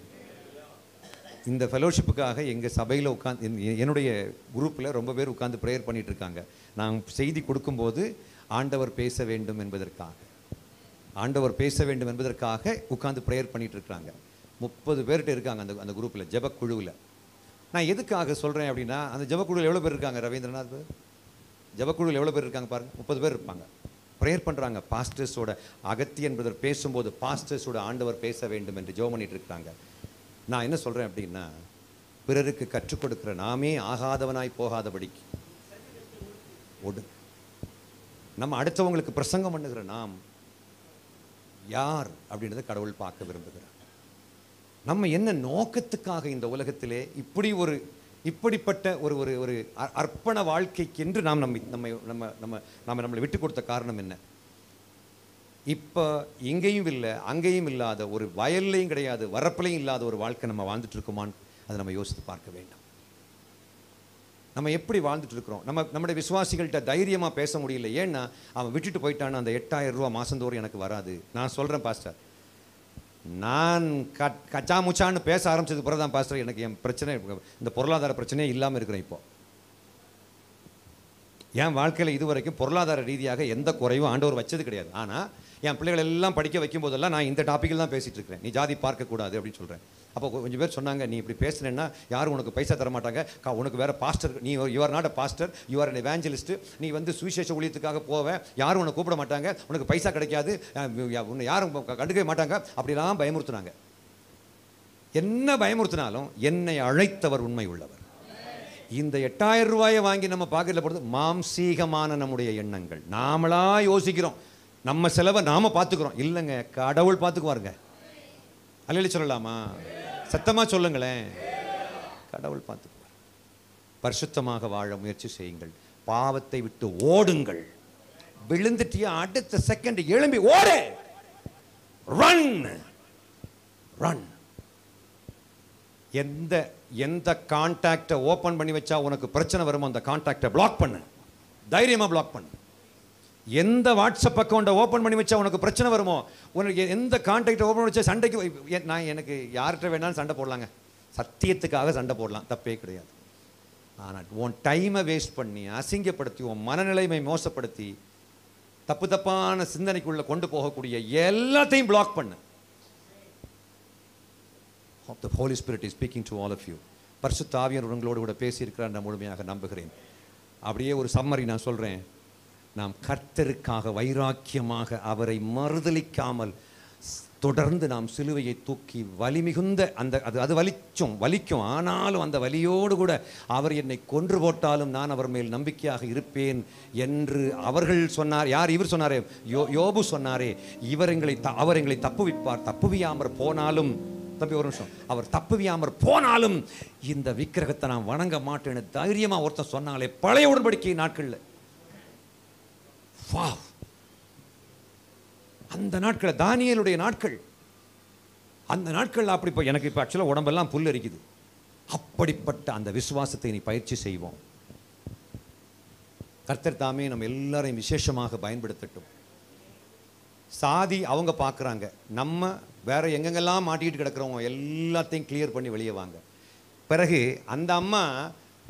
இந்த ஃபெலோஷிப்புக்காக எங்கள் சபையில் உட்காந்து என்னுடைய குரூப்பில் ரொம்ப பேர் உட்காந்து ப்ரேயர் பண்ணிகிட்டு இருக்காங்க. நான் செய்தி கொடுக்கும்போது ஆண்டவர் பேச வேண்டும் என்பதற்காக உட்காந்து ப்ரேயர் பண்ணிகிட்டு இருக்கிறாங்க. 30 பேர்கிட்ட இருக்காங்க அந்த குரூப்பில், ஜெபக்குழுவில். நான் எதுக்காக சொல்கிறேன் அப்படின்னா, அந்த ஜெபக்குழுவில் எவ்வளோ பேர் இருக்காங்க ரவீந்திரநாத்? ஜெபக்குழுவில் எவ்வளோ பேர் இருக்காங்க பாருங்கள், 30 பேர் இருப்பாங்க. ப்ரேயர் பண்ணுறாங்க. பாஸ்டர்ஸோட அகத்தி என்பவர் பேசும்போது பாஸ்டர்ஸோட ஆண்டவர் பேச வேண்டும் என்று ஜெபம் பண்ணிட்டு இருக்காங்க. நான் என்ன சொல்கிறேன் அப்படின்னா, பிறருக்கு கற்றுக் கொடுக்குற நாமே ஆகாதவனாய் போகாதபடிக்கு நம்ம அடுத்தவங்களுக்கு பிரசங்கம் பண்ணுகிற நாம் யார் அப்படின்றத கடவுள் பார்க்க விரும்புகிறார். நம்ம என்ன நோக்கத்துக்காக இந்த உலகத்திலே இப்படிப்பட்ட ஒரு ஒரு ஒரு அர்ப்பண வாழ்க்கைக்கென்று நாம் நம்மளை விட்டு கொடுத்த காரணம் என்ன? இப்போ இங்கேயும் இல்லை அங்கேயும் இல்லாத ஒரு வயல்லையும் கிடையாது, வரப்பிலையும் இல்லாத ஒரு வாழ்க்கை நம்ம வாழ்ந்துட்டு இருக்கோமான்னு அதை நம்ம யோசித்து பார்க்க வேண்டும். நம்ம எப்படி வாழ்ந்துட்டு இருக்கிறோம்? நம்முடைய விசுவாசிகள்கிட்ட தைரியமாக பேச முடியல. ஏன்னா அவன் விட்டுட்டு போயிட்டான்னு அந்த 8000 ரூபா மாதந்தோறும் எனக்கு வராது. நான் சொல்கிறேன் பாஸ்டர், நான் கச்சா முச்சான்னு பேச ஆரம்பிச்சதுக்கு பிறகு தான் பாஸ்டர் எனக்கு என் பிரச்சனை, இந்த பொருளாதார பிரச்சனையே இல்லாமல் இருக்கிறேன். இப்போ என் வாழ்க்கையில் இதுவரைக்கும் பொருளாதார ரீதியாக எந்த குறைவும் ஆண்டவர் வச்சது கிடையாது. ஆனால் என் பிள்ளைகள் எல்லாம் படிக்க வைக்கும் போதெல்லாம் நான் இந்த டாப்பிக்கில் தான் பேசிகிட்டு இருக்கிறேன். நீ ஜாதி பார்க்கக்கூடாது அப்படின்னு சொல்கிறேன். அப்போ கொஞ்சம் பேர் சொன்னாங்க, நீ இப்படி பேசுனேன்னா யாரும் உனக்கு பைசா தர மாட்டாங்க, உனக்கு வேறு பாஸ்டர், நீ your not a pastor, your an evangelist, நீ வந்து சுவிசேஷ ஊழியத்துக்காக போவேன், யாரும் உனக்கு கூப்பிட மாட்டாங்க, உனக்கு பைசா கிடைக்காது, உன்னை யாரும் கண்டுக்கவே மாட்டாங்க, அப்படிலாம் பயமுறுத்துனாங்க. என்ன பயமுறுத்தினாலும் என்னை அழைத்தவர் உண்மை உள்ளவர். இந்த 8000 ரூபாயை வாங்கி நம்ம பாக்கெட்டில் போடுறது மாம்சீகமான நம்முடைய எண்ணங்கள். நாமளா யோசிக்கிறோம், நம்ம செலவை நாம பார்த்துக்கிறோம். இல்லைங்க, கடவுள் பார்த்துக்குவாருங்க. அல்லேலூயா சொல்லலாமா? சத்தமா சொல்லுங்களேன், கடவுள் பார்த்துக்குவார். பரிசுத்தமாக வாழ முயற்சி செய்யுங்கள். பாவத்தை விட்டு ஓடுங்கள். விழுந்துட்டியா அடுத்த செகண்ட் எழும்பி ஓடு. Run run. எந்த கான்டாக்டை ஓப்பன் பண்ணி வச்சா உனக்கு பிரச்சனை வருமோ அந்த கான்டாக்டை பிளாக் பண்ணு. தைரியமாக பிளாக் பண்ணு. எந்த வாட்ஸ்அப் அக்கௌண்ட்டை ஓப்பன் பண்ணி வச்சா உனக்கு பிரச்சனை வருமோ, உனக்கு எந்த கான்டாக்டை ஓப்பன் பண்ணி வச்சா சண்டைக்கு, நான் எனக்கு யார்கிட்ட வேணாலும் சண்டை போடலாங்க, சத்தியத்துக்காக சண்டை போடலாம், தப்பே கிடையாது. ஆனால் உன் டைமை வேஸ்ட் பண்ணி அசிங்கப்படுத்தி உன் மனநிலைமை மோசப்படுத்தி தப்பான சிந்தனைக்குள்ளே கொண்டு போகக்கூடிய எல்லாத்தையும் பிளாக் பண்ணு. The Holy Spirit is speaking to all of you. பரிசுத்த ஆவியானவர் உங்களோடு கூட பேசியிருக்கிறார் நான் முழுமையாக நம்புகிறேன். அப்படியே ஒரு சம்மரி நான் சொல்கிறேன். நாம் கர்த்தருக்காக வைராக்கியமாக அவரை மறுதலிக்காமல் தொடர்ந்து நாம் சிலுவையை தூக்கி வலிமிகுந்த அது வலிக்கும். ஆனாலும் அந்த வலியோடு கூட அவர் என்னை கொன்று போட்டாலும் நான் அவர் மேல் நம்பிக்கையாக இருப்பேன் என்று அவர்கள் சொன்னார். யார்? இவர் சொன்னாரே, யோபு சொன்னாரே, அவர் எங்களை தப்புவிப்பார், தப்புவியாமற் போனாலும் தம்பி ஒரு நிமிஷம், அவர் தப்புவியாமற் போனாலும் இந்த விக்கிரகத்தை நான் வணங்க மாட்டேன்னு தைரியமா ஒருத்தன் சொன்னாங்களே பழைய உடன்படிக்கை நாட்கள்ல. அந்த நாட்கள் தானியேலுடைய நாட்கள், அந்த நாட்கள் அப்படி. இப்போ எனக்கு இப்போ ஆக்சுவலாக உடம்பெல்லாம் புல் அரிக்குது. அப்படிப்பட்ட அந்த விசுவாசத்தை நீ பயிற்சி செய்வோம். கர்த்தர் தாமே நம்ம எல்லாரையும் விசேஷமாக பயன்படுத்தட்டும். சாதி அவங்க பார்க்குறாங்க, நம்ம வேற எங்கெங்கெல்லாம் மாட்டிக்கிட்டு கிடக்கிறவங்க எல்லாத்தையும் கிளியர் பண்ணி வெளியே வாங்க. பிறகு அந்த அம்மா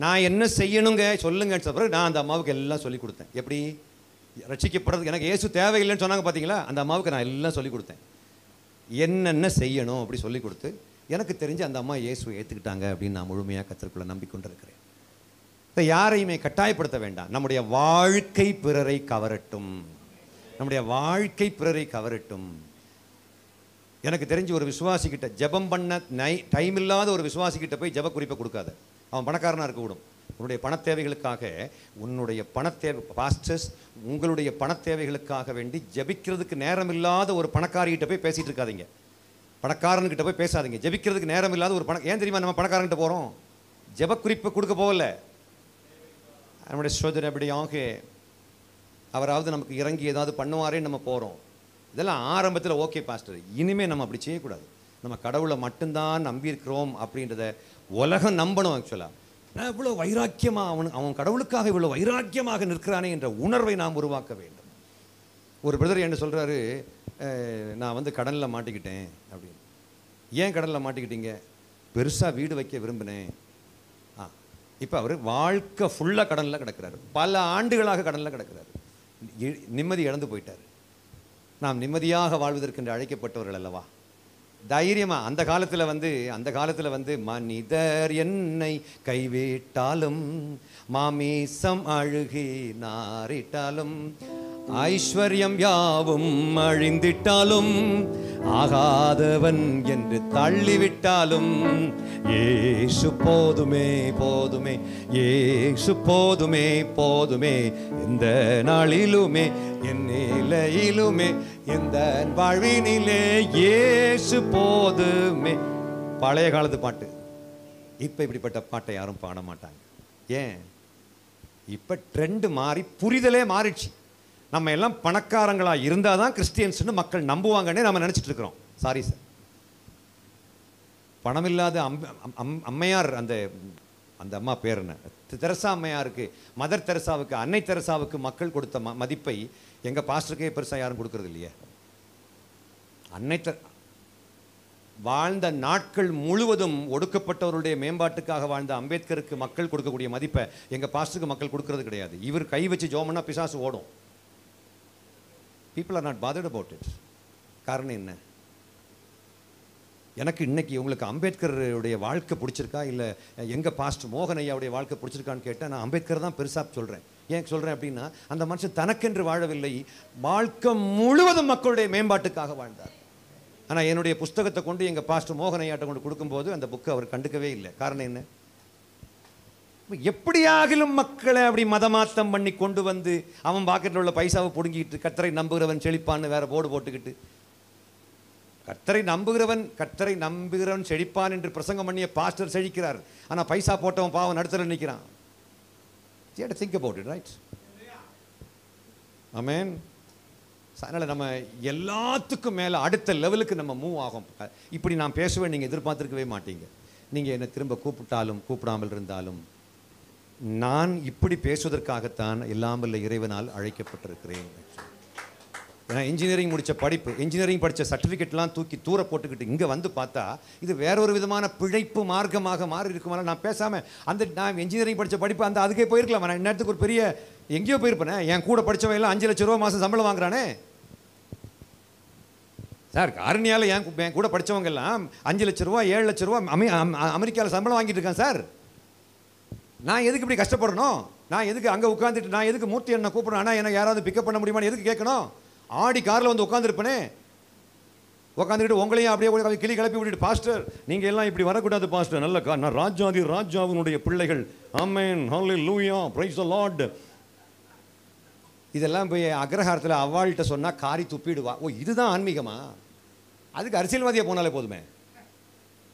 நான் என்ன செய்யணுங்க சொல்லுங்கன்னு சொல்ல பிறகு நான் அந்த அம்மாவுக்கு எல்லாம் சொல்லி கொடுத்தேன். எப்படி ரட்சிக்கப்படுறதுக்கு எனக்கு இயேசு தேவையில்லைன்னு சொன்னாங்க பார்த்தீங்களா, அந்த அம்மாவுக்கு நான் எல்லாம் சொல்லி கொடுத்தேன். என்னென்ன செய்யணும் அப்படி சொல்லி கொடுத்து எனக்கு தெரிஞ்சு அந்த அம்மா இயேசுவை ஏற்றுக்கிட்டாங்க அப்படின்னு நான் முழுமையாக கர்த்தருக்குள்ள நம்பிக்கொண்டிருக்கிறேன். இதை யாரையுமே கட்டாயப்படுத்த வேண்டாம். நம்முடைய வாழ்க்கை பிறரை கவரட்டும், நம்முடைய வாழ்க்கை பிறரை கவரட்டும். எனக்கு தெரிஞ்சு ஒரு விசுவாசிக்கிட்ட ஜெபம் பண்ண டைம் இல்லாத ஒரு விசுவாசிக்கிட்ட போய் ஜெப குறிப்பை கொடுக்காத. அவன் பணக்காரனாக இருக்கக்கூடும். உன்னுடைய பண தேவைகளுக்காக, உன்னுடைய பணத்தேவை பாஸ்டர்ஸ் உங்களுடைய பண தேவைகளுக்காக வேண்டி ஜெபிக்கிறதுக்கு நேரம் இல்லாத ஒரு பணக்காரிகிட்ட போய் பேசிகிட்டு இருக்காதீங்க. பணக்காரன்கிட்ட போய் பேசாதீங்க. ஜெபிக்கிறதுக்கு நேரம் இல்லாத ஒரு ஏன் தெரியுமா நம்ம பணக்காரன்கிட்ட போகிறோம்? ஜெப குறிப்பை கொடுக்க போகல. நம்முடைய சோதனை அப்படியாக அவராவது நமக்கு இறங்கி ஏதாவது பண்ணுவாரேன்னு நம்ம போகிறோம். இதெல்லாம் ஆரம்பத்தில் ஓகே பாஸ்டர், இனிமேல் நம்ம அப்படி செய்யக்கூடாது. நம்ம கடவுளை மட்டும்தான் நம்பியிருக்கிறோம் அப்படின்றத உலகம் நம்பணும். ஆக்சுவலாக நான் இவ்வளோ வைராக்கியமாக அவன் கடவுளுக்காக இவ்வளோ வைராக்கியமாக நிற்கிறானே என்ற உணர்வை நாம் உருவாக்க வேண்டும். ஒரு பிரதர் என்ன சொல்கிறாரு, நான் வந்து கடனில் மாட்டிக்கிட்டேன் அப்படின்னு. ஏன் கடனில் மாட்டிக்கிட்டீங்க? பெருசாக வீடு வைக்க விரும்பினேன். இப்போ அவர் வாழ்க்கை ஃபுல்லாக கடனில் கிடக்கிறாரு, பல ஆண்டுகளாக கடனில் கிடக்கிறாரு, நிம்மதி இழந்து போயிட்டார். நாம் நிம்மதியாக வாழ்வதற்கு என்று அழைக்கப்பட்டவர்கள் அல்லவா? தைரியமாக அந்த காலத்தில் வந்து மனிதர் என்னை கைவிட்டாலும் மாமீசம் அழுகி நாரிட்டாலும் ஐஸ்வர்யம் யாவும் அழிந்திட்டாலும் ஆகாதவன் என்று தள்ளிவிட்டாலும் ஏசு போதுமே போதுமே, ஏசு போதுமே போதுமே, இந்த நாளிலுமே என் நிலையிலுமே இந்த வாழ்வினிலே ஏசு போதுமே. பழைய காலத்து பாட்டு. இப்போ இப்படிப்பட்ட பாட்டை யாரும் பாட மாட்டாங்க. ஏன்? இப்போ ட்ரெண்டு மாறி புரிதலே மாறிடுச்சு. நம்ம எல்லாம் பணக்காரங்களாக இருந்தால் தான் கிறிஸ்டியன்ஸ்னு மக்கள் நம்புவாங்கன்னே நம்ம நினச்சிட்டு இருக்கிறோம். சாரி சார், பணமில்லாத அம்மையார், அந்த அம்மா பேர் என்ன, தெரசா அம்மையாருக்கு, மதர் தெரசாவுக்கு, அன்னை தெரசாவுக்கு மக்கள் கொடுத்த மதிப்பை எங்கள் பாஸ்டருக்கே பெருசாக யாரும் கொடுக்கறது இல்லையே. வாழ்ந்த நாட்கள் முழுவதும் ஒடுக்கப்பட்டவருடைய மேம்பாட்டுக்காக வாழ்ந்த அம்பேத்கருக்கு மக்கள் கொடுக்கக்கூடிய மதிப்பை எங்கள் பாஸ்டருக்கு மக்கள் கொடுக்கறது கிடையாது. இவர் கை வச்சு ஜோமன்னா பிசாசு ஓடும். People are not bothered about it. காரணம் என்ன? எனக்கு இன்னைக்கு உங்களுக்கு அம்பேத்கருடைய வாழ்க்கை பிடிச்சிருக்கா இல்லை எங்கள் பாஸ்டர் மோகன் ஐயாவுடைய வாழ்க்கை பிடிச்சிருக்கான்னு கேட்டால் நான் அம்பேத்கர் தான் பெருசாக சொல்கிறேன். ஏன் சொல்கிறேன் அப்படின்னா, அந்த மனுஷன் தனக்கென்று வாழவில்லை, வாழ்க்கை முழுவதும் மக்களுடைய மேம்பாட்டுக்காக வாழ்ந்தார். ஆனால் என்னுடைய புஸ்தகத்தை கொண்டு எங்கள் பாஸ்டர் மோகன் ஐயாட்ட கொண்டு கொடுக்கும்போது அந்த புக்கை அவர் கண்டுக்கவே இல்லை. காரணம் என்ன? எப்படியாகிலும் மக்களை அப்படி மதமாத்தம் பண்ணி கொண்டு வந்து அவன் பாக்கெட்டில் உள்ள பைசாவை பிடுங்கிட்டு கர்த்தரை நம்புகிறவன் செழிப்பான்னு வேற போர்டு போட்டுக்கிட்டு, கர்த்தரை நம்புகிறவன் செழிப்பான் என்று பிரசங்கம் பண்ணிய பாஸ்டர் செழிக்கிறார். ஆனால் பைசா போட்டவன் பாவம் நடுத்தர நிற்கிறான். Think about it, right? ஆமென். அதனால் நம்ம எல்லாத்துக்கும் மேலே அடுத்த லெவலுக்கு நம்ம மூவ் ஆகும். இப்படி நான் பேசுவேன் நீங்கள் எதிர்பார்த்துருக்கவே மாட்டீங்க. நீங்கள் என்னை திரும்ப கூப்பிட்டாலும் கூப்பிடாமல் இருந்தாலும் நான் இப்படி பேசுவதற்காகத்தான் எல்லாம் வல்ல இறைவனால் அழைக்கப்பட்டிருக்கிறேன். ஏன்னா இன்ஜினியரிங் முடித்த படிப்பு, இன்ஜினியரிங் படித்த சர்டிஃபிகேட்லாம் தூக்கி தூர போட்டுக்கிட்டு இங்கே வந்து பார்த்தா இது வேற ஒரு விதமான பிழைப்பு மார்க்கமாக மாறி இருக்குமால நான் பேசாமல் நான் இன்ஜினியரிங் படித்த படிப்பு அதுக்கே போயிருக்கலாம். நான் நேரத்துக்கு ஒரு பெரிய எங்கேயோ போயிருப்பேனே. என் கூட படித்தவன் எல்லாம் 5 லட்ச ரூபா மாதம் சம்பளம் வாங்குறானே சார். காரணியால் என் கூட படித்தவங்க எல்லாம் 5 லட்ச ரூபா 7 லட்ச ரூபா அமெரிக்காவில் சம்பளம் வாங்கிட்டு இருக்கேன் சார். நான் எதுக்கு இப்படி கஷ்டப்படணும்? நான் எதுக்கு அங்கே உட்காந்துட்டு, நான் எதுக்கு மூர்த்தி என்ன கூப்பிடணும்? ஆனால் எனக்கு யாராவது பிக்கப் பண்ண முடியுமான்னு எதுக்கு கேட்கணும்? ஆடி காரில் வந்து உட்காந்துருப்பேனே, உட்காந்துக்கிட்டு உங்களையும் அப்படியே கிளி கிளப்பி விட்டுட்டு, பாஸ்டர் நீங்கள் எல்லாம் இப்படி வரக்கூடாது பாஸ்டர், நல்ல நான் ராஜாவினுடைய பிள்ளைகள், ஆமென், ஹல்லேலூயா, பிரைஸ் தி லார்ட். இதெல்லாம் போய் அக்ரஹாரத்தில் அவ்வாள்கிட்ட சொன்னால் காரி துப்பிடுவா. ஓ, இதுதான் ஆன்மீகமா? அதுக்கு அரசியல்வாதியாக போனாலே போதுமே.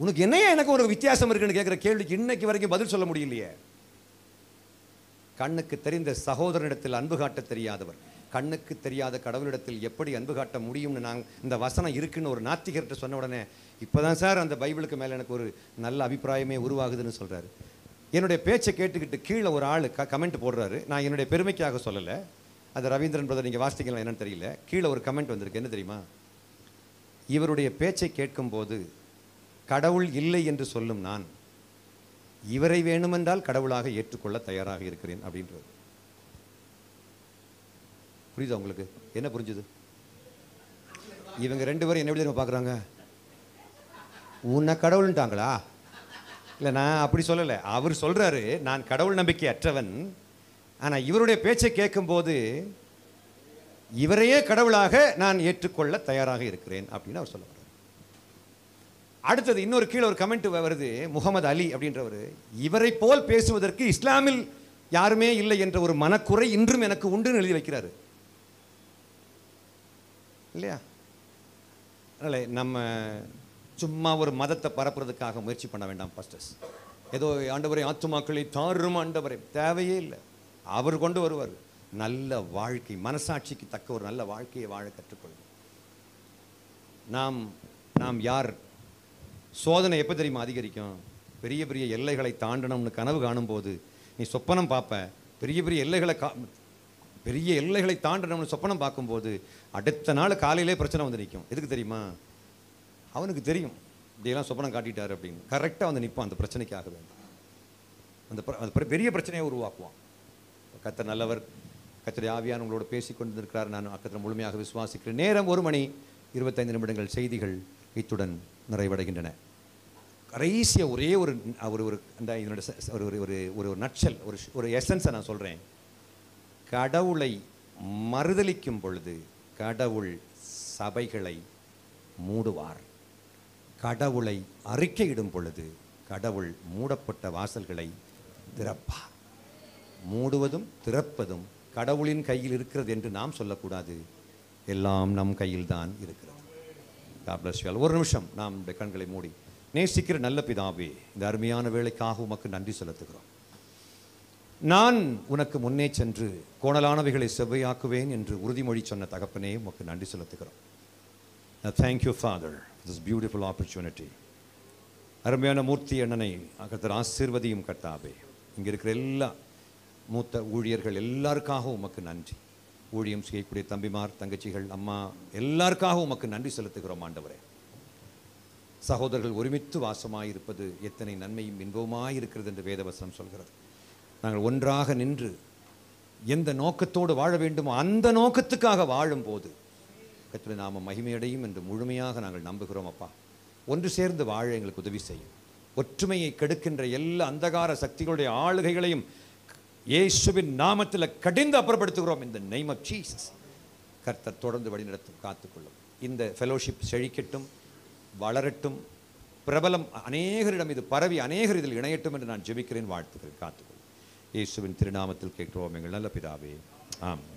உனக்கு என்னையா எனக்கு ஒரு வித்தியாசம் இருக்குன்னு கேட்குற கேள்விக்கு இன்னைக்கு வரைக்கும் பதில் சொல்ல முடியலையே. கண்ணுக்கு தெரிந்த சகோதரனிடத்தில் அன்பு காட்ட தெரியாதவர் கண்ணுக்கு தெரியாத கடவுளிடத்தில் எப்படி அன்பு காட்ட முடியும்னு இந்த வசனம் இருக்குன்னு ஒரு நாத்திகர்கிட்ட சொன்ன உடனே இப்போதான் சார் அந்த பைபிளுக்கு மேலே எனக்கு ஒரு நல்ல அபிப்பிராயமே உருவாகுதுன்னு சொல்கிறாரு. என்னுடைய பேச்சை கேட்டுக்கிட்டு கீழே ஒரு ஆள் கமெண்ட் போடுறாரு. நான் என்னுடைய பெருமைக்காக சொல்லலை, அது ரவீந்திரன் பிரதர் நீங்கள் வாசிக்கலாம் என்னன்னு தெரியல. கீழே ஒரு கமெண்ட் வந்திருக்கு, என்ன தெரியுமா? இவருடைய பேச்சை கேட்கும்போது கடவுள் இல்லை என்று சொல்லும் நான் இவரை வேணுமென்றால் கடவுளாக ஏற்றுக்கொள்ள தயாராக இருக்கிறேன் அப்படின்றது. புரியுதா உங்களுக்கு? என்ன புரிஞ்சுது? இவங்க 2 பேரும் என்ன எப்படி பார்க்குறாங்க? உன்னை கடவுள்ன்ட்டாங்களா? இல்லை, நான் அப்படி சொல்லலை. அவர் சொல்கிறாரு நான் கடவுள் நம்பிக்கை அற்றவன், ஆனால் இவருடைய பேச்சை கேட்கும்போது இவரையே கடவுளாக நான் ஏற்றுக்கொள்ள தயாராக இருக்கிறேன் அப்படின்னு அவர் சொல்லுவார். அடுத்தது இன்னொரு கீழே ஒரு கமெண்ட் வருது, முகமது அலி அப்படின்றவர், இவரை போல் பேசுவதற்கு இஸ்லாமில் யாருமே இல்லை என்ற ஒரு மனக்குறை இன்றும் எனக்கு உண்டுன்னு எழுதி வைக்கிறாரு இல்லையா? அதனால நம்ம சும்மா ஒரு மதத்தை பரப்புறதுக்காக முயற்சி பண்ண வேண்டாம் பாஸ்டர்ஸ். ஏதோ ஆண்டவரை ஆத்துமாக்களை தாரும் ஆண்டவரை தேவையே இல்லை. அவர் கொண்டு வருவார் நல்ல வாழ்க்கை, மனசாட்சிக்கு தக்க ஒரு நல்ல வாழ்க்கையை வாழ கற்றுக்கொள்ளும். நாம் யார்? சோதனை எப்போ தெரியுமா அதிகரிக்கும்? பெரிய பெரிய எல்லைகளை தாண்டணும்னு கனவு காணும்போது நீ சொப்பனம் பார்ப்ப. பெரிய எல்லைகளை தாண்டணும்னு சொப்பனம் பார்க்கும்போது அடுத்த நாள் காலையிலே பிரச்சனை வந்து நிற்கும். எதுக்கு தெரியுமா? அவனுக்கு தெரியும் இப்படியெல்லாம் சொப்பனம் காட்டிட்டார் அப்படின்னு. கரெக்டாக வந்து நிற்பான் அந்த பிரச்சனைக்காக வேண்டும். அந்த பெரிய பிரச்சனையை உருவாக்குவான். கர்த்தர் நல்லவர், கர்த்தருடைய ஆவியானவர் உங்களோட பேசி கொண்டு இருக்கிறார். நான் கர்த்தரை முழுமையாக விசுவாசிக்கிறேன். நேரம் 1:25 செய்திகள் இத்துடன் நிறைவடைகின்றன. கடைசியாக ஒரே ஒரு அந்த இதனுடைய ஒரு நட்சல் ஒரு எசன்ஸை நான் சொல்கிறேன். கடவுளை மறுதலிக்கும் பொழுது கடவுள் சபைகளை மூடுவார். கடவுளை அறிக்கையிடும் பொழுது கடவுள் மூடப்பட்ட வாசல்களை திறப்பார். மூடுவதும் திறப்பதும் கடவுளின் கையில் இருக்கிறது என்று நாம் சொல்லக்கூடாது. எல்லாம் நம் கையில் தான் இருக்கிறது. God bless you all. ஒரு நிமிஷம் நாம் கண்களை மூடி நேசிக்கிற நல்ல பிதாவே, இந்த அருமையான வேலைக்காக உமக்கு நன்றி செலுத்துகிறோம். நான் உனக்கு முன்னே சென்று கோணலானவைகளை செவ்வையாக்குவேன் என்று உறுதிமொழி சொன்ன தகப்பனே உமக்கு நன்றி செலுத்துகிறோம். Thank you Father for this beautiful opportunity. அருமையான மூர்த்தி அண்ணனை கர்த்தர் ஆசீர்வதியும் கர்த்தாவே. இங்கே இருக்கிற எல்லா மூத்த ஊழியர்கள் எல்லாருக்காகவும் உமக்கு நன்றி. ஊழியம் செய்யக்கூடிய தம்பிமார், தங்கச்சிகள், அம்மா எல்லாருக்காகவும் உமக்கு நன்றி செலுத்துகிறோம் ஆண்டவரே. சகோதரர்கள் ஒருமித்து வாசமாயிருப்பது எத்தனை நன்மையும் இன்பவுமாயிருக்கிறது என்று வேதவசனம் சொல்கிறது. நாங்கள் ஒன்றாக நின்று எந்த நோக்கத்தோடு வாழ வேண்டுமோ அந்த நோக்கத்துக்காக வாழும்போது கர்த்தருடைய நாமம் மகிமையடையும் என்று முழுமையாக நாங்கள் நம்புகிறோம். அப்பா, ஒன்று சேர்ந்து வாழ எங்களுக்கு உதவி செய்யும். ஒற்றுமையை கெடுக்கின்ற எல்லா அந்தகார சக்திகளுடைய ஆளுகைகளையும் இயேசுவின் நாமத்தில் கடிந்து அப்புறப்படுத்துகிறோம். இந்த நேம் ஆஃப் ஜீசஸ். கர்த்தர் தொடர்ந்து வழிநடத்தும், காத்துக்கொள்ளும். இந்த ஃபெலோஷிப் செழிக்கட்டும், வளரட்டும், பிரபலம் அநேகரிடம் இது பரவி அநேகர் இதில் இணையட்டும் என்று நான் ஜெபிக்கிறேன். வாழ்த்துக்கிறேன். காத்துக்கொள்ளும். இயேசுவின் திருநாமத்தில் கேட்கிறோம் எங்கள் நல்ல பிதாவே. ஆமென்.